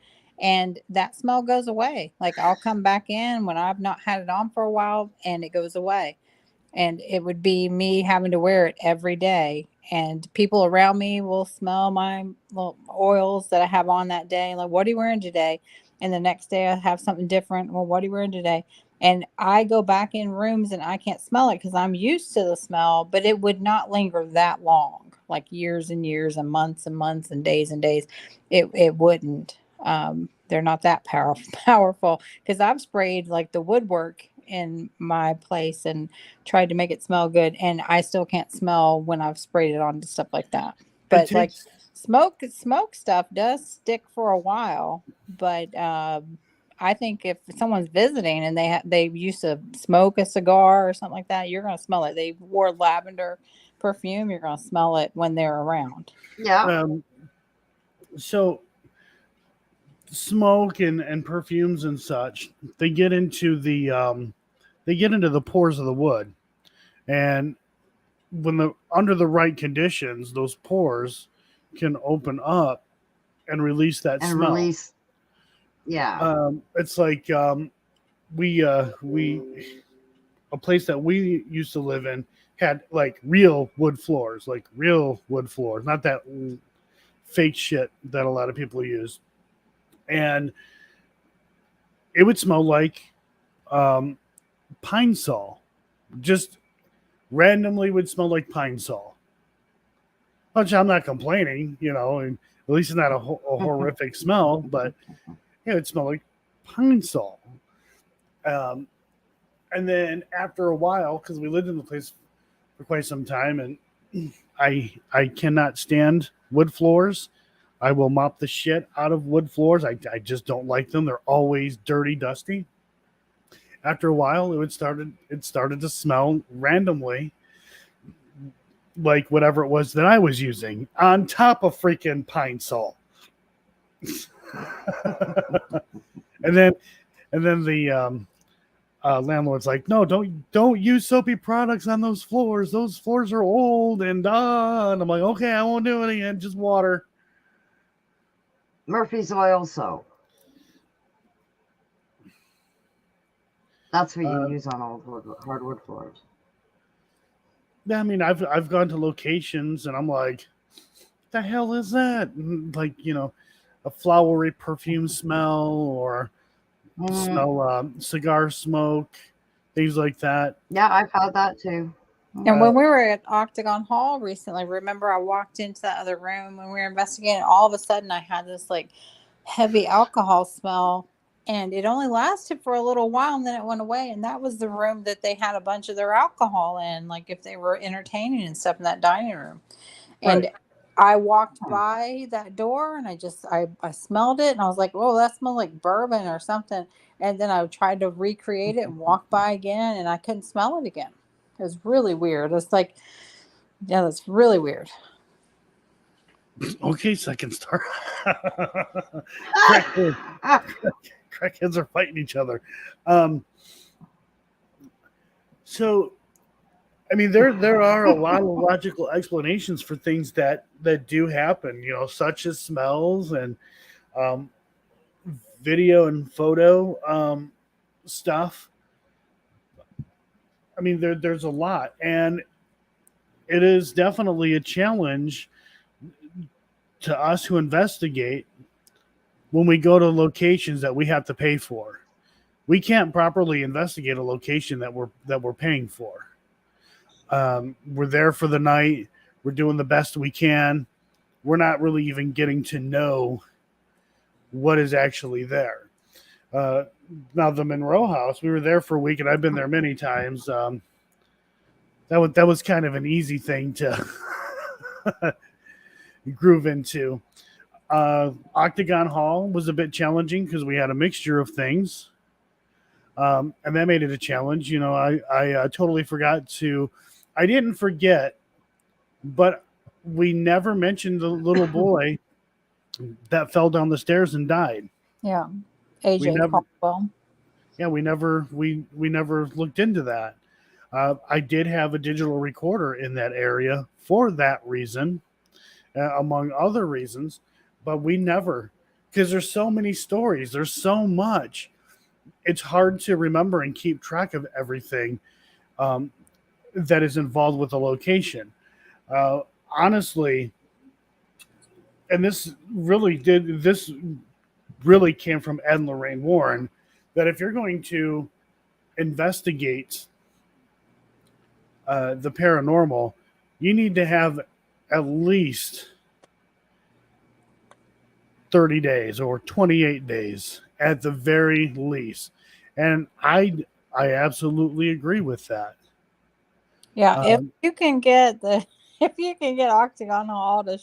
and that smell goes away. Like I'll come back in when I've not had it on for a while and it goes away. And it would be me having to wear it every day. And people around me will smell my little oils that I have on that day. Like, what are you wearing today? And the next day I have something different. Well, what are you wearing today? And I go back in rooms and I can't smell it because I'm used to the smell, but it would not linger that long, like years and years and months and days and days. It wouldn't. They're not that powerful because I've sprayed like the woodwork in my place and tried to make it smell good, and I still can't smell when I've sprayed it on to stuff like that. But like smoke stuff does stick for a while. But I think if someone's visiting and they used to smoke a cigar or something like that, you're gonna smell it. They wore lavender perfume, you're gonna smell it when they're around. Yeah. So smoke and perfumes and such, they get into the pores of the wood, and when the under the right conditions, those pores can open up and release that And smell. release. Yeah. It's like we a place that we used to live in had like real wood floors, not that fake shit that a lot of people use. And it would smell like pine sol. Just randomly would smell like pine sol. Which I'm not complaining, and at least it's not a horrific smell, but it would smell like pine sol. And then after a while, because we lived in the place for quite some time, and I cannot stand wood floors. I will mop the shit out of wood floors. I just don't like them. They're always dirty, dusty. After a while, it started to smell randomly like whatever it was that I was using on top of freaking pine sol. and then the landlord's like, no, don't use soapy products on those floors. Those floors are old and I'm like, okay, I won't do it again. Just water. Murphy's oil soap. That's what you use on old hardwood floors. Yeah, I mean, I've gone to locations and I'm like, what the hell is that? And like, a flowery perfume smell or smell cigar smoke, things like that. Yeah, I've had that too. And when we were at Octagon Hall recently, remember I walked into that other room when we were investigating, all of a sudden I had this like heavy alcohol smell, and it only lasted for a little while and then it went away. And that was the room that they had a bunch of their alcohol in, like if they were entertaining and stuff in that dining room. And I walked by that door and I smelled it and I was like, oh, that smells like bourbon or something. And then I tried to recreate it and walk by again and I couldn't smell it again. It was really weird. It's like, yeah, that's really weird. Okay, second star. Crackheads are fighting each other. So, I mean, there are a lot of logical explanations for things that do happen, such as smells and video and photo stuff. I mean, there's a lot, and it is definitely a challenge to us who investigate when we go to locations that we have to pay for. We can't properly investigate a location that we're paying for. We're there for the night. We're doing the best we can. We're not really even getting to know what is actually there. Now the Monroe House, we were there for a week, and I've been there many times. That was kind of an easy thing to groove into. Octagon Hall was a bit challenging because we had a mixture of things, and that made it a challenge. I totally forgot to. I didn't forget, but we never mentioned the little boy that fell down the stairs and died. Yeah. AJ Caldwell. Yeah, we never looked into that. I did have a digital recorder in that area for that reason, among other reasons, but we never because there's so many stories. There's so much. It's hard to remember and keep track of everything that is involved with the location. Honestly, and this really came from Ed and Lorraine Warren, that if you're going to investigate the paranormal, you need to have at least 30 days or 28 days at the very least. And I absolutely agree with that. Yeah, if you can get Octagon Hall to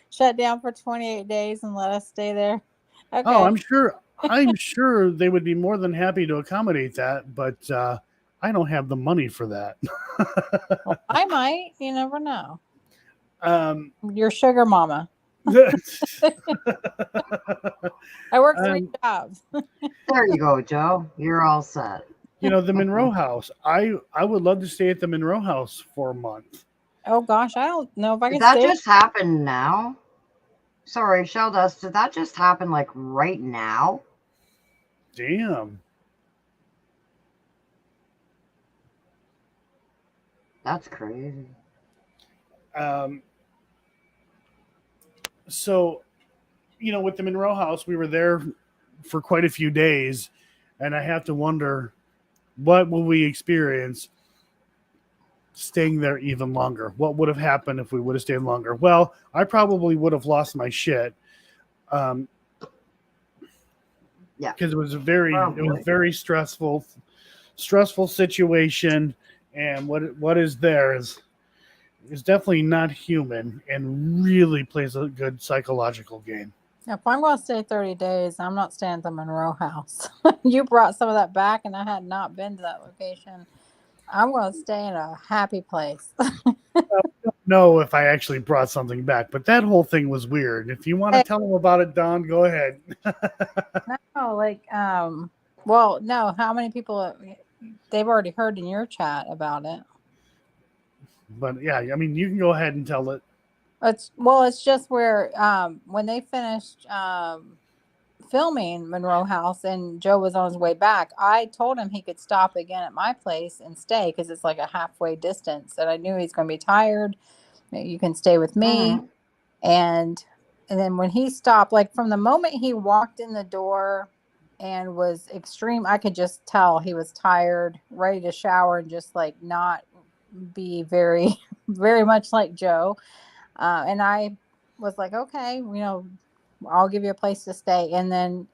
shut down for 28 days and let us stay there. Okay. Oh, I'm sure they would be more than happy to accommodate that, but I don't have the money for that. Well, I might. You never know. Your sugar mama. I work 3 jobs. There you go, Joe. You're all set. The Monroe House. I would love to stay at the Monroe House for a month. Oh gosh, I don't know if I can. Did that just happen now? Sorry, Sheldust. Did that just happen like right now? Damn. That's crazy. So, with the Monroe House, we were there for quite a few days, and I have to wonder, what will we experience staying there even longer? What would have happened if we would have stayed longer? Well, I probably would have lost my shit. Yeah, because it was a very stressful situation, and what is there is definitely not human and really plays a good psychological game. If I'm going to stay 30 days, I'm not staying at the Monroe House. You brought some of that back, and I had not been to that location. I'm going to stay in a happy place. I don't know if I actually brought something back, but that whole thing was weird. If you want to tell them about it, Don, go ahead. No, well, no. How many people? They've already heard in your chat about it. But yeah, I mean, you can go ahead and tell it. It's just where when they finished filming Monroe House and Joe was on his way back, I told him he could stop again at my place and stay because it's like a halfway distance. And I knew he's going to be tired. You can stay with me. Mm-hmm. And then when he stopped, like from the moment he walked in the door and was extreme, I could just tell he was tired, ready to shower, and just like not be very, very much like Joe. And I was like, okay, I'll give you a place to stay. And then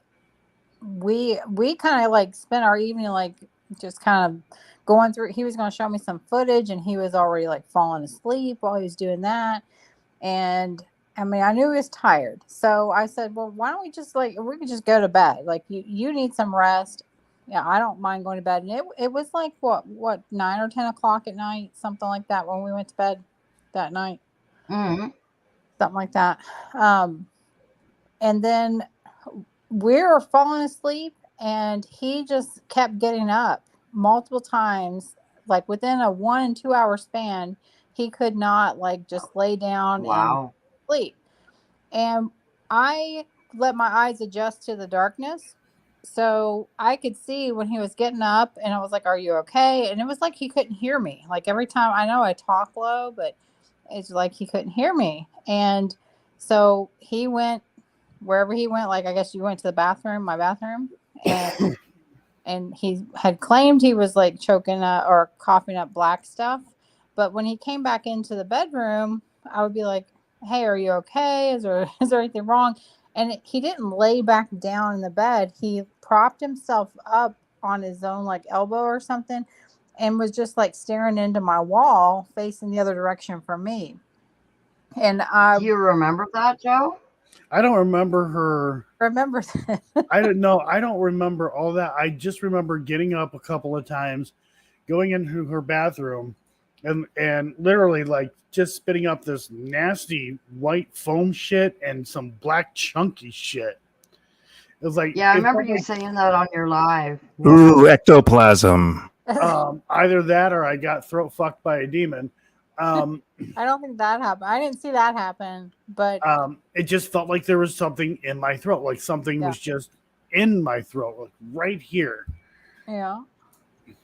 we kind of like spent our evening like just kind of going through. He was going to show me some footage, and he was already like falling asleep while he was doing that. And I mean, I knew he was tired, so I said, well, why don't we just we could just go to bed? Like you need some rest. Yeah, I don't mind going to bed. And it was like what 9 or 10 o'clock at night, something like that, when we went to bed that night. Mm-hmm. Something like that. And then we were falling asleep, and he just kept getting up multiple times, like within a 1 and 2 hour span. He could not just lay down and sleep. And I let my eyes adjust to the darkness, so I could see when he was getting up, and I was like, are you okay? And it was like he couldn't hear me. Like every time, I know I talk low, but it's like he couldn't hear me. And so he went wherever he went. Like, I guess you went to my bathroom, and he had claimed he was like choking or coughing up black stuff. But when he came back into the bedroom, I would be like, hey, are you okay? Is there anything wrong? And he didn't lay back down in the bed. He propped himself up on his own like elbow or something, and was just like staring into my wall, facing the other direction from me. And do you remember that, Joe? I don't remember her. Remember that? I don't know. I don't remember all that. I just remember getting up a couple of times, going into her bathroom, and literally like just spitting up this nasty white foam shit and some black chunky shit. It was like, yeah, I remember you saying that on your live. Ooh, ectoplasm. Either that or I got throat fucked by a demon. Um, I don't think that happened. I didn't see that happen, but it just felt like there was something in my throat, like something yeah, was just in my throat, like right here. yeah.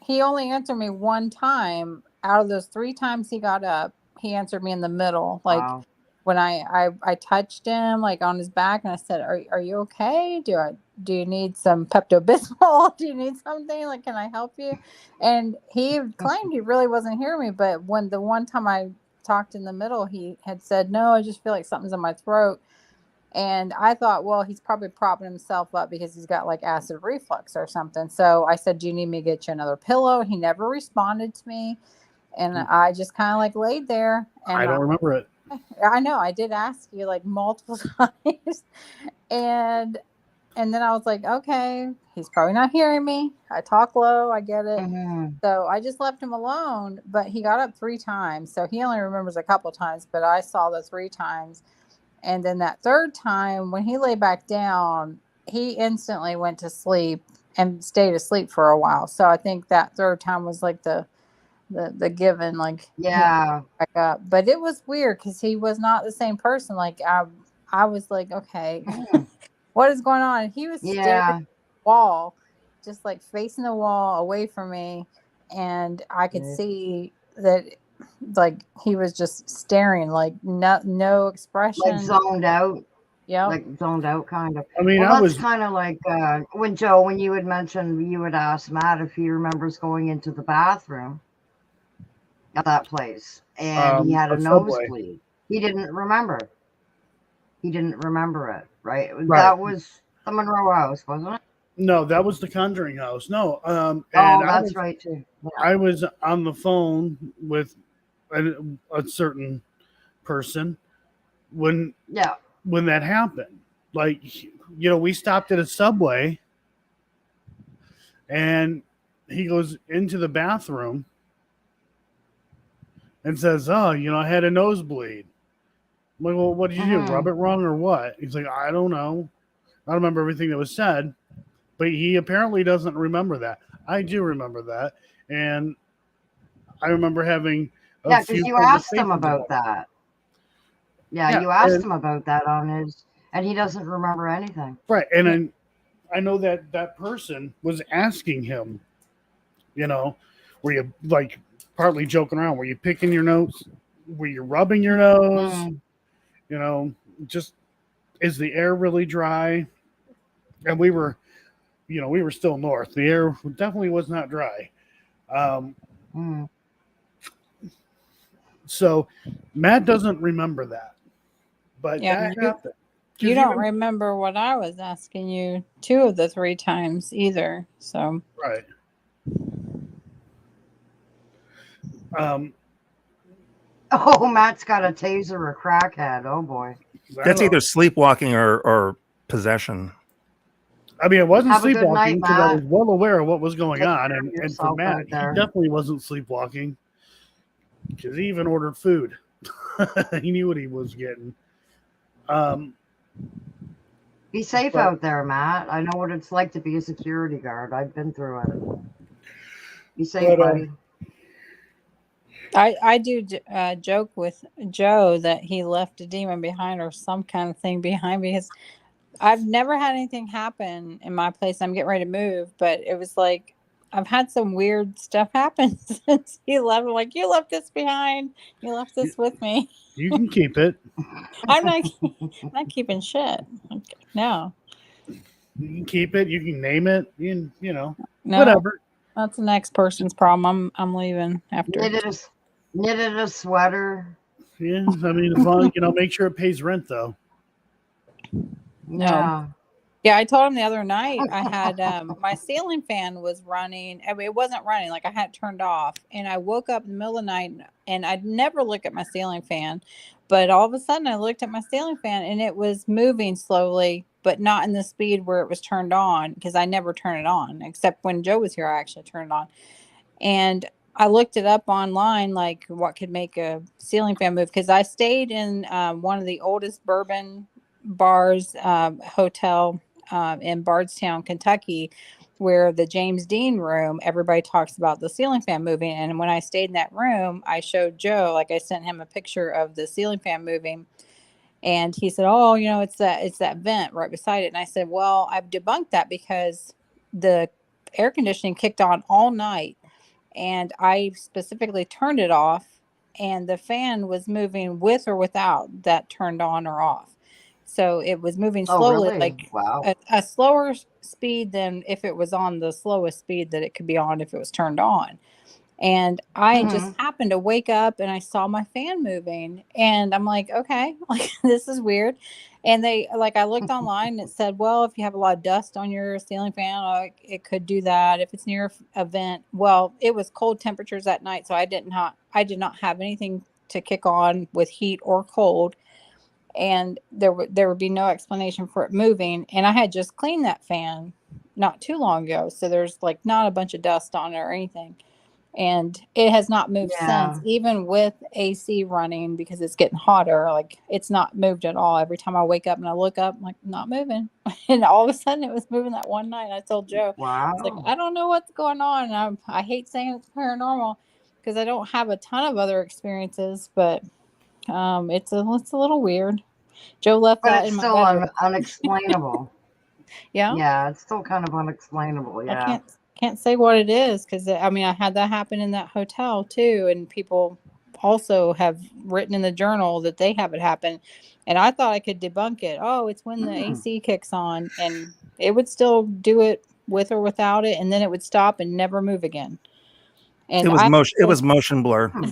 He only answered me one time out of those 3 times he got up. He answered me in the middle, like Wow. when I touched him like on his back and I said, "Are you okay? Do you need some Pepto Bismol? Do you need something? Like, can I help you?" And he claimed he really wasn't hearing me, but when the one time I talked in the middle, he had said, "No, I just feel like something's in my throat." And I thought, well, he's probably propping himself up because he's got like acid reflux or something. So I said, "Do you need me to get you another pillow?" He never responded to me. And I just kind of like laid there. I And don't remember it. I know I did ask you like multiple times. And then I was like, okay, he's probably not hearing me. I talk low, I get it. Mhm. So I just left him alone, but he got up 3 times. So he only remembers a couple times, but I saw the 3 times. And then that third time when he lay back down, he instantly went to sleep and stayed asleep for a while. So I think that third time was like the given, like Yeah. back up. But it was weird because he was not the same person. Like I was like, okay, Mm. what is going on? And he was staring at Yeah. the wall, just like facing the wall away from me, and I could Yeah. see that like he was just staring, like no Like expression. zoned out. Yep. Like zoned out kind of. I mean, Well, I that's was kind of like when you had mentioned you had asked Matt if he remembers going into the bathroom at that place and he had a a subway. nosebleed. He didn't remember. He didn't remember it, right? Right. That was the Monroe House, wasn't it? No, that was the Conjuring House. No, and Oh, that's right too. Yeah. I was on the phone with a certain person when Yeah. that happened. Like, we stopped at a Subway, and he goes into the bathroom and says, "Oh, I had a nosebleed." I'm like, "Well, what did you do? Rub Mhm. it wrong or what?" He's like, "I don't know. I don't remember everything that was said." But he apparently doesn't remember that. I do remember that, and I remember having a Yeah, because few you asked him conversations about about it. that. Yeah, Yeah, you asked and him about that on his, and he doesn't remember anything. right, and Yeah. I know that that person was asking him, you know, were you like partly joking around? Were you picking your nose? Were you rubbing your nose? Mm. You know, just is the air really dry? And we were still north. The air definitely was not dry. Um, Mm. so Matt doesn't remember that, but Yeah. that happened. You 'Cause don't remember what I was asking you 2 of the 3 times either. So right. Um, Oh, Matt's got a taser, a crackhead. Oh boy. That's I either sleepwalking or possession. mean, I wasn't Have a good night, sleepwalking because I Matt. was well aware of what was going Take on, care of and for yourself Matt, out he there. definitely wasn't sleepwalking because he even ordered food. He knew what he was getting. Um, Be safe but out there, Matt. I know what it's like to be a security guard. I've been through it. Be safe, but buddy. I do joke with Joe that he left a demon behind or some kind of thing behind because I've never had anything happen in my place. I'm getting ready to move, but it was like I've had some weird stuff happen since he left. I'm like, you left this behind. You left you, this with me. you can keep it. I'm not, I'm not keeping shit. No, You can keep it. You can name it. no, Whatever. that's the next person's problem. I'm leaving after. Knitted a sweater. Yeah, I mean, as long make sure it pays rent though. No. Yeah. Yeah, I told him the other night I had my ceiling fan was running. I mean, it wasn't running, like I had it turned off. And I woke up in the middle of the night and I'd never look at my ceiling fan. But all of a sudden I looked at my ceiling fan and it was moving slowly, but not in the speed where it was turned on because I never turn it on. Except when Joe was here, I actually turned it on. And I looked it up online, like what could make a ceiling fan move. Because I stayed in one of the oldest bourbon bars, hotel in Bardstown, Kentucky, where the James Dean room, everybody talks about the ceiling fan moving. And when I stayed in that room, I showed Joe, like I sent him a picture of the ceiling fan moving. And he said, "Oh, it's that vent right beside it." And I said, "Well, I've debunked that because the air conditioning kicked on all night, and I specifically turned it off, and the fan was moving with or without that turned on or off. So it was moving Oh, slowly, really? like Wow. a slower speed than if it was on the slowest speed that it could be on if it was turned on." And I just Mhm. happened to wake up and I saw my fan moving, and I'm like, okay, like this is weird. And I looked online and it said, well, if you have a lot of dust on your ceiling fan, it could do that if it's near a vent. Well, it was cold temperatures that night, so I did not have anything to kick on with heat or cold, and there would be no explanation for it moving. And I had just cleaned that fan not too long ago, so there's like not a bunch of dust on it or anything, and it has not moved since, Yeah. even with AC running, because it's getting hotter. Like, it's not moved at all. Every time I wake up and I look up, I'm like, not moving. And all of a sudden it was moving that one night. I told Joe, it's like, Wow. I don't know what's going on. And I hate saying it's paranormal because I don't have a ton of other experiences, but it's a little weird. Joe left But that it's in my still bedroom. unexplainable. Yeah. Yeah, it's still kind of unexplainable. I Yeah. can't say what it is, because I mean, I had that happen in that hotel too, and people also have written in the journal that they have it happen, and I thought I could debunk it. Oh, it's when the Mm. AC kicks on, and it would still do it with or without it, and then it would stop and never move again. It And was I motion. It was motion blur. Hmm.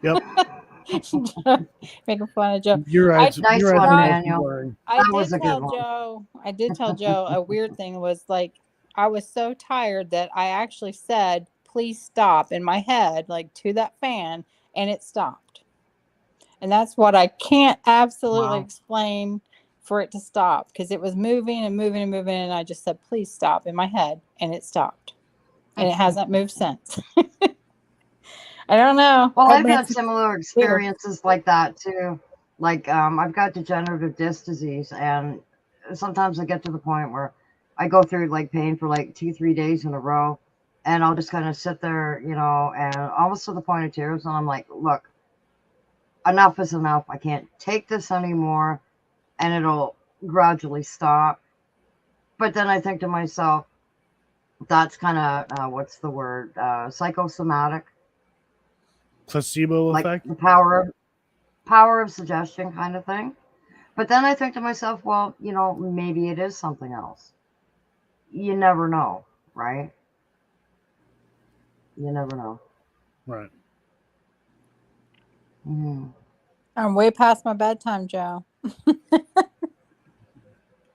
Yep. making fun of Joe. You're right. I Nice You're right. one, The now motion Daniel. blurring. I That was did a good tell one. Joe, a weird thing was, like, I was so tired that I actually said, please stop, in my head, like, to that fan, and it stopped. And that's what I can't absolutely Wow. explain for it to stop, because it was moving and moving and moving, and I just said, please stop, in my head, and it stopped. And it hasn't moved since. I don't know. Well, I I've mean, had it's similar weird. experiences like that too. Like, I've got degenerative disc disease, and sometimes I get to the point where I go through like pain for like 2, 3 days in a row, and I'll just kind of sit there, and almost to the point of tears, and I'm like, look, enough is enough. I can't take this anymore, and it'll gradually stop. But then I think to myself, that's kind of what's the word? Psychosomatic, Placebo like effect. the power of suggestion kind of thing. But then I think to myself, well, maybe it is something else. You never know, right? You never know. Right. Mhm. I'm way past my bedtime, Joe.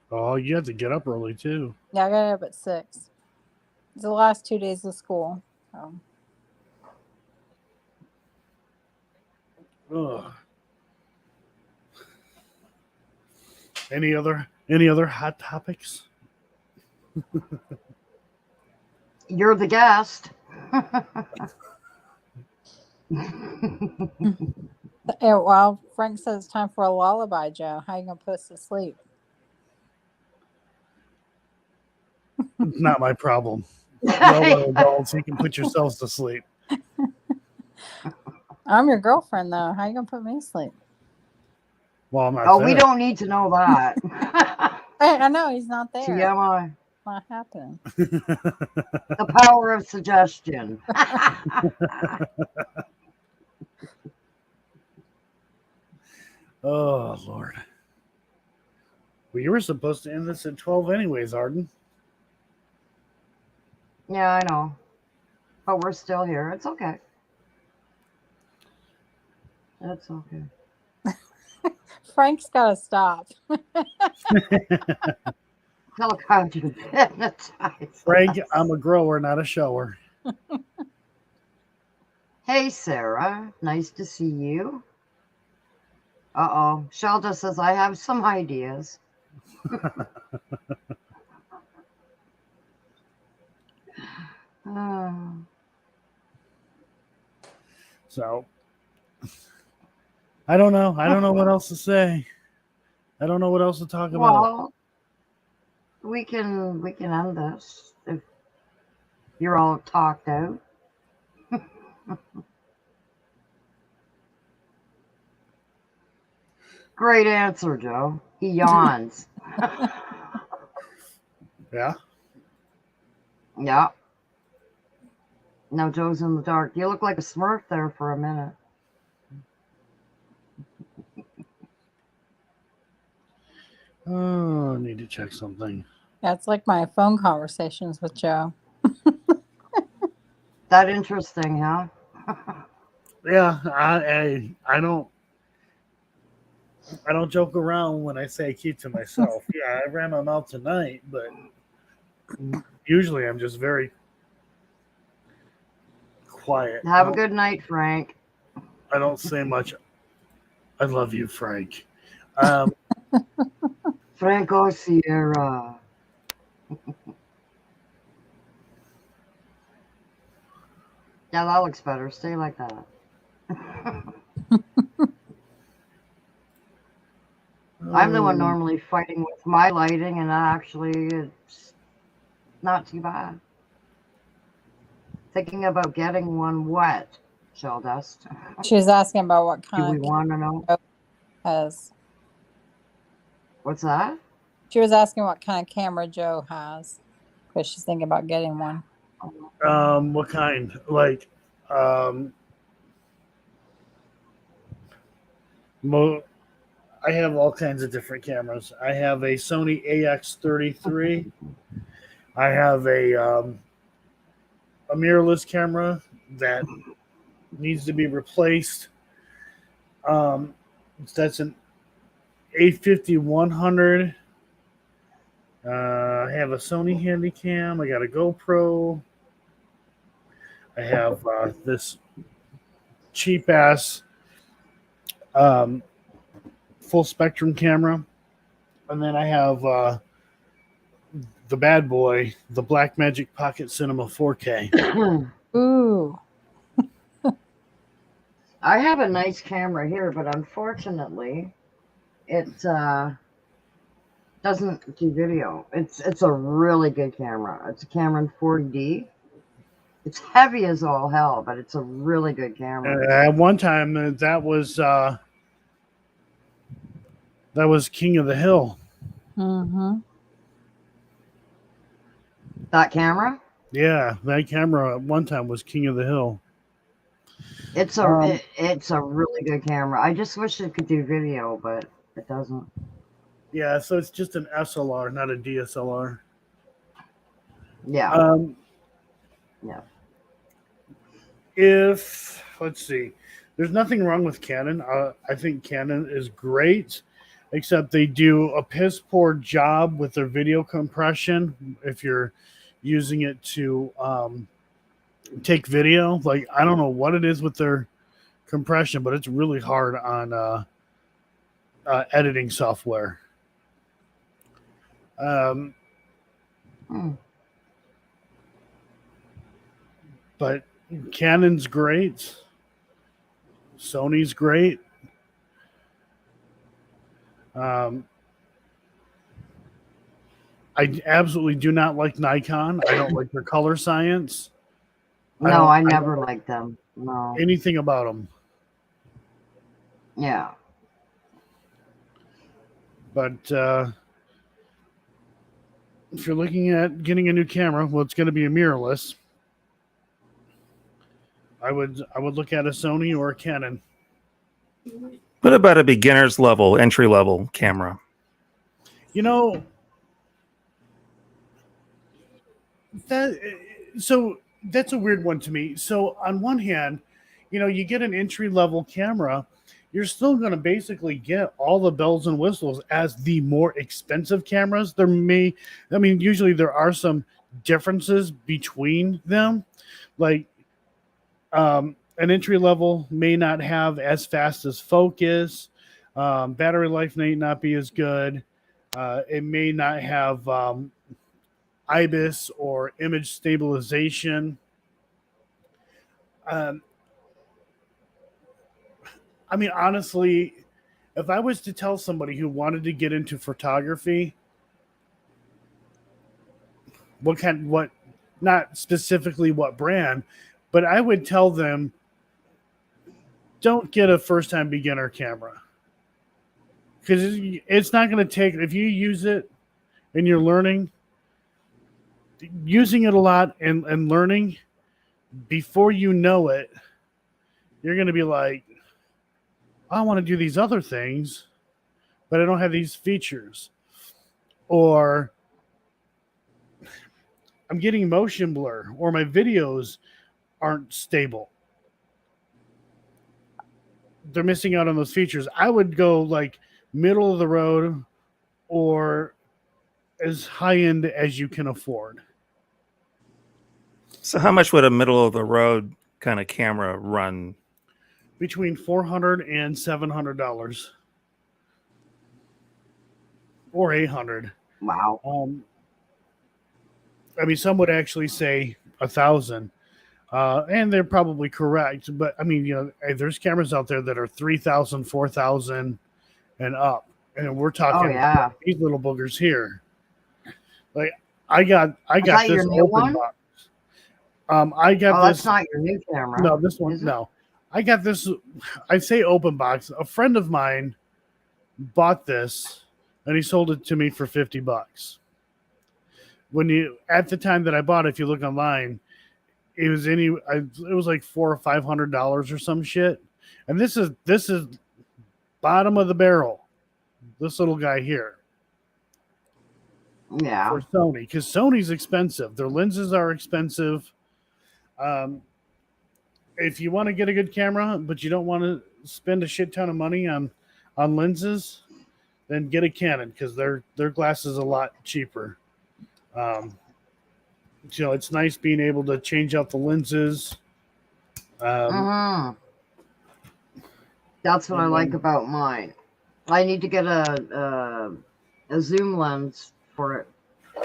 Oh, you have to get up early too. Yeah, I got up at 6. It's the last 2 days of school. So. Ugh. Any other hot topics? You're the guest. Yeah, well, Frank says it's time for a lullaby, Joe. How you gonna put us to sleep? It's not my problem. Y'all are adults. You can put yourselves to sleep. I'm your girlfriend, though. How you gonna put me to sleep? Well, I'm not Oh, we there. don't need to know that. I know he's not there. TMI. It's not happening. The power of suggestion. Oh, Lord. Well, you were supposed to end this at 12 anyways, Arden. Yeah, I know. But we're still here. It's okay. It's okay. Frank's gotta stop. Tell God you hypnotize. Frank, I'm a grower, not a shower. Hey, Sarah. Nice to see you. Uh-oh. Shelda says, I have some ideas. Oh. So, I don't know. I don't know what else to say. I don't know what else to talk about. Well, we can end this if you're all talked out. Great answer, Joe. He yawns. Yeah. Yeah. Now Joe's in the dark. You look like a Smurf there for a minute. Oh, I need to check something. That's like my phone conversations with Joe. That interesting, huh? Yeah, I don't joke around when I say I keep to myself. Yeah, I ran my mouth tonight, but usually I'm just very quiet. Have a good night, Frank. I don't say much. I love you, Frank. Franco Sierra. Yeah, that looks better. Stay like that. I'm the one normally fighting with my lighting, and actually, it's not too bad. Thinking about getting one wet, shell dust. She was asking about what Do kind we of want to know? has. What's that? She was asking what kind of camera Joe has because she's thinking about getting one. What kind? Like, I have all kinds of different cameras. I have a Sony AX33. I have a mirrorless camera that needs to be replaced. That's an A50-100. I have a Sony Handycam. I got a GoPro. I have this cheap ass full spectrum camera, and then I have the bad boy, the Blackmagic Pocket Cinema 4K. Ooh. I have a nice camera here, but unfortunately, it doesn't do video. It's a really good camera. It's a Cameron 40D. It's heavy as all hell, but it's a really good camera. At one time, that was King of the Hill. Mm-hmm. That camera? Yeah, that camera at one time was King of the Hill. It's a really good camera. I just wish it could do video, but it doesn't. Yeah, so it's just an SLR, not a DSLR. Yeah. Yeah. If let's see, there's nothing wrong with Canon. I think Canon is great, except they do a piss poor job with their video compression. If you're using it to take video, like I don't know what it is with their compression, but it's really hard on editing software. But Canon's great. Sony's great. I absolutely do not like Nikon. I don't like their color science. No, I never liked them. No. Anything about them. Yeah. But if you're looking at getting a new camera, well, it's going to be a mirrorless. I would look at a Sony or a Canon. What about a beginner's level, entry level camera? You know, so that's a weird one to me. So on one hand, you know, you get an entry level camera, you're still going to basically get all the bells and whistles as the more expensive cameras. Usually there are some differences between them. Like an entry level may not have as fast as focus. Battery life may not be as good. It may not have IBIS or image stabilization. Honestly, if I was to tell somebody who wanted to get into photography, what, not specifically what brand, but I would tell them, don't get a first-time beginner camera, because it's not going to take, if you use it and you're learning, using it a lot and learning, before you know it, you're going to be like, I want to do these other things, but I don't have these features. Or I'm getting motion blur, or my videos aren't stable. They're missing out on those features. I would go like middle of the road or as high end as you can afford. So how much would a middle of the road kind of camera run? Between $400 and $700, or $800. Wow. I mean, some would actually say 1,000, and they're probably correct. But I mean, there's cameras out there that are 3,000, 4,000, and up, and we're talking these little boogers here. Like I got that this your new open one? box. I got this. That's not your new camera. No, this one. No, I got this. I say open box. A friend of mine bought this, and he sold it to me for $50. At the time that I bought it, if you look online, it was like $400 or $500 or some shit. And this is bottom of the barrel. This little guy here. Yeah. For Sony, because Sony's expensive. Their lenses are expensive. If you want to get a good camera, but you don't want to spend a shit ton of money on lenses, then get a Canon, because their glass is a lot cheaper. It's nice being able to change out the lenses. That's what I like about mine. I need to get a zoom lens for it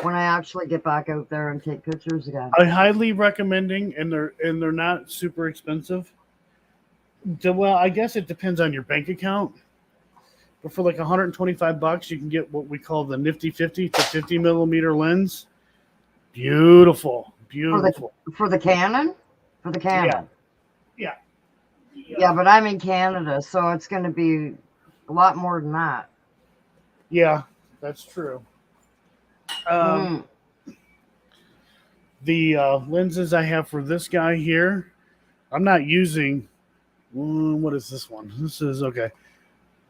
when I actually get back out there and take pictures again. I highly recommending, and they're not super expensive. Well, I guess it depends on your bank account. But for like $125, you can get what we call the nifty 50 to 50 millimeter lens. Beautiful. For the Canon? For the Canon. Yeah. Yeah, but I'm in Canada, so it's going to be a lot more than that. Yeah, that's true. The lenses I have for this guy here, I'm not using. What is this one? This is okay.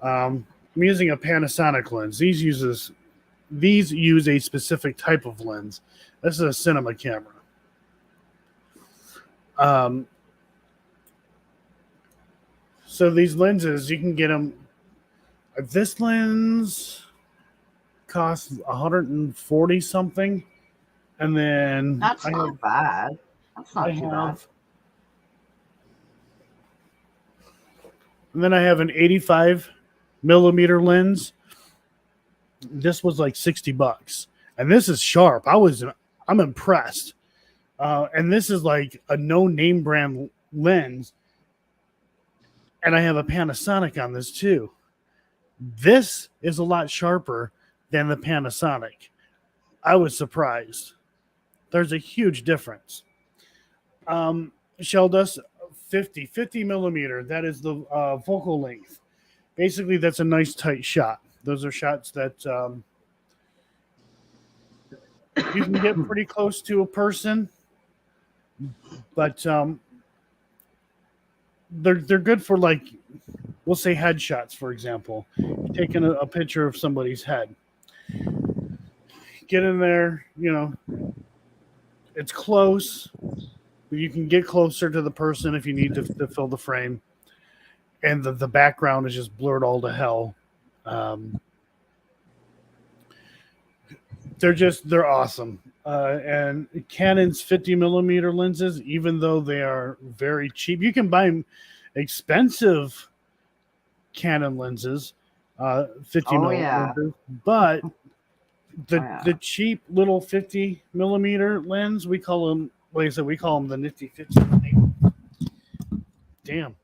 I'm using a Panasonic lens. These use a specific type of lens. This is a cinema camera. So these lenses, you can get them. This lens costs $140 something, and then that's not bad. That's not too bad. And then I have an 85 millimeter lens. This was like $60, and this is sharp. I'm impressed. And this is like a no-name brand lens, and I have a Panasonic on this too. This is a lot sharper than the Panasonic. I was surprised. There's a huge difference. Shell does 50 millimeter. That is the focal length. Basically, that's a nice tight shot. Those are shots that you can get pretty close to a person, but they're good for, like, we'll say headshots, for example. You're taking a picture of somebody's head. Get in there, it's close. You can get closer to the person if you need to fill the frame. And the background is just blurred all to hell. They're awesome. And Canon's 50 millimeter lenses, even though they are very cheap, you can buy expensive Canon lenses, 50 millimeter, but the cheap little 50 millimeter lens, we call them, like I said, we call them the nifty 50. Damn,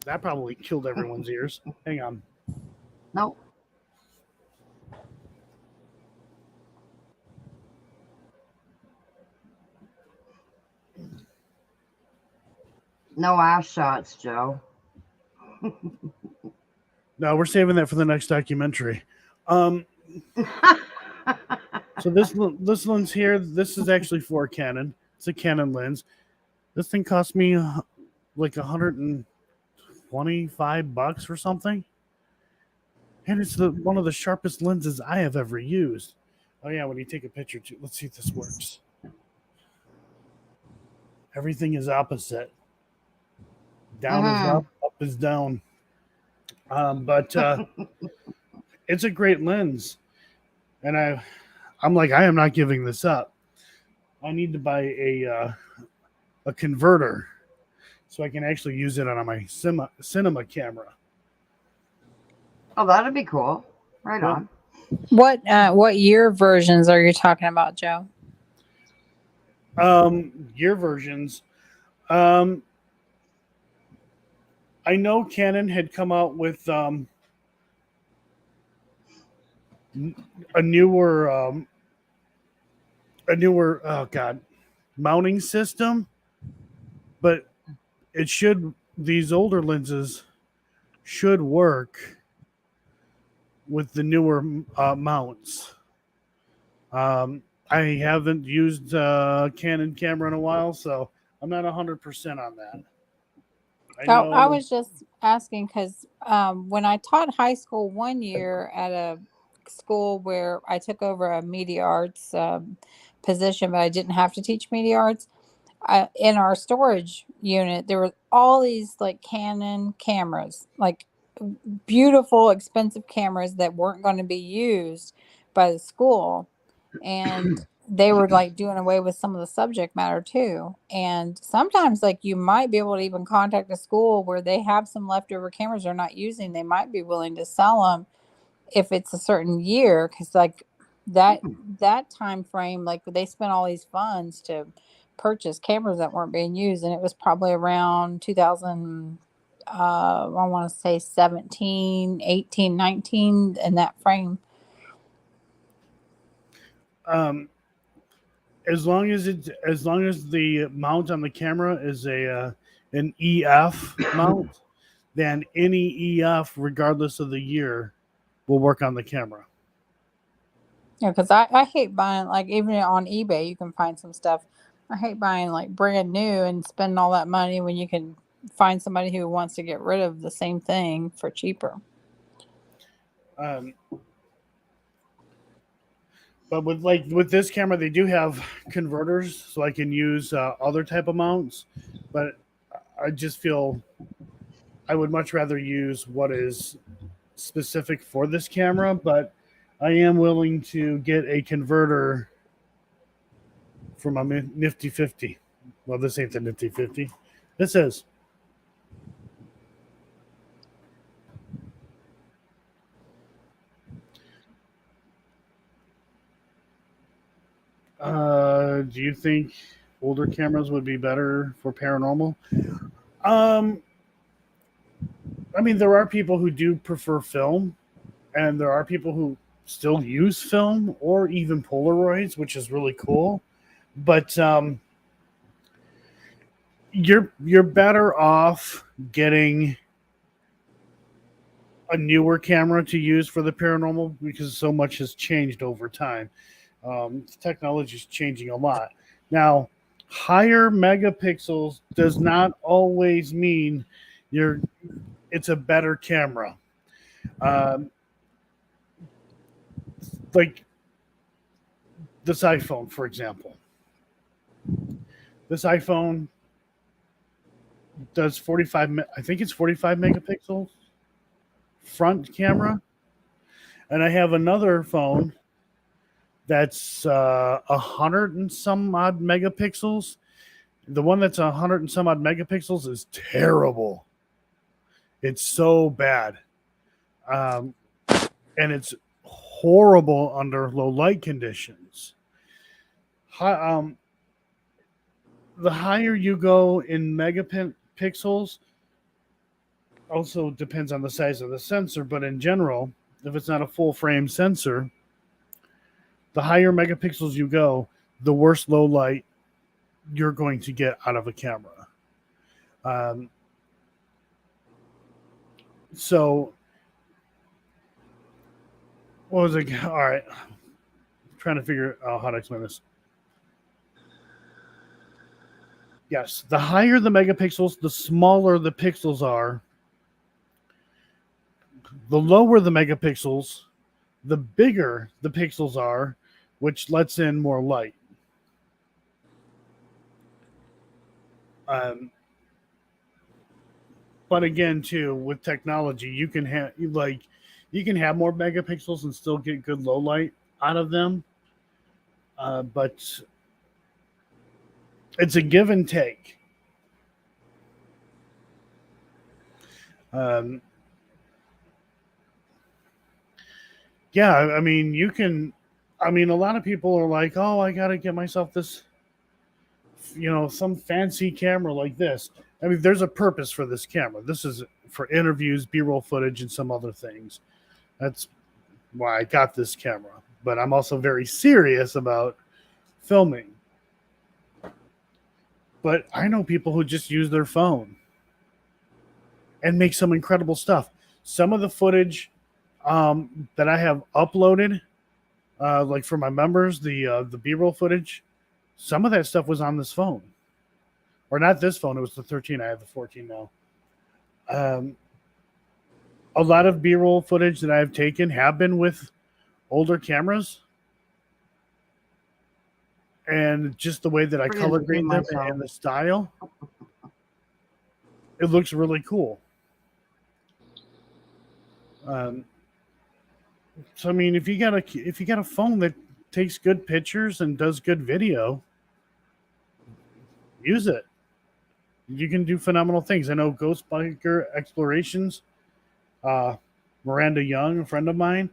that probably killed everyone's ears. Hang on. No. No ass shots, Joe. No, we're saving that for the next documentary. So this lens here, this is actually for Canon. It's a Canon lens. This thing cost me like $125 or something, and it's one of the sharpest lenses I have ever used. Oh yeah, when you take a picture too. Let's see if this works. Everything is opposite. Down is up, up is down. But it's a great lens, and I'm like, I am not giving this up. I need to buy a converter so I can actually use it on my cinema camera. Oh, that'd be cool. Right Yeah. on. What year versions are you talking about, Joe? Year versions. I know Canon had come out with a newer mounting system, but these older lenses should work with the newer mounts. I haven't used a Canon camera in a while, so I'm not 100% on that. I was just asking because when I taught high school one year at a school where I took over a media arts position, but I didn't have to teach media arts. In our storage unit, there were all these like Canon cameras, like beautiful, expensive cameras that weren't going to be used by the school. And they were like doing away with some of the subject matter too. And sometimes like you might be able to even contact a school where they have some leftover cameras they're not using. They might be willing to sell them if it's a certain year. Cause like that time frame, like they spent all these funds to purchase cameras that weren't being used. And it was probably around 2000, I want to say 17, 18, 19 in that frame. As long as the mount on the camera is an EF mount, then any EF, regardless of the year, will work on the camera. Yeah, because I hate buying, like, even on eBay, you can find some stuff. I hate buying, like, brand new and spending all that money when you can find somebody who wants to get rid of the same thing for cheaper. But with this camera, they do have converters, so I can use other type of mounts. But I just feel I would much rather use what is specific for this camera. But I am willing to get a converter for my Nifty 50. Well, this ain't the Nifty 50. This is. Do you think older cameras would be better for paranormal? I mean, there are people who do prefer film, and there are people who still use film or even Polaroids, which is really cool. But you're better off getting a newer camera to use for the paranormal because so much has changed over time. Technology is changing a lot. Now, higher megapixels does not always mean it's a better camera. Like this iPhone, for example. This iPhone does 45, I think it's 45 megapixels front camera. And I have another phone that's 100 and some odd megapixels. The one that's 100 and some odd megapixels is terrible. It's so bad. And it's horrible under low light conditions. The higher you go in megapixels also depends on the size of the sensor, but in general, if it's not a full frame sensor, the higher megapixels you go, the worse low light you're going to get out of a camera. Um, so, what was it? All right. I'm trying to figure out how to explain this. Yes, the higher the megapixels, the smaller the pixels are. The lower the megapixels, the bigger the pixels are, which lets in more light. But again, too, with technology, you can have more megapixels and still get good low light out of them. But it's a give and take. Yeah, I mean, you can. I mean, a lot of people are like, "Oh, I got to get myself this, some fancy camera like this." I mean, there's a purpose for this camera. This is for interviews, B-roll footage, and some other things. That's why I got this camera. But I'm also very serious about filming. But I know people who just use their phone and make some incredible stuff. Some of the footage that I have uploaded, like for my members, the B-roll footage, some of that stuff was on this phone. Or not this phone, it was the 13. I have the 14 now. A lot of B-roll footage that I've taken have been with older cameras. And just the way that I color grade them and the style, it looks really cool. So I mean, if you got a phone that takes good pictures and does good video, use it. You can do phenomenal things. I know Ghost Biker Explorations, Miranda Young, a friend of mine.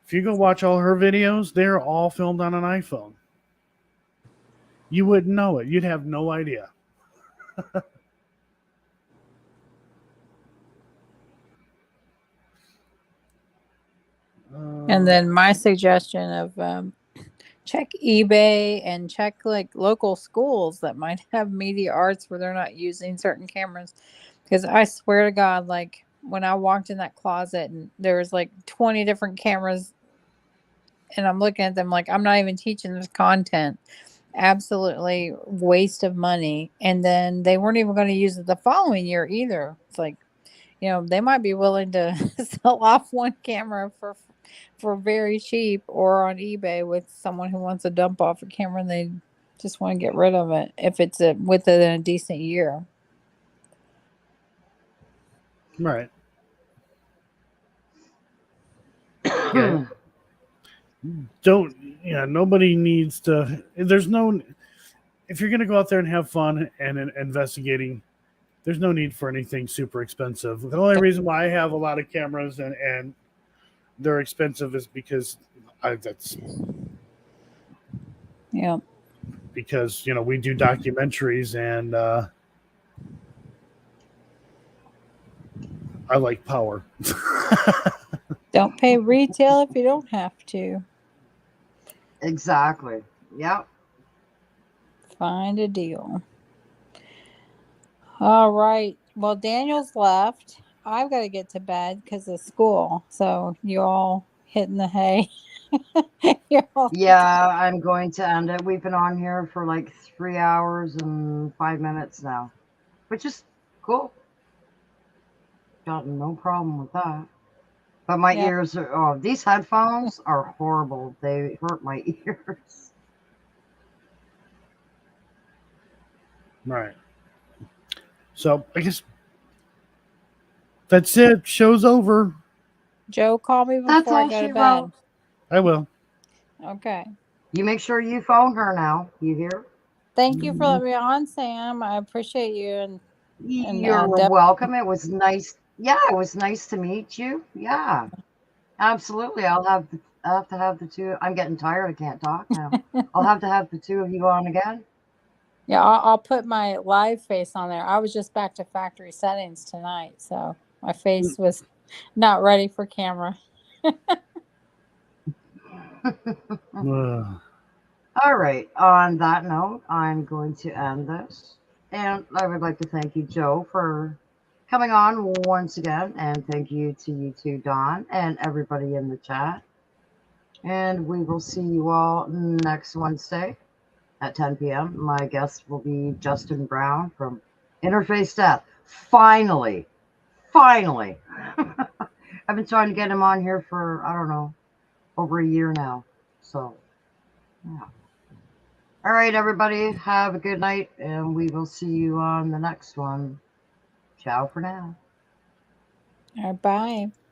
If you go watch all her videos, they're all filmed on an iPhone. You wouldn't know it. You'd have no idea. And then my suggestion of check eBay and check like local schools that might have media arts where they're not using certain cameras. Because I swear to God, like when I walked in that closet and there was like 20 different cameras and I'm looking at them like I'm not even teaching this content. Absolutely waste of money. And then they weren't even going to use it the following year either. It's like, they might be willing to sell off one camera for very cheap or on eBay with someone who wants to dump off a camera and they just want to get rid of it if it's within a decent year. Right. Yeah. Nobody needs to. If you're going to go out there and have fun and investigating, there's no need for anything super expensive. The only reason why I have a lot of cameras and they're expensive is because because we do documentaries and I like power. Don't pay retail if you don't have to. Exactly. Yep. Find a deal. All right. Well, Daniel's left. I've got to get to bed because of school. So you all hitting the hay. Yeah, I'm going to end it. We've been on here for like 3 hours and 5 minutes now, which is cool. Got no problem with that. But my ears are, these headphones are horrible. They hurt my ears. Right. So I guess that's it. Show's over. Joe, call me before I go to bed. I will. Okay. You make sure you phone her now. You hear? Thank you for letting me on, Sam. I appreciate you. And you're welcome. It was nice. Yeah, it was nice to meet you. Yeah, absolutely. I'll have to have the two. I'm getting tired. I can't talk now. I'll have to have the two of you on again. Yeah, I'll put my live face on there. I was just back to factory settings tonight, so my face was not ready for camera. All right. On that note, I'm going to end this. And I would like to thank you, Joe, for coming on once again. And thank you to you too, Don, and everybody in the chat. And we will see you all next Wednesday at 10 p.m. My guest will be Justin Brown from Interface Death. Finally. I've been trying to get him on here for, I don't know, over a year now. So, yeah. All right, everybody. Have a good night, and we will see you on the next one. Ciao for now. All right, bye.